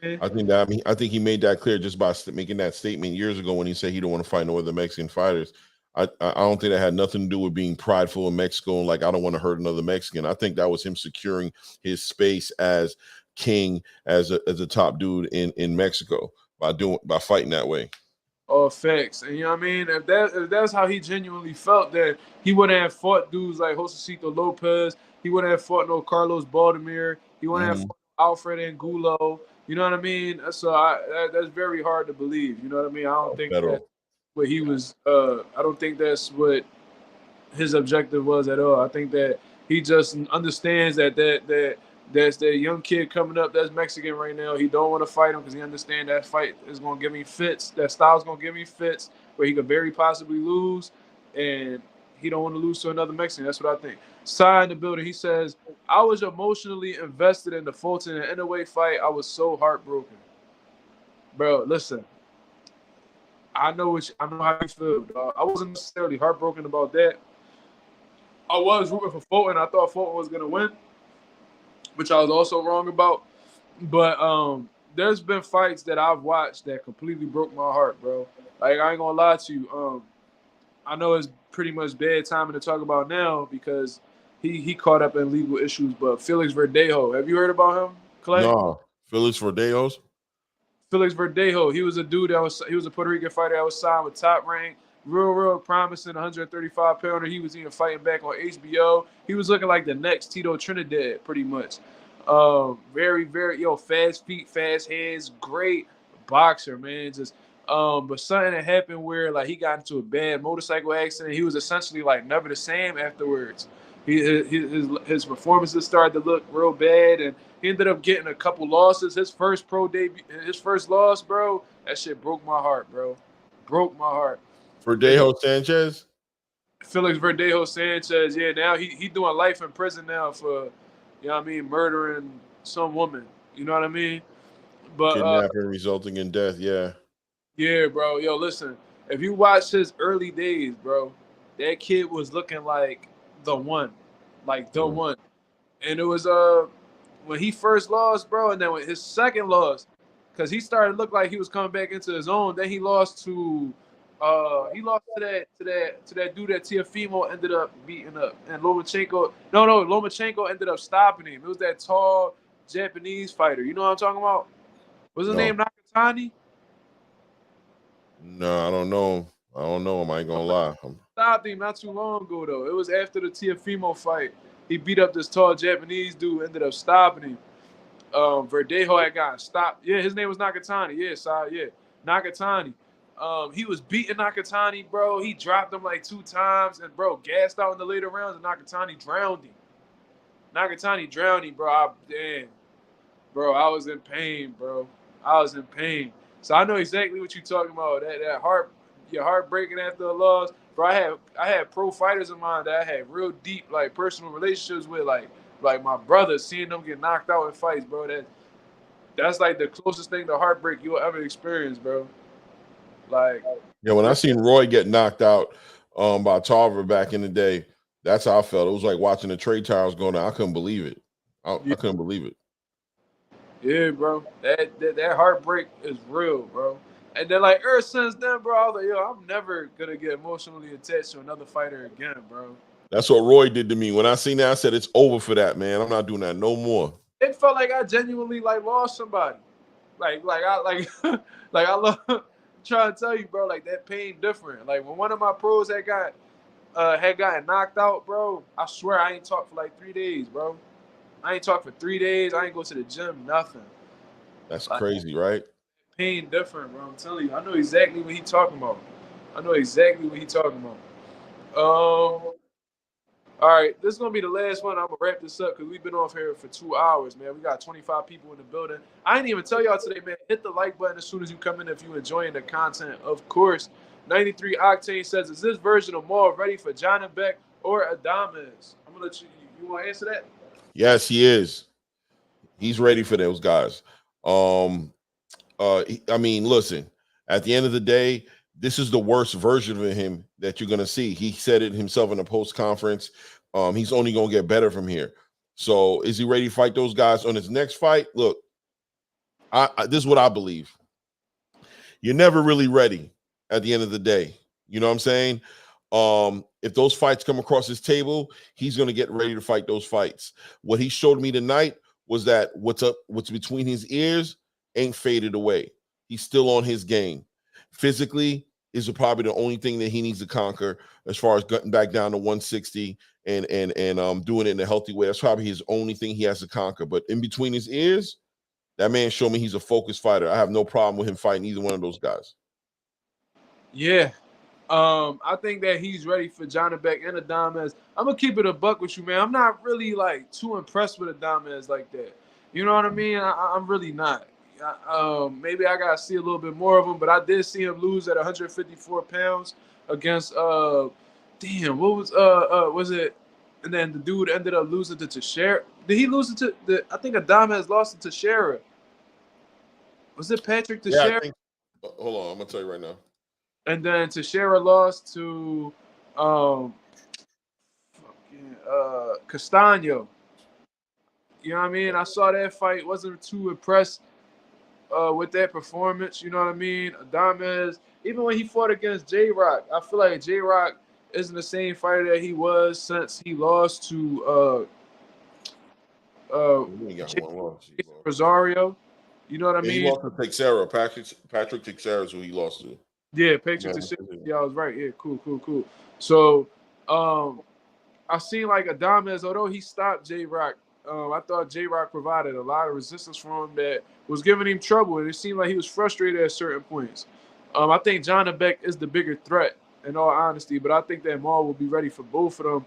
Speaker 2: I think he made that clear just by making that statement years ago when he said he don't want to fight no other Mexican fighters. I don't think that had nothing to do with being prideful in Mexico and like I don't want to hurt another Mexican. I think that was him securing his space as king, as a top dude in Mexico by fighting that way.
Speaker 1: Oh, facts. And you know what I mean? If that's how he genuinely felt, then he wouldn't have fought dudes like Josecito Lopez. He wouldn't have fought no Carlos Baldomir. He wouldn't have fought Alfred Angulo. You know what I mean? So that's very hard to believe. You know what I mean? I don't think that's what he was. I don't think that's what his objective was at all. I think that he just understands that that's that young kid coming up that's Mexican right now. He don't want to fight him because he understands that fight is going to give him fits. That style is going to give him fits where he could very possibly lose, and he don't want to lose to another Mexican. That's what I think. Sai in the building, he says, I was emotionally invested in the Fulton and Inoue fight. I was so heartbroken. Bro, listen. I know how you feel, dog. I wasn't necessarily heartbroken about that. I was rooting for Fulton. I thought Fulton was going to win, which I was also wrong about. But there's been fights that I've watched that completely broke my heart, bro. Like, I ain't going to lie to you. I know it's pretty much bad timing to talk about now because he caught up in legal issues, but Felix Verdejo, have you heard about him, Clay?
Speaker 2: No, Felix Verdejo.
Speaker 1: He was a dude he was a Puerto Rican fighter that was signed with Top Rank. Real promising 135-pounder. He was even fighting back on HBO. He was looking like the next Tito Trinidad, pretty much. Very, fast feet, fast hands, great boxer, man. But something that happened where like he got into a bad motorcycle accident. He was essentially like never the same afterwards. His performances started to look real bad, and he ended up getting a couple losses. His first pro debut, his first loss, bro, that shit broke my heart, bro. Broke my heart.
Speaker 2: Verdejo Sanchez?
Speaker 1: Felix Verdejo Sanchez, yeah. Now he doing life in prison now for You know what I mean? Murdering some woman. You know what I mean? But
Speaker 2: Kidnapping resulting in death. Yeah.
Speaker 1: yeah, bro. Yo, listen. If you watch his early days, bro, that kid was looking like the one, like the
Speaker 2: Mm.
Speaker 1: one. And it was when he first lost, bro, and then with his second loss, because he started to look like he was coming back into his own. Then he lost to that dude that Tiafimo ended up beating up, and Lomachenko. No, Lomachenko ended up stopping him. It was that tall Japanese fighter. You know what I'm talking about? What's his
Speaker 2: No.
Speaker 1: name? Nakatani.
Speaker 2: No, I don't know. I don't know him. I ain't gonna lie.
Speaker 1: Stopped him not too long ago though. It was after the Tiafimo fight. He beat up this tall Japanese dude. Ended up stopping him. Verdejo had gotten stopped. Yeah, his name was Nakatani. Yeah, sorry, yeah, Nakatani. He was beating Nakatani, bro. He dropped him like 2 times, and bro, gassed out in the later rounds, and Nakatani drowned him. Nakatani drowned him, bro. Damn, bro, I was in pain, bro. I was in pain. So I know exactly what you're talking about. That heart, your heart breaking after a loss, bro. I had pro fighters of mine that I had real deep like personal relationships with, like my brothers. Seeing them get knocked out in fights, bro. That's like the closest thing to heartbreak you'll ever experience, bro. Like,
Speaker 2: Yeah, when I seen Roy get knocked out by Tarver back in the day, that's how I felt. It was like watching the trade towers going down. I couldn't believe it. I couldn't believe it.
Speaker 1: yeah, bro. That heartbreak is real, bro. And then like ever since then, bro, I was like, yo, I'm never gonna get emotionally attached to another fighter again, bro.
Speaker 2: That's what Roy did to me. When I seen that, I said, it's over for that, man. I'm not doing that no more.
Speaker 1: It felt like I genuinely like lost somebody. Like I like like I love trying to tell you, bro, like that pain different. Like when one of my pros had gotten knocked out, bro, I swear I ain't talked for like 3 days, bro. I ain't talked for 3 days. I ain't go to the gym, nothing.
Speaker 2: That's
Speaker 1: Like,
Speaker 2: crazy, right?
Speaker 1: pain different, bro. I'm telling you, I know exactly what he talking about. I know exactly what he talking about. All right, this is gonna be the last one. I'm gonna wrap this up because we've been off here for 2 hours, man. We got 25 people in the building. I didn't even tell y'all today, man. Hit the like button as soon as you come in if you're enjoying the content, of course. 93 Octane says, "Is this version of Maul ready for John Beck or Adames?" I'm gonna let you. You want to answer that?
Speaker 2: Yes, he is. He's ready for those guys. I mean, listen, at the end of the day, this is the worst version of him that you're gonna see. He said it himself in a post conference. He's only gonna get better from here. So, is he ready to fight those guys on his next fight? Look, this is what I believe. You're never really ready at the end of the day. You know what I'm saying? If those fights come across his table, he's gonna get ready to fight those fights. What he showed me tonight was that what's between his ears ain't faded away. He's still on his game. Physically is probably the only thing that he needs to conquer as far as getting back down to 160 and doing it in a healthy way. That's probably his only thing he has to conquer. But in between his ears, that man showed me he's a focused fighter. I have no problem with him fighting either one of those guys.
Speaker 1: Yeah. I think that he's ready for Johnny Beck and Adames. I'm gonna keep it a buck with you, man. I'm not really like too impressed with Adames like that. You know what I mean? I'm really not. Maybe I gotta see a little bit more of him, but I did see him lose at 154 pounds against damn, what was it? And then the dude ended up losing to Teixeira. Did he lose it to I think Adames lost it to Teixeira. Was it Patrick Teixeira?
Speaker 2: Yeah, I think. Hold on, I'm gonna tell you right now.
Speaker 1: And then Teixeira lost to Castano. You know what I mean? I saw that fight. Wasn't too impressed with that performance. You know what I mean? Adames, even when he fought against J-Rock, I feel like J-Rock isn't the same fighter that he was since he lost to Rosario. You know what I mean?
Speaker 2: He lost to Teixeira. Patrick Teixeira is who he lost to.
Speaker 1: Yeah, Patrick Teixeira. Yeah, I was right. Yeah, cool. So, I seen like Adames, although he stopped J-Rock, I thought J-Rock provided a lot of resistance for him that was giving him trouble, and it seemed like he was frustrated at certain points. I think John Beck is the bigger threat, in all honesty, but I think that Maul will be ready for both of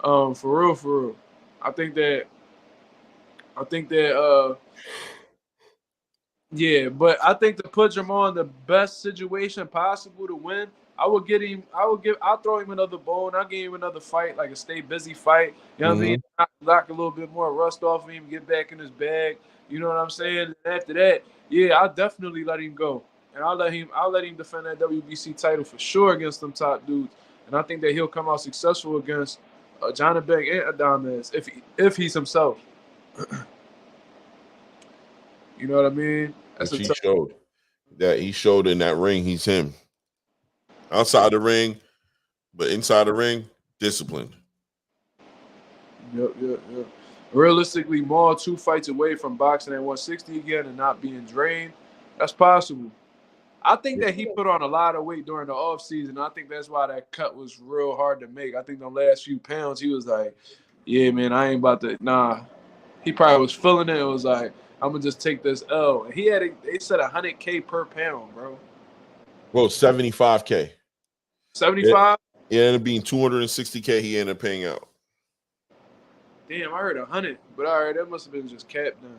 Speaker 1: them, for real. I think that, yeah, but I think to put Jermall in the best situation possible to win, I'll throw him another bone. I'll give him another fight, like a stay busy fight. You know what I mean? Knock a little bit more rust off of him, get back in his bag. You know what I'm saying? And after that, yeah, I'll definitely let him go. And I'll let him defend that WBC title for sure against them top dudes. And I think that he'll come out successful against Johnny Beck and Adames if he's himself. You know what I mean?
Speaker 2: Which he showed. That he showed in that ring, he's him. Outside the ring, but inside the ring, disciplined.
Speaker 1: Yep. Realistically, Maul 2 fights away from boxing at 160 again and not being drained. That's possible. I think that he put on a lot of weight during the offseason. I think that's why that cut was real hard to make. I think the last few pounds, he was like, yeah, man, I ain't about to. Nah. He probably was feeling it. It was like, I'm going to just take this L. And they said $100K per pound, bro.
Speaker 2: Well, 75K.
Speaker 1: 75?
Speaker 2: It ended up being 260K he ended up paying out.
Speaker 1: Damn, I heard 100. But all right, that must have been just capped then.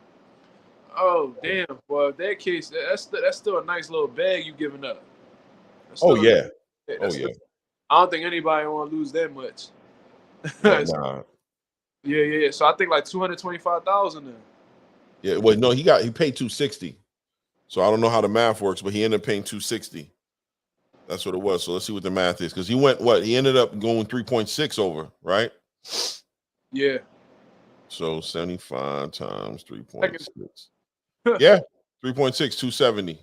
Speaker 1: Oh, damn. Well, in that case, that's still a nice little bag you giving up.
Speaker 2: Yeah.
Speaker 1: I don't think anybody want to lose that much.
Speaker 2: Nah.
Speaker 1: Yeah. So I think like 225,000 then.
Speaker 2: Yeah, well, no, he paid 260. So I don't know how the math works, but he ended up paying 260. That's what it was. So let's see what the math is. Because he went he ended up going 3.6 over, right?
Speaker 1: Yeah. So
Speaker 2: 75 times 3.6. Yeah, 3.6, 270.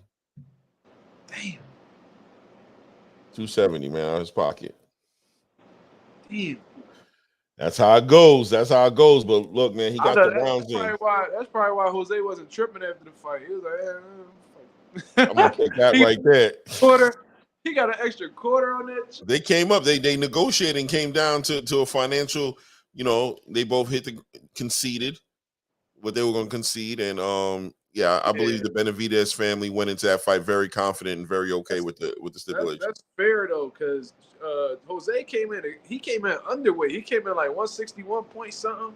Speaker 1: Damn.
Speaker 2: 270, man, out of his pocket.
Speaker 1: Damn.
Speaker 2: That's how it goes. But look, man, he got the rounds in.
Speaker 1: That's probably why Jose wasn't tripping after the fight. He was
Speaker 2: I'm
Speaker 1: like,
Speaker 2: gonna take that right there.
Speaker 1: Quarter. He got an extra quarter on that.
Speaker 2: They came up. They negotiated and came down to a financial. You know, they both conceded what they were going to concede, and I believe the Benavidez family went into that fight very confident and very okay with the stipulation.
Speaker 1: That's fair though, because Jose came in underweight. He came in like 161 point something.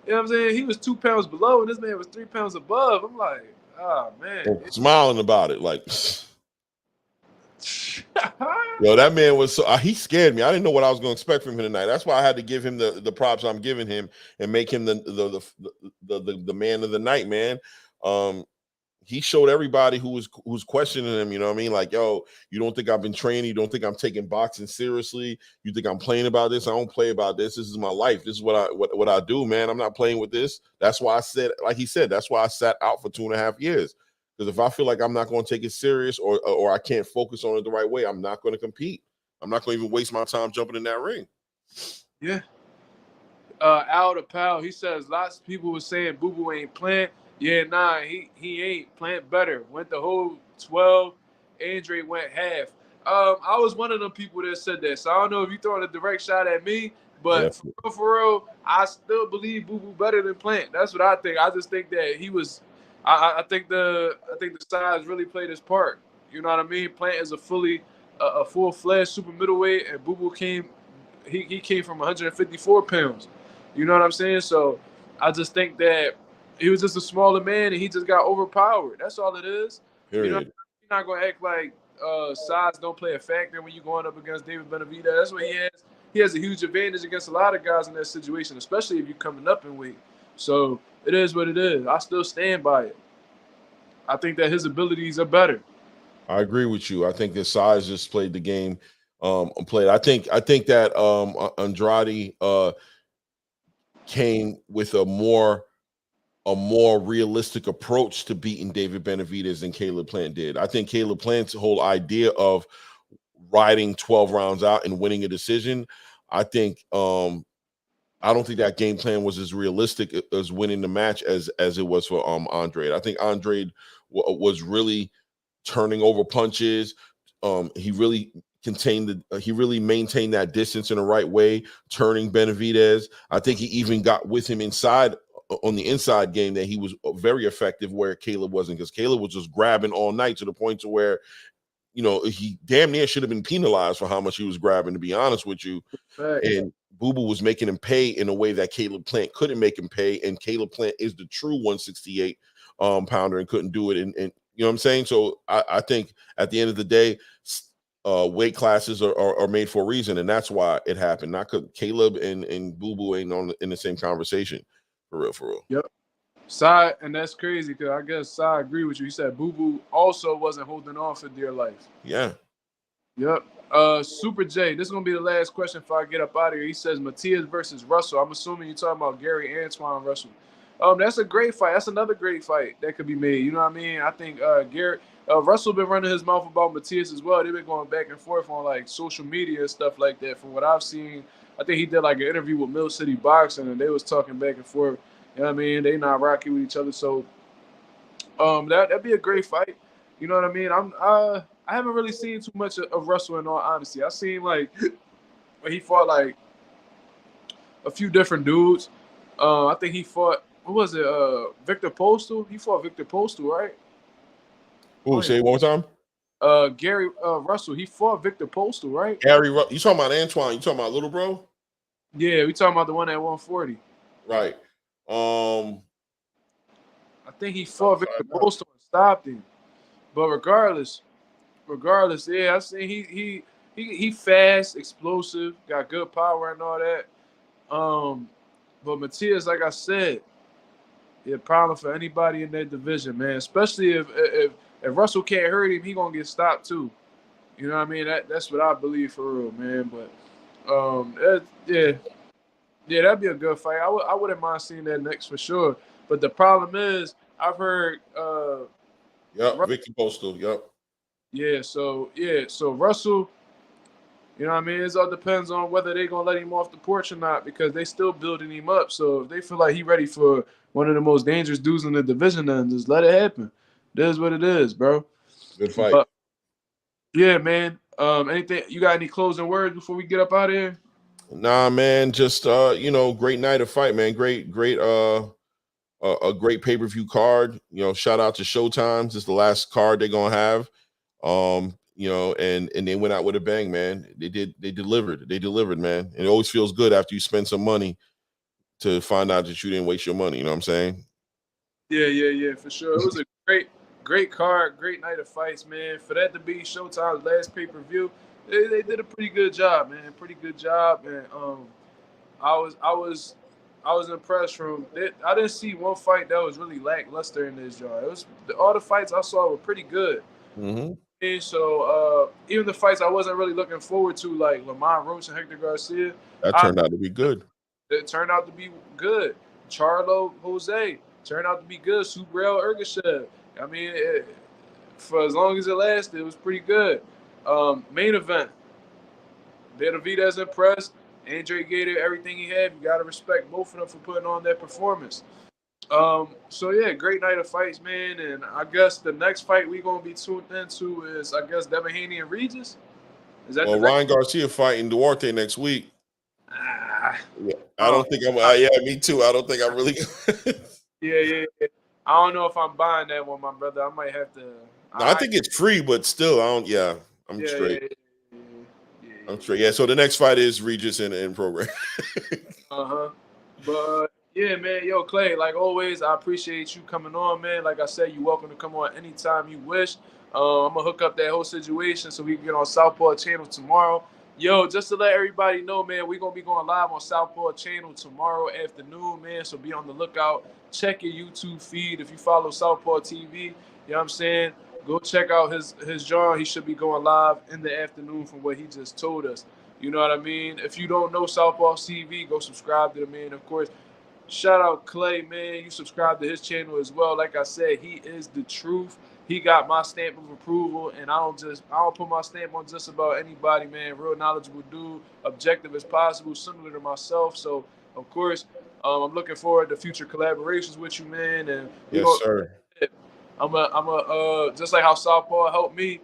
Speaker 1: You know what I'm saying? He was 2 pounds below, and this man was 3 pounds above. I'm like, oh man,
Speaker 2: smiling about it, like. Yo, that man was he scared me. I didn't know what I was going to expect from him tonight. That's why I had to give him the props I'm giving him and make him the man of the night, man. He showed everybody who was questioning him, you know what I mean? Like, yo, you don't think I've been training? You don't think I'm taking boxing seriously? You think I'm playing about this? I don't play about this. This is my life. This is what I do, man. I'm not playing with this. That's why I said, like he said, that's why I sat out for 2.5 years. Because if I feel like I'm not going to take it serious or I can't focus on it the right way, I'm not going to compete. I'm not going to even waste my time jumping in that ring.
Speaker 1: Yeah. Al the pal, he says lots of people were saying Boo Boo ain't playing. Yeah, nah, he ain't playing better. Went the whole 12. Andre went half. I was one of them people that said that. So I don't know if you're throwing a direct shot at me, but for real, I still believe Boo Boo better than Plant. That's what I think. I just think that he was. I think the size really played his part. You know what I mean? Plant is a full-fledged super middleweight, and Boo Boo came from 154 pounds. You know what I'm saying? So I just think that he was just a smaller man, and he just got overpowered. That's all it is.
Speaker 2: Period.
Speaker 1: You know, you're not gonna act like size don't play a factor when you're going up against David Benavidez. That's what he has. He has a huge advantage against a lot of guys in that situation, especially if you're coming up in weight. So it is what it is. I still stand by it. I think that his abilities are better.
Speaker 2: I agree with you. I think the size just played the game. I think that Andrade came with a more realistic approach to beating David Benavidez than Caleb Plant did. I think Caleb Plant's whole idea of riding 12 rounds out and winning a decision, I don't think that game plan was as realistic as winning the match as it was for Andrade. I think Andrade was really turning over punches. He really maintained that distance in the right way, turning Benavidez. I think he even got with him inside on the inside game that he was very effective where Caleb wasn't, because Caleb was just grabbing all night to the point to where, you know, he damn near should have been penalized for how much he was grabbing, to be honest with you.
Speaker 1: Right.
Speaker 2: And Boo Boo was making him pay in a way that Caleb Plant couldn't make him pay. And Caleb Plant is the true 168 pounder and couldn't do it. And you know what I'm saying? So I think at the end of the day, weight classes are made for a reason, and that's why it happened. Not because Caleb and Boo Boo ain't in the same conversation. For real, for real.
Speaker 1: Yep. Sai, and that's crazy because I guess Sai agree with you. He said Boo Boo also wasn't holding on for dear life.
Speaker 2: Yeah.
Speaker 1: Yep. Super J, this is gonna be the last question before I get up out of here. He says Matias versus Russell. I'm assuming you're talking about Gary Antoine Russell. That's a great fight. That's another great fight that could be made. You know what I mean? I think Russell been running his mouth about Matias as well. They've been going back and forth on like social media and stuff like that. From what I've seen, I think he did like an interview with Mill City Boxing and they was talking back and forth. You know what I mean? They not rocking with each other. So that'd be a great fight. You know what I mean? I haven't really seen too much of Russell in all honesty. I seen like when he fought like a few different dudes. I think he fought, what was it? Victor Postal. He fought Victor Postal, right?
Speaker 2: Ooh, say it one more
Speaker 1: time. Gary Russell. He fought Victor Postal, right?
Speaker 2: Gary, you talking about Antoine? You talking about little bro?
Speaker 1: Yeah, we talking about the one at 140.
Speaker 2: Right.
Speaker 1: I think he fought Victor Postal and stopped him. But regardless, yeah, I seen he fast, explosive, got good power and all that. But Matias, like I said, is a problem for anybody in that division, man. Especially if Russell can't hurt him, he gonna get stopped too. You know what I mean? That's what I believe for real, man. But yeah, that'd be a good fight. I wouldn't mind seeing that next for sure. But the problem is, I've heard.
Speaker 2: Victor Postal. Yep.
Speaker 1: Yeah. So Russell. You know what I mean? It all depends on whether they're going to let him off the porch or not because they still building him up. So if they feel like he's ready for one of the most dangerous dudes in the division, then just let it happen. It is what it is, bro.
Speaker 2: Good fight.
Speaker 1: But, yeah, man. Anything? You got any closing words before we get up out of here?
Speaker 2: Nah, man. Just, great night of fight, man. Great, a great pay-per-view card. Shout out to Showtime. This is the last card they're going to have. And they went out with a bang, man. They delivered, man. And it always feels good after you spend some money to find out that you didn't waste your money. You know what I'm saying?
Speaker 1: Yeah, for sure. It was a great card, great night of fights, man. For that to be Showtime's last pay-per-view, they did a pretty good job, man. Pretty good job, and I was impressed from it. I didn't see one fight that was really lackluster in this joint. It was all the fights I saw were pretty good.
Speaker 2: Mm-hmm.
Speaker 1: And so even the fights I wasn't really looking forward to, like Lamont, Roach, and Hector Garcia,
Speaker 2: that turned out to be good.
Speaker 1: It turned out to be good. Charlo, Jose turned out to be good. Subrel, Ergashev. I mean, for as long as it lasted, it was pretty good. Main event. Benavidez impressed. Andrade gave it everything he had. You got to respect both of them for putting on that performance. So yeah, great night of fights, man. And I guess the next fight we're gonna be tuned into is, I guess, Devin Haney and Regis. Is that
Speaker 2: Ryan Garcia fighting Duarte next week?
Speaker 1: Yeah,
Speaker 2: I don't think I'm. Yeah, me too. I don't think I'm really.
Speaker 1: yeah. I don't know if I'm buying that one, my brother. I might have to.
Speaker 2: No, I think it's free, but still, I don't. Yeah, I'm straight.
Speaker 1: Yeah.
Speaker 2: I'm straight. Yeah. So the next fight is Regis and Program.
Speaker 1: But yeah, man. Yo, Clay, like always, I appreciate you coming on, man. Like I said, you're welcome to come on anytime you wish. I'm gonna hook up that whole situation so we can get on Southpaw Channel tomorrow. Yo, just to let everybody know, man, we're gonna be going live on Southpaw Channel tomorrow afternoon, man. So be on the lookout. Check your YouTube feed if you follow Southpaw TV. You know what I'm saying? Go check out his genre. He should be going live in the afternoon from what he just told us. You know what I mean? If you don't know Southpaw TV, go subscribe to the man. Of course, shout out Clay, man. You subscribe to his channel as well. Like I said, he is the truth. He got my stamp of approval, and I don't put my stamp on just about anybody, man. Real knowledgeable dude, objective as possible, similar to myself. So, of course, I'm looking forward to future collaborations with you, man. And
Speaker 2: yes, sir.
Speaker 1: I'm just like how Southpaw helped me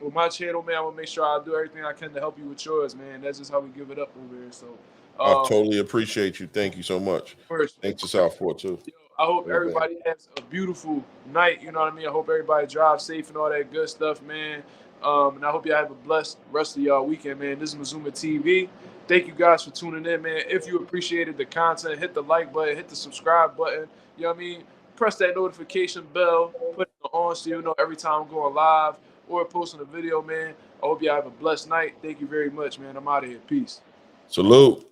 Speaker 1: with my channel, man. I'm gonna make sure I do everything I can to help you with yours, man. That's just how we give it up over here. So,
Speaker 2: I totally appreciate you. Thank you so much. Thanks to Southpaw too.
Speaker 1: I hope everybody has a beautiful night. You know what I mean? I hope everybody drives safe and all that good stuff, man. And I hope y'all have a blessed rest of y'all weekend, man. This is Mazuma TV. Thank you guys for tuning in, man. If you appreciated the content, hit the like button, hit the subscribe button. You know what I mean? Press that notification bell, put it on so you know every time I'm going live or posting a video, man. I hope y'all have a blessed night. Thank you very much, man. I'm out of here. Peace.
Speaker 2: Salute.